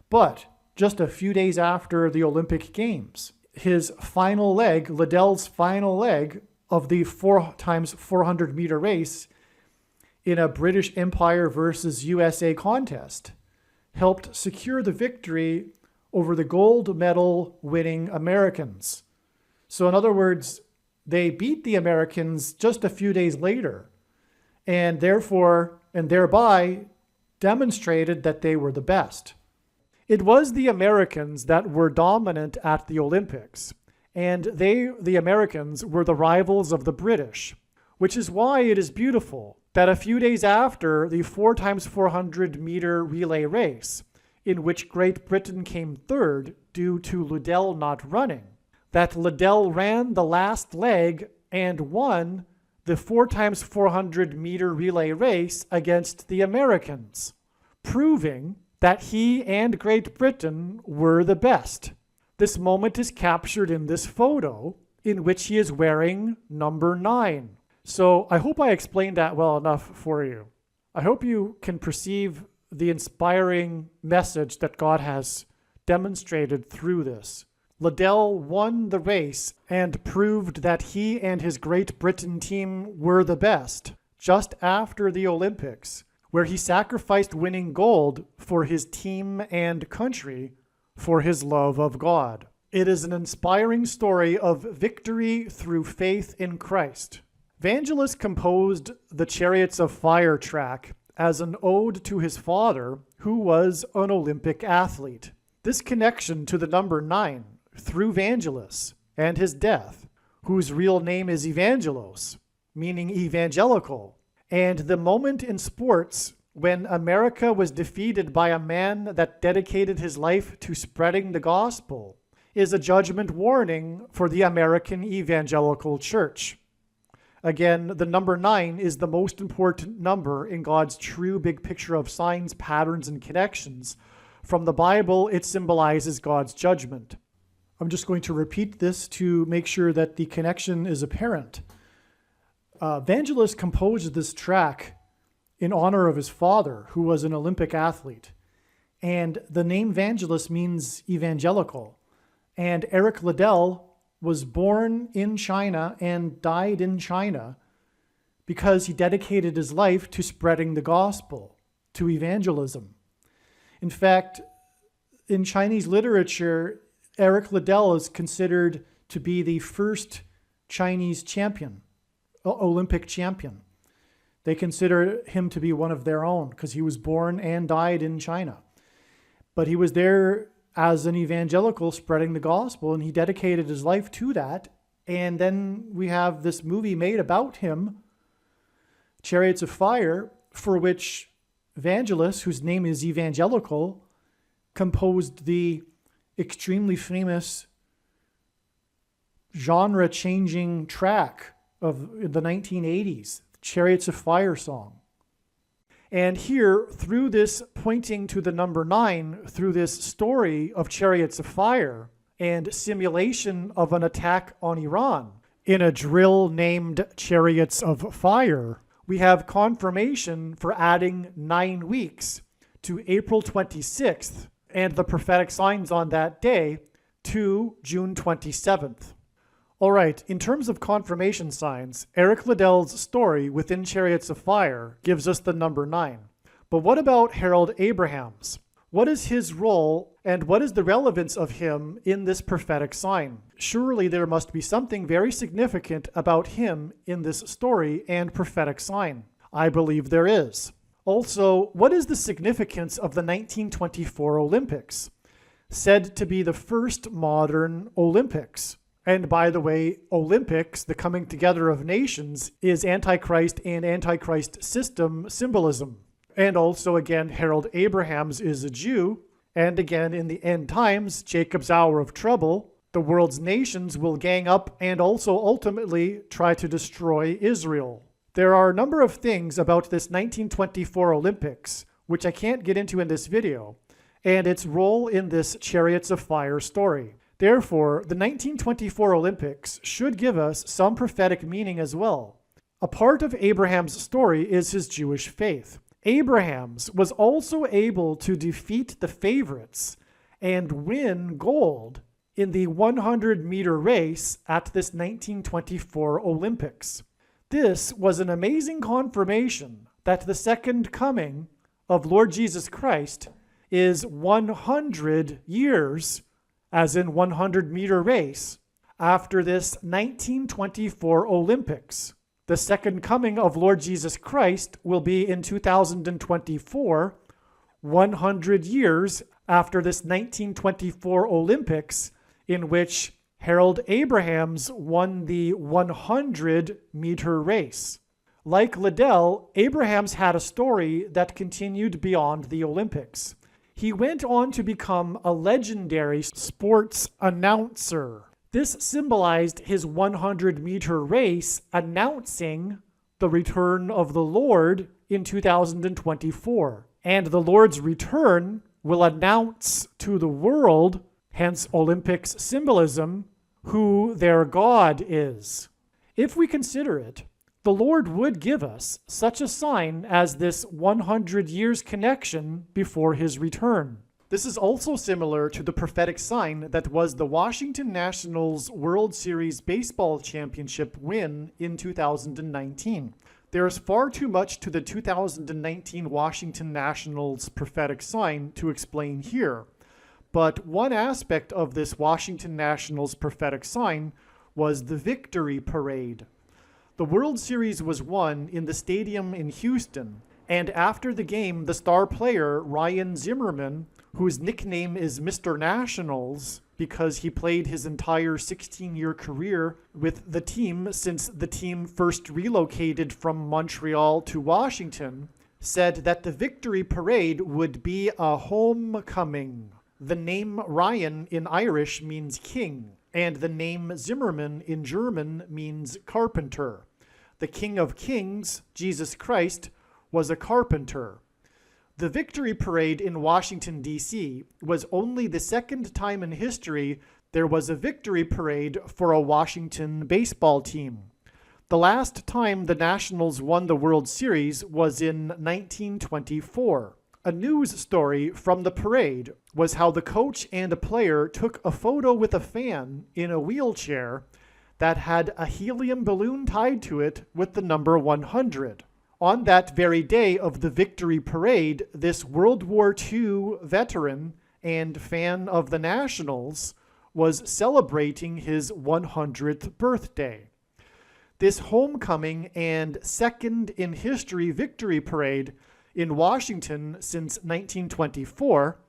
But just a few days after the Olympic Games, his final leg, Liddell's final leg of the 4x400 meter race in a British Empire versus USA contest, helped secure the victory over the gold medal winning Americans. So in other words, they beat the Americans just a few days later, and thereby demonstrated that they were the best. It was the Americans that were dominant at the Olympics, and the Americans, were the rivals of the British, which is why it is beautiful that a few days after the 4x400 meter relay race, in which Great Britain came third due to Liddell not running, that Liddell ran the last leg and won the 4x400 meter relay race against the Americans, proving that he and Great Britain were the best. This moment is captured in this photo, in which he is wearing number 9. So I hope I explained that well enough for you. I hope you can perceive the inspiring message that God has demonstrated through this. Liddell won the race and proved that he and his Great Britain team were the best just after the Olympics, where he sacrificed winning gold for his team and country for his love of God. It is an inspiring story of victory through faith in Christ. Vangelis composed the Chariots of Fire track as an ode to his father, who was an Olympic athlete. This connection to the number 9 through Vangelis and his death, whose real name is Evangelos, meaning evangelical, and the moment in sports when America was defeated by a man that dedicated his life to spreading the gospel, is a judgment warning for the American evangelical church. Again, the number 9 is the most important number in God's true big picture of signs, patterns, and connections. From the Bible, it symbolizes God's judgment. I'm just going to repeat this to make sure that the connection is apparent. Vangelis composed this track in honor of his father, who was an Olympic athlete. And the name Vangelis means evangelical. And Eric Liddell was born in China and died in China because he dedicated his life to spreading the gospel, to evangelism. In fact, in Chinese literature, Eric Liddell is considered to be the first Chinese champion, Olympic champion. They consider him to be one of their own because he was born and died in China. But he was there as an evangelical spreading the gospel, and he dedicated his life to that. And then we have this movie made about him, Chariots of Fire, for which Vangelis, whose name is Evangelical, composed the extremely famous genre-changing track of the 1980s, Chariots of Fire song. And here, through this pointing to the number 9, through this story of Chariots of Fire and simulation of an attack on Iran in a drill named Chariots of Fire, we have confirmation for adding 9 weeks to April 26th and the prophetic signs on that day to June 27th. All right, in terms of confirmation signs, Eric Liddell's story within Chariots of Fire gives us the number 9. But what about Harold Abraham's? What is his role and what is the relevance of him in this prophetic sign? Surely there must be something very significant about him in this story and prophetic sign. I believe there is. Also, what is the significance of the 1924 Olympics? Said to be the first modern Olympics. And by the way, Olympics, the coming together of nations, is Antichrist and Antichrist system symbolism. And also, again, Harold Abrahams is a Jew. And again, in the end times, Jacob's hour of trouble, the world's nations will gang up and also ultimately try to destroy Israel. There are a number of things about this 1924 Olympics, which I can't get into in this video, and its role in this Chariots of Fire story. Therefore, the 1924 Olympics should give us some prophetic meaning as well. A part of Abraham's story is his Jewish faith. Abraham's was also able to defeat the favorites and win gold in the 100-meter race at this 1924 Olympics. This was an amazing confirmation that the second coming of Lord Jesus Christ is 100 years, as in 100-meter race, after this 1924 Olympics. The second coming of Lord Jesus Christ will be in 2024, 100 years after this 1924 Olympics, in which Harold Abrahams won the 100-meter race. Like Liddell, Abrahams had a story that continued beyond the Olympics. He went on to become a legendary sports announcer. This symbolized his 100-meter race announcing the return of the Lord in 2024. And the Lord's return will announce to the world, hence Olympics symbolism, who their God is. If we consider it, the Lord would give us such a sign as this 100 years connection before his return. This is also similar to the prophetic sign that was the Washington Nationals World Series Baseball Championship win in 2019. There is far too much to the 2019 Washington Nationals prophetic sign to explain here. But one aspect of this Washington Nationals prophetic sign was the victory parade. The World Series was won in the stadium in Houston, and after the game, the star player Ryan Zimmerman, whose nickname is Mr. Nationals because he played his entire 16-year career with the team since the team first relocated from Montreal to Washington, said that the victory parade would be a homecoming. The name Ryan in Irish means king, and the name Zimmerman in German means carpenter. The King of Kings, Jesus Christ, was a carpenter. The victory parade in Washington, D.C. was only the second time in history there was a victory parade for a Washington baseball team. The last time the Nationals won the World Series was in 1924. A news story from the parade was how the coach and a player took a photo with a fan in a wheelchair that had a helium balloon tied to it with the number 100. On that very day of the victory parade, this World War II veteran and fan of the Nationals was celebrating his 100th birthday. This homecoming and second in history victory parade in Washington since 1924,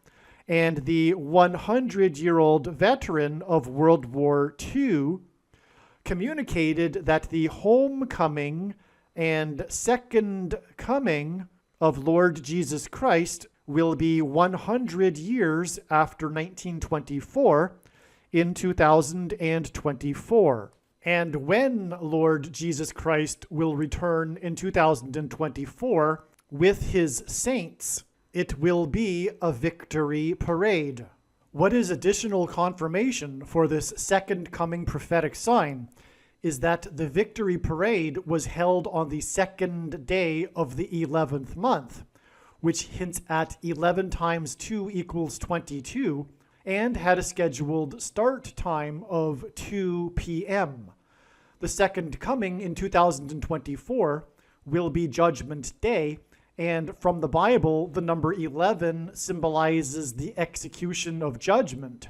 and the 100-year-old veteran of World War II communicated that the homecoming and second coming of Lord Jesus Christ will be 100 years after 1924 in 2024. And when Lord Jesus Christ will return in 2024 with his saints, it will be a victory parade. What is additional confirmation for this second coming prophetic sign is that the victory parade was held on the second day of the 11th month, which hints at 11 times 2 equals 22, and had a scheduled start time of 2 p.m. The second coming in 2024 will be Judgment Day, and from the Bible, the number 11 symbolizes the execution of judgment.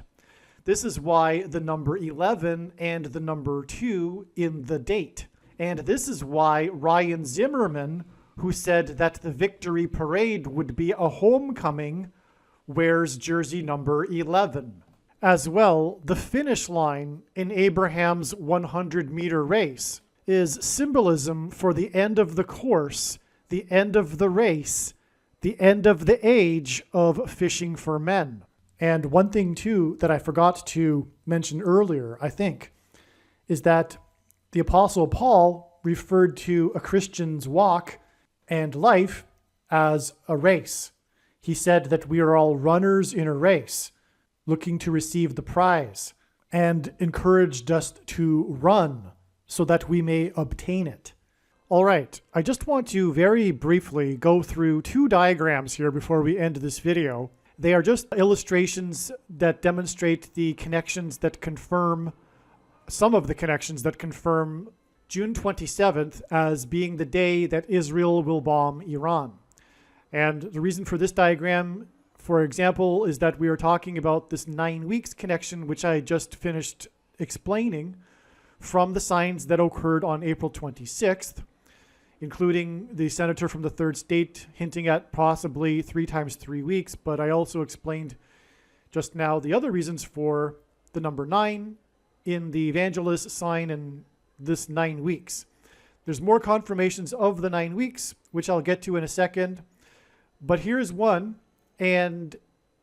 This is why the number 11 and the number 2 in the date. And this is why Ryan Zimmerman, who said that the victory parade would be a homecoming, wears jersey number 11. As well, the finish line in Abraham's 100-meter race is symbolism for the end of the course, the end of the race, the end of the age of fishing for men. And one thing, too, that I forgot to mention earlier, I think, is that the Apostle Paul referred to a Christian's walk and life as a race. He said that we are all runners in a race, looking to receive the prize, and encouraged us to run so that we may obtain it. All right, I just want to very briefly go through two diagrams here before we end this video. They are just illustrations that demonstrate the connections that confirm, some of the connections that confirm June 27th as being the day that Israel will bomb Iran. And the reason for this diagram, for example, is that we are talking about this 9 weeks connection, which I just finished explaining, from the signs that occurred on April 26th, including the senator from the third state hinting at possibly 3 times 3 weeks. But I also explained just now the other reasons for the number 9 in the evangelist sign and this 9 weeks. There's more confirmations of the 9 weeks, which I'll get to in a second. But here's one, and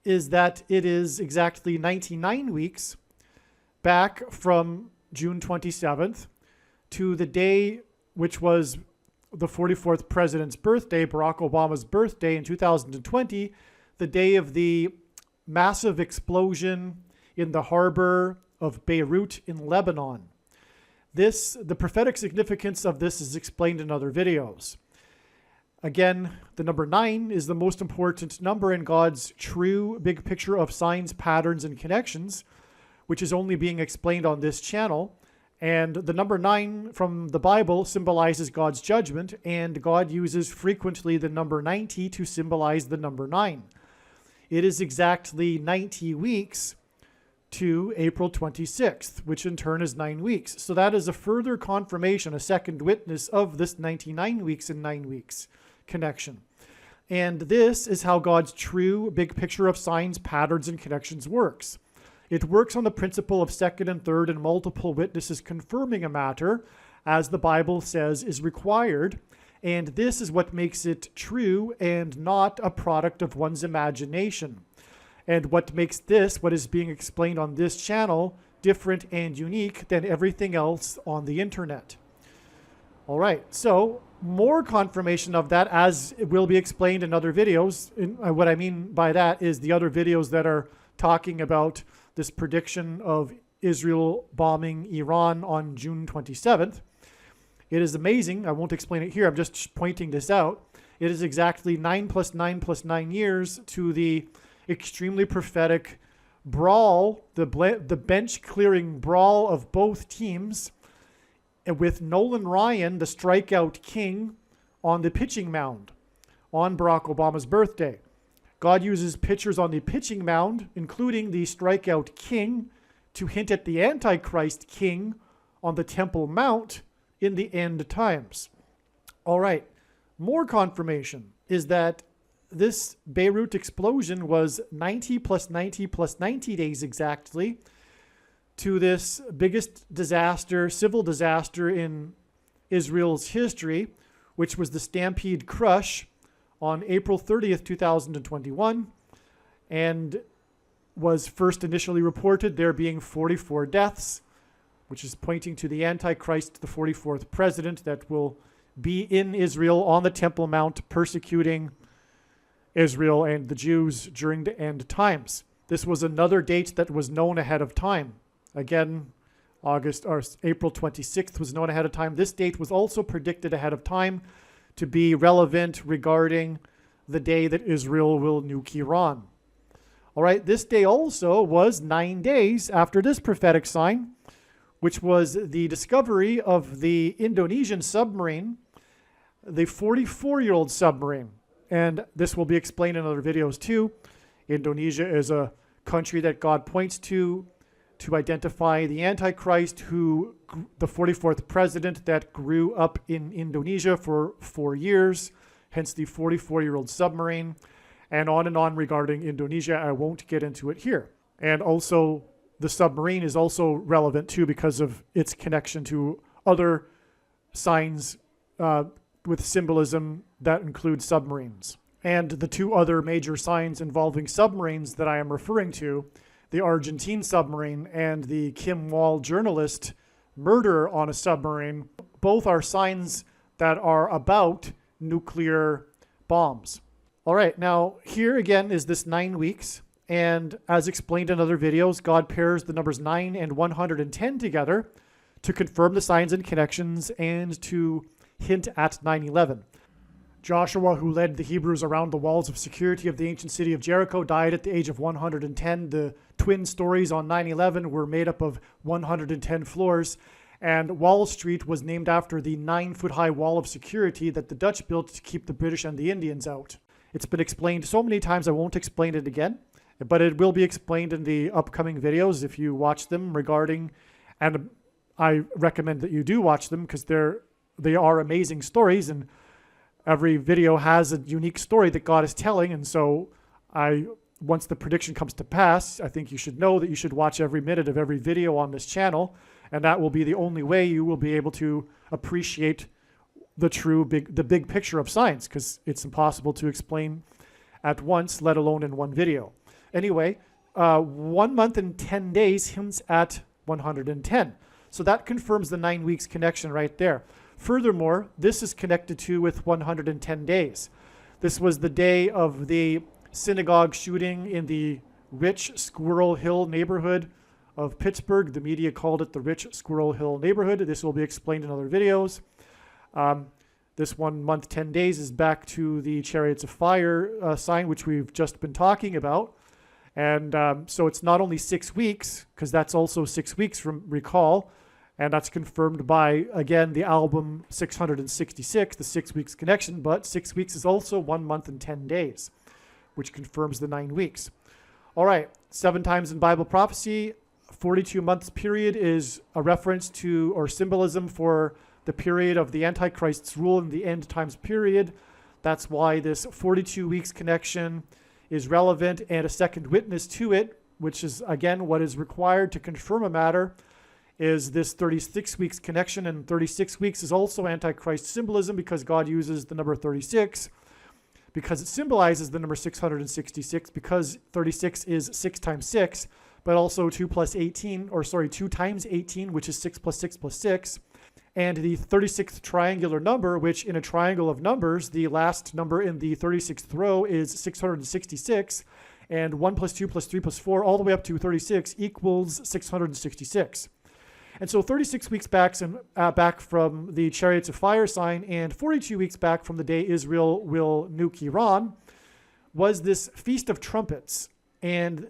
is that it is exactly 99 weeks back from June 27th to the day which was the 44th president's birthday, Barack Obama's birthday in 2020, the day of the massive explosion in the harbor of Beirut in Lebanon. The prophetic significance of this is explained in other videos. Again, the number 9 is the most important number in God's true big picture of signs, patterns, and connections, which is only being explained on this channel. And the number 9 from the Bible symbolizes God's judgment, and God uses frequently the number 90 to symbolize the number 9. It is exactly 90 weeks to April 26th, which in turn is 9 weeks. So that is a further confirmation, a second witness of this 99 weeks and 9 weeks connection. And this is how God's true big picture of signs, patterns, and connections works. It works on the principle of second and third and multiple witnesses confirming a matter, as the Bible says is required. And this is what makes it true and not a product of one's imagination. And what makes this, what is being explained on this channel, different and unique than everything else on the internet. All right, so more confirmation of that, as it will be explained in other videos. What I mean by that is the other videos that are talking about this prediction of Israel bombing Iran on June 27th. It is amazing. I won't explain it here. I'm just pointing this out. It is exactly 9 plus 9 plus 9 years to the extremely prophetic brawl, the bench-clearing brawl of both teams, with Nolan Ryan, the strikeout king, on the pitching mound on Barack Obama's birthday. God uses pitchers on the pitching mound, including the strikeout king, to hint at the Antichrist king on the Temple Mount in the end times. All right, more confirmation is that this Beirut explosion was 90 plus 90 plus 90 days exactly to this biggest disaster, civil disaster in Israel's history, which was the Stampede Crush on April 30th, 2021, and was first initially reported there being 44 deaths, which is pointing to the Antichrist, the 44th president that will be in Israel on the Temple Mount persecuting Israel and the Jews during the end times. This was another date that was known ahead of time. Again, April 26th was known ahead of time. This date was also predicted ahead of time to be relevant regarding the day that Israel will nuke Iran. All right, this day also was 9 days after this prophetic sign, which was the discovery of the Indonesian submarine, the 44-year-old submarine. And this will be explained in other videos too. Indonesia is a country that God points to to identify the Antichrist, the 44th president that grew up in Indonesia for 4 years, hence the 44-year-old submarine, and on regarding Indonesia. I won't get into it here. And also, the submarine is also relevant too because of its connection to other signs with symbolism that include submarines. And the two other major signs involving submarines that I am referring to, the Argentine submarine and the Kim Wall journalist murder on a submarine, both are signs that are about nuclear bombs. All right, now here again is this 9 weeks. And as explained in other videos, God pairs the numbers 9 and 110 together to confirm the signs and connections and to hint at 9/11. Joshua, who led the Hebrews around the walls of security of the ancient city of Jericho, died at the age of 110. The twin stories on 9/11 were made up of 110 floors, and Wall Street was named after the 9-foot-high wall of security that the Dutch built to keep the British and the Indians out. It's been explained so many times I won't explain it again, but it will be explained in the upcoming videos if you watch them regarding, and I recommend that you do watch them because they are amazing stories, and every video has a unique story that God is telling. And so once the prediction comes to pass, I think you should know that you should watch every minute of every video on this channel, and that will be the only way you will be able to appreciate the big picture of science, because it's impossible to explain at once, let alone in one video. Anyway, 1 month and 10 days hints at 110. So that confirms the 9 weeks connection right there. Furthermore, this is connected with 110 days. This was the day of the synagogue shooting in the Rich Squirrel Hill neighborhood of Pittsburgh. The media called it the Rich Squirrel Hill neighborhood. This will be explained in other videos. This 1 month, 10 days is back to the Chariots of Fire sign, which we've just been talking about. And so it's not only 6 weeks, because that's also 6 weeks from recall, and that's confirmed by, again, the album 666, the 6 weeks connection, but 6 weeks is also 1 month and 10 days, which confirms the 9 weeks. All right, 7 times in Bible prophecy, 42 months period is a reference to or symbolism for the period of the Antichrist's rule in the end times period. That's why this 42 weeks connection is relevant, and a second witness to it, which is, again, what is required to confirm a matter, is this 36 weeks connection. And 36 weeks is also Antichrist symbolism because God uses the number 36 because it symbolizes the number 666, because 36 is 6 times 6, but also 2 times 18, which is 6 plus 6 plus 6. And the 36th triangular number, which in a triangle of numbers, the last number in the 36th row is 666, and 1 plus 2 plus 3 plus 4, all the way up to 36 equals 666. And so 36 weeks back from the Chariots of Fire sign and 42 weeks back from the day Israel will nuke Iran was this Feast of Trumpets. And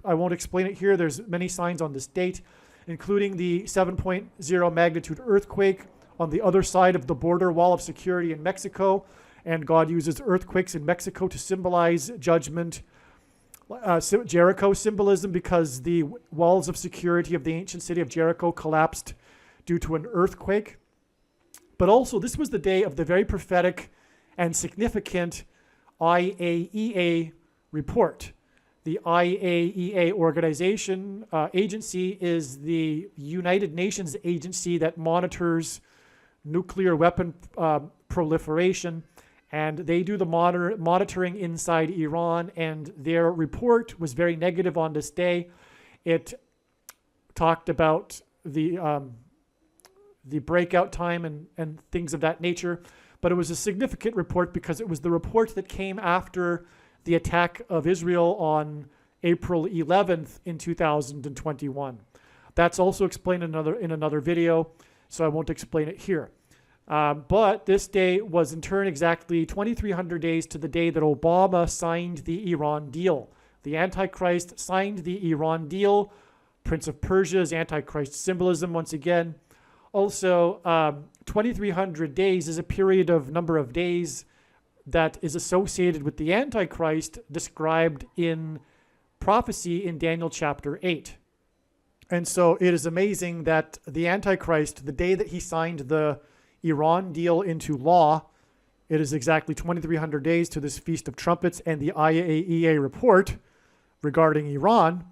I won't explain it here. There's many signs on this date, including the 7.0 magnitude earthquake on the other side of the border wall of security in Mexico. And God uses earthquakes in Mexico to symbolize judgment. Jericho symbolism, because the walls of security of the ancient city of Jericho collapsed due to an earthquake. But also, this was the day of the very prophetic and significant IAEA report. The IAEA organization agency is the United Nations agency that monitors nuclear weapon proliferation, and they do the monitoring inside Iran, and their report was very negative on this day. It talked about the breakout time and things of that nature, but it was a significant report because it was the report that came after the attack of Israel on April 11th in 2021. That's also explained in another video, so I won't explain it here. But this day was in turn exactly 2,300 days to the day that Obama signed the Iran deal. The Antichrist signed the Iran deal. Prince of Persia's Antichrist symbolism once again. Also, 2,300 days is a number of days that is associated with the Antichrist described in prophecy in Daniel chapter 8. And so it is amazing that the Antichrist, the day that he signed the Iran deal into law, it is exactly 2,300 days to this Feast of Trumpets and the IAEA report regarding Iran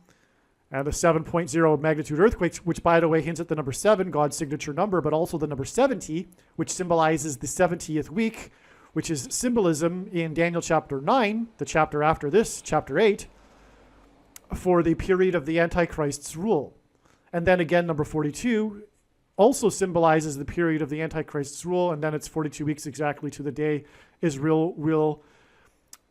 and the 7.0 magnitude earthquakes, which, by the way, hints at the number 7, God's signature number, but also the number 70, which symbolizes the 70th week, which is symbolism in Daniel chapter 9, the chapter after this, chapter 8, for the period of the Antichrist's rule. And then again, number 42 also symbolizes the period of the Antichrist's rule, and then it's 42 weeks exactly to the day Israel will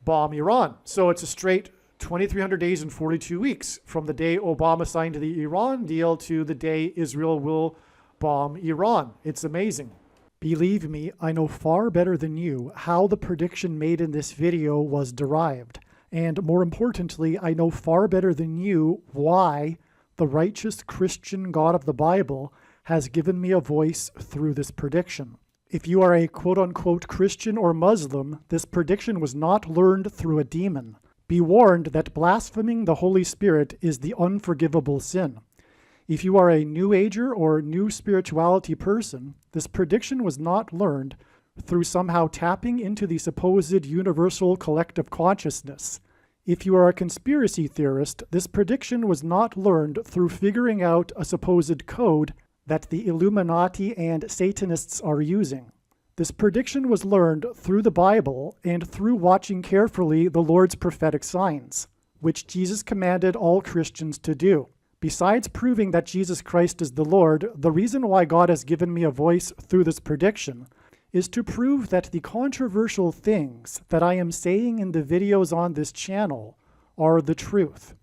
bomb Iran. So it's a straight 2,300 days and 42 weeks from the day Obama signed the Iran deal to the day Israel will bomb Iran. It's amazing. Believe me, I know far better than you how the prediction made in this video was derived. And more importantly, I know far better than you why the righteous Christian God of the Bible has given me a voice through this prediction. If you are a quote-unquote Christian or Muslim, this prediction was not learned through a demon. Be warned that blaspheming the Holy Spirit is the unforgivable sin. If you are a New Ager or New Spirituality person, this prediction was not learned through somehow tapping into the supposed universal collective consciousness. If you are a conspiracy theorist, this prediction was not learned through figuring out a supposed code that the Illuminati and Satanists are using. This prediction was learned through the Bible and through watching carefully the Lord's prophetic signs, which Jesus commanded all Christians to do. Besides proving that Jesus Christ is the Lord, the reason why God has given me a voice through this prediction is to prove that the controversial things that I am saying in the videos on this channel are the truth.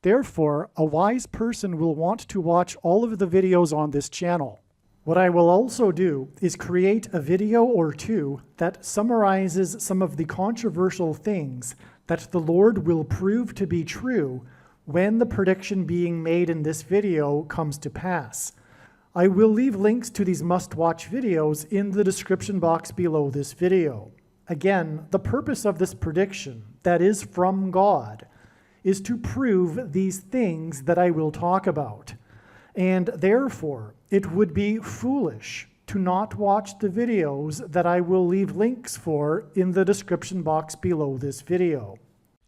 Therefore, a wise person will want to watch all of the videos on this channel. What I will also do is create a video or two that summarizes some of the controversial things that the Lord will prove to be true when the prediction being made in this video comes to pass. I will leave links to these must-watch videos in the description box below this video. Again, the purpose of this prediction, that is from God, is to prove these things that I will talk about. And therefore, it would be foolish to not watch the videos that I will leave links for in the description box below this video.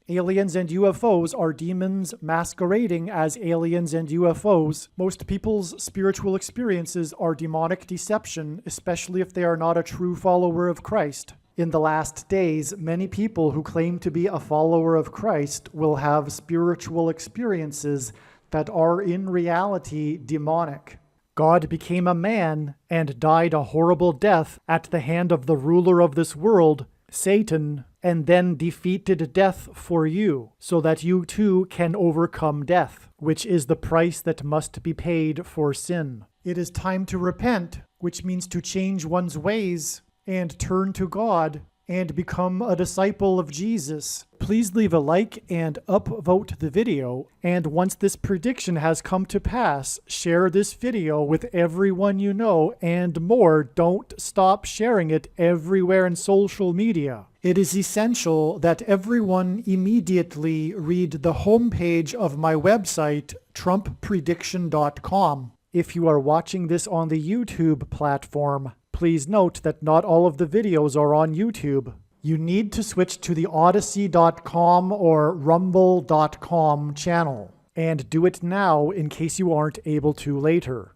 Aliens and UFOs are demons masquerading as aliens and UFOs. Most people's spiritual experiences are demonic deception, especially if they are not a true follower of Christ. In the last days, many people who claim to be a follower of Christ will have spiritual experiences that are in reality demonic. God became a man and died a horrible death at the hand of the ruler of this world, Satan, and then defeated death for you, so that you too can overcome death, which is the price that must be paid for sin. It is time to repent, which means to change one's ways and turn to God and become a disciple of Jesus. Please leave a like and upvote the video, and once this prediction has come to pass, share this video with everyone you know, and more, don't stop sharing it everywhere in social media. It is essential that everyone immediately read the homepage of my website, TrumpPrediction.com. If you are watching this on the YouTube platform, please note that not all of the videos are on YouTube. You need to switch to the Odyssey.com or Rumble.com channel, and do it now in case you aren't able to later.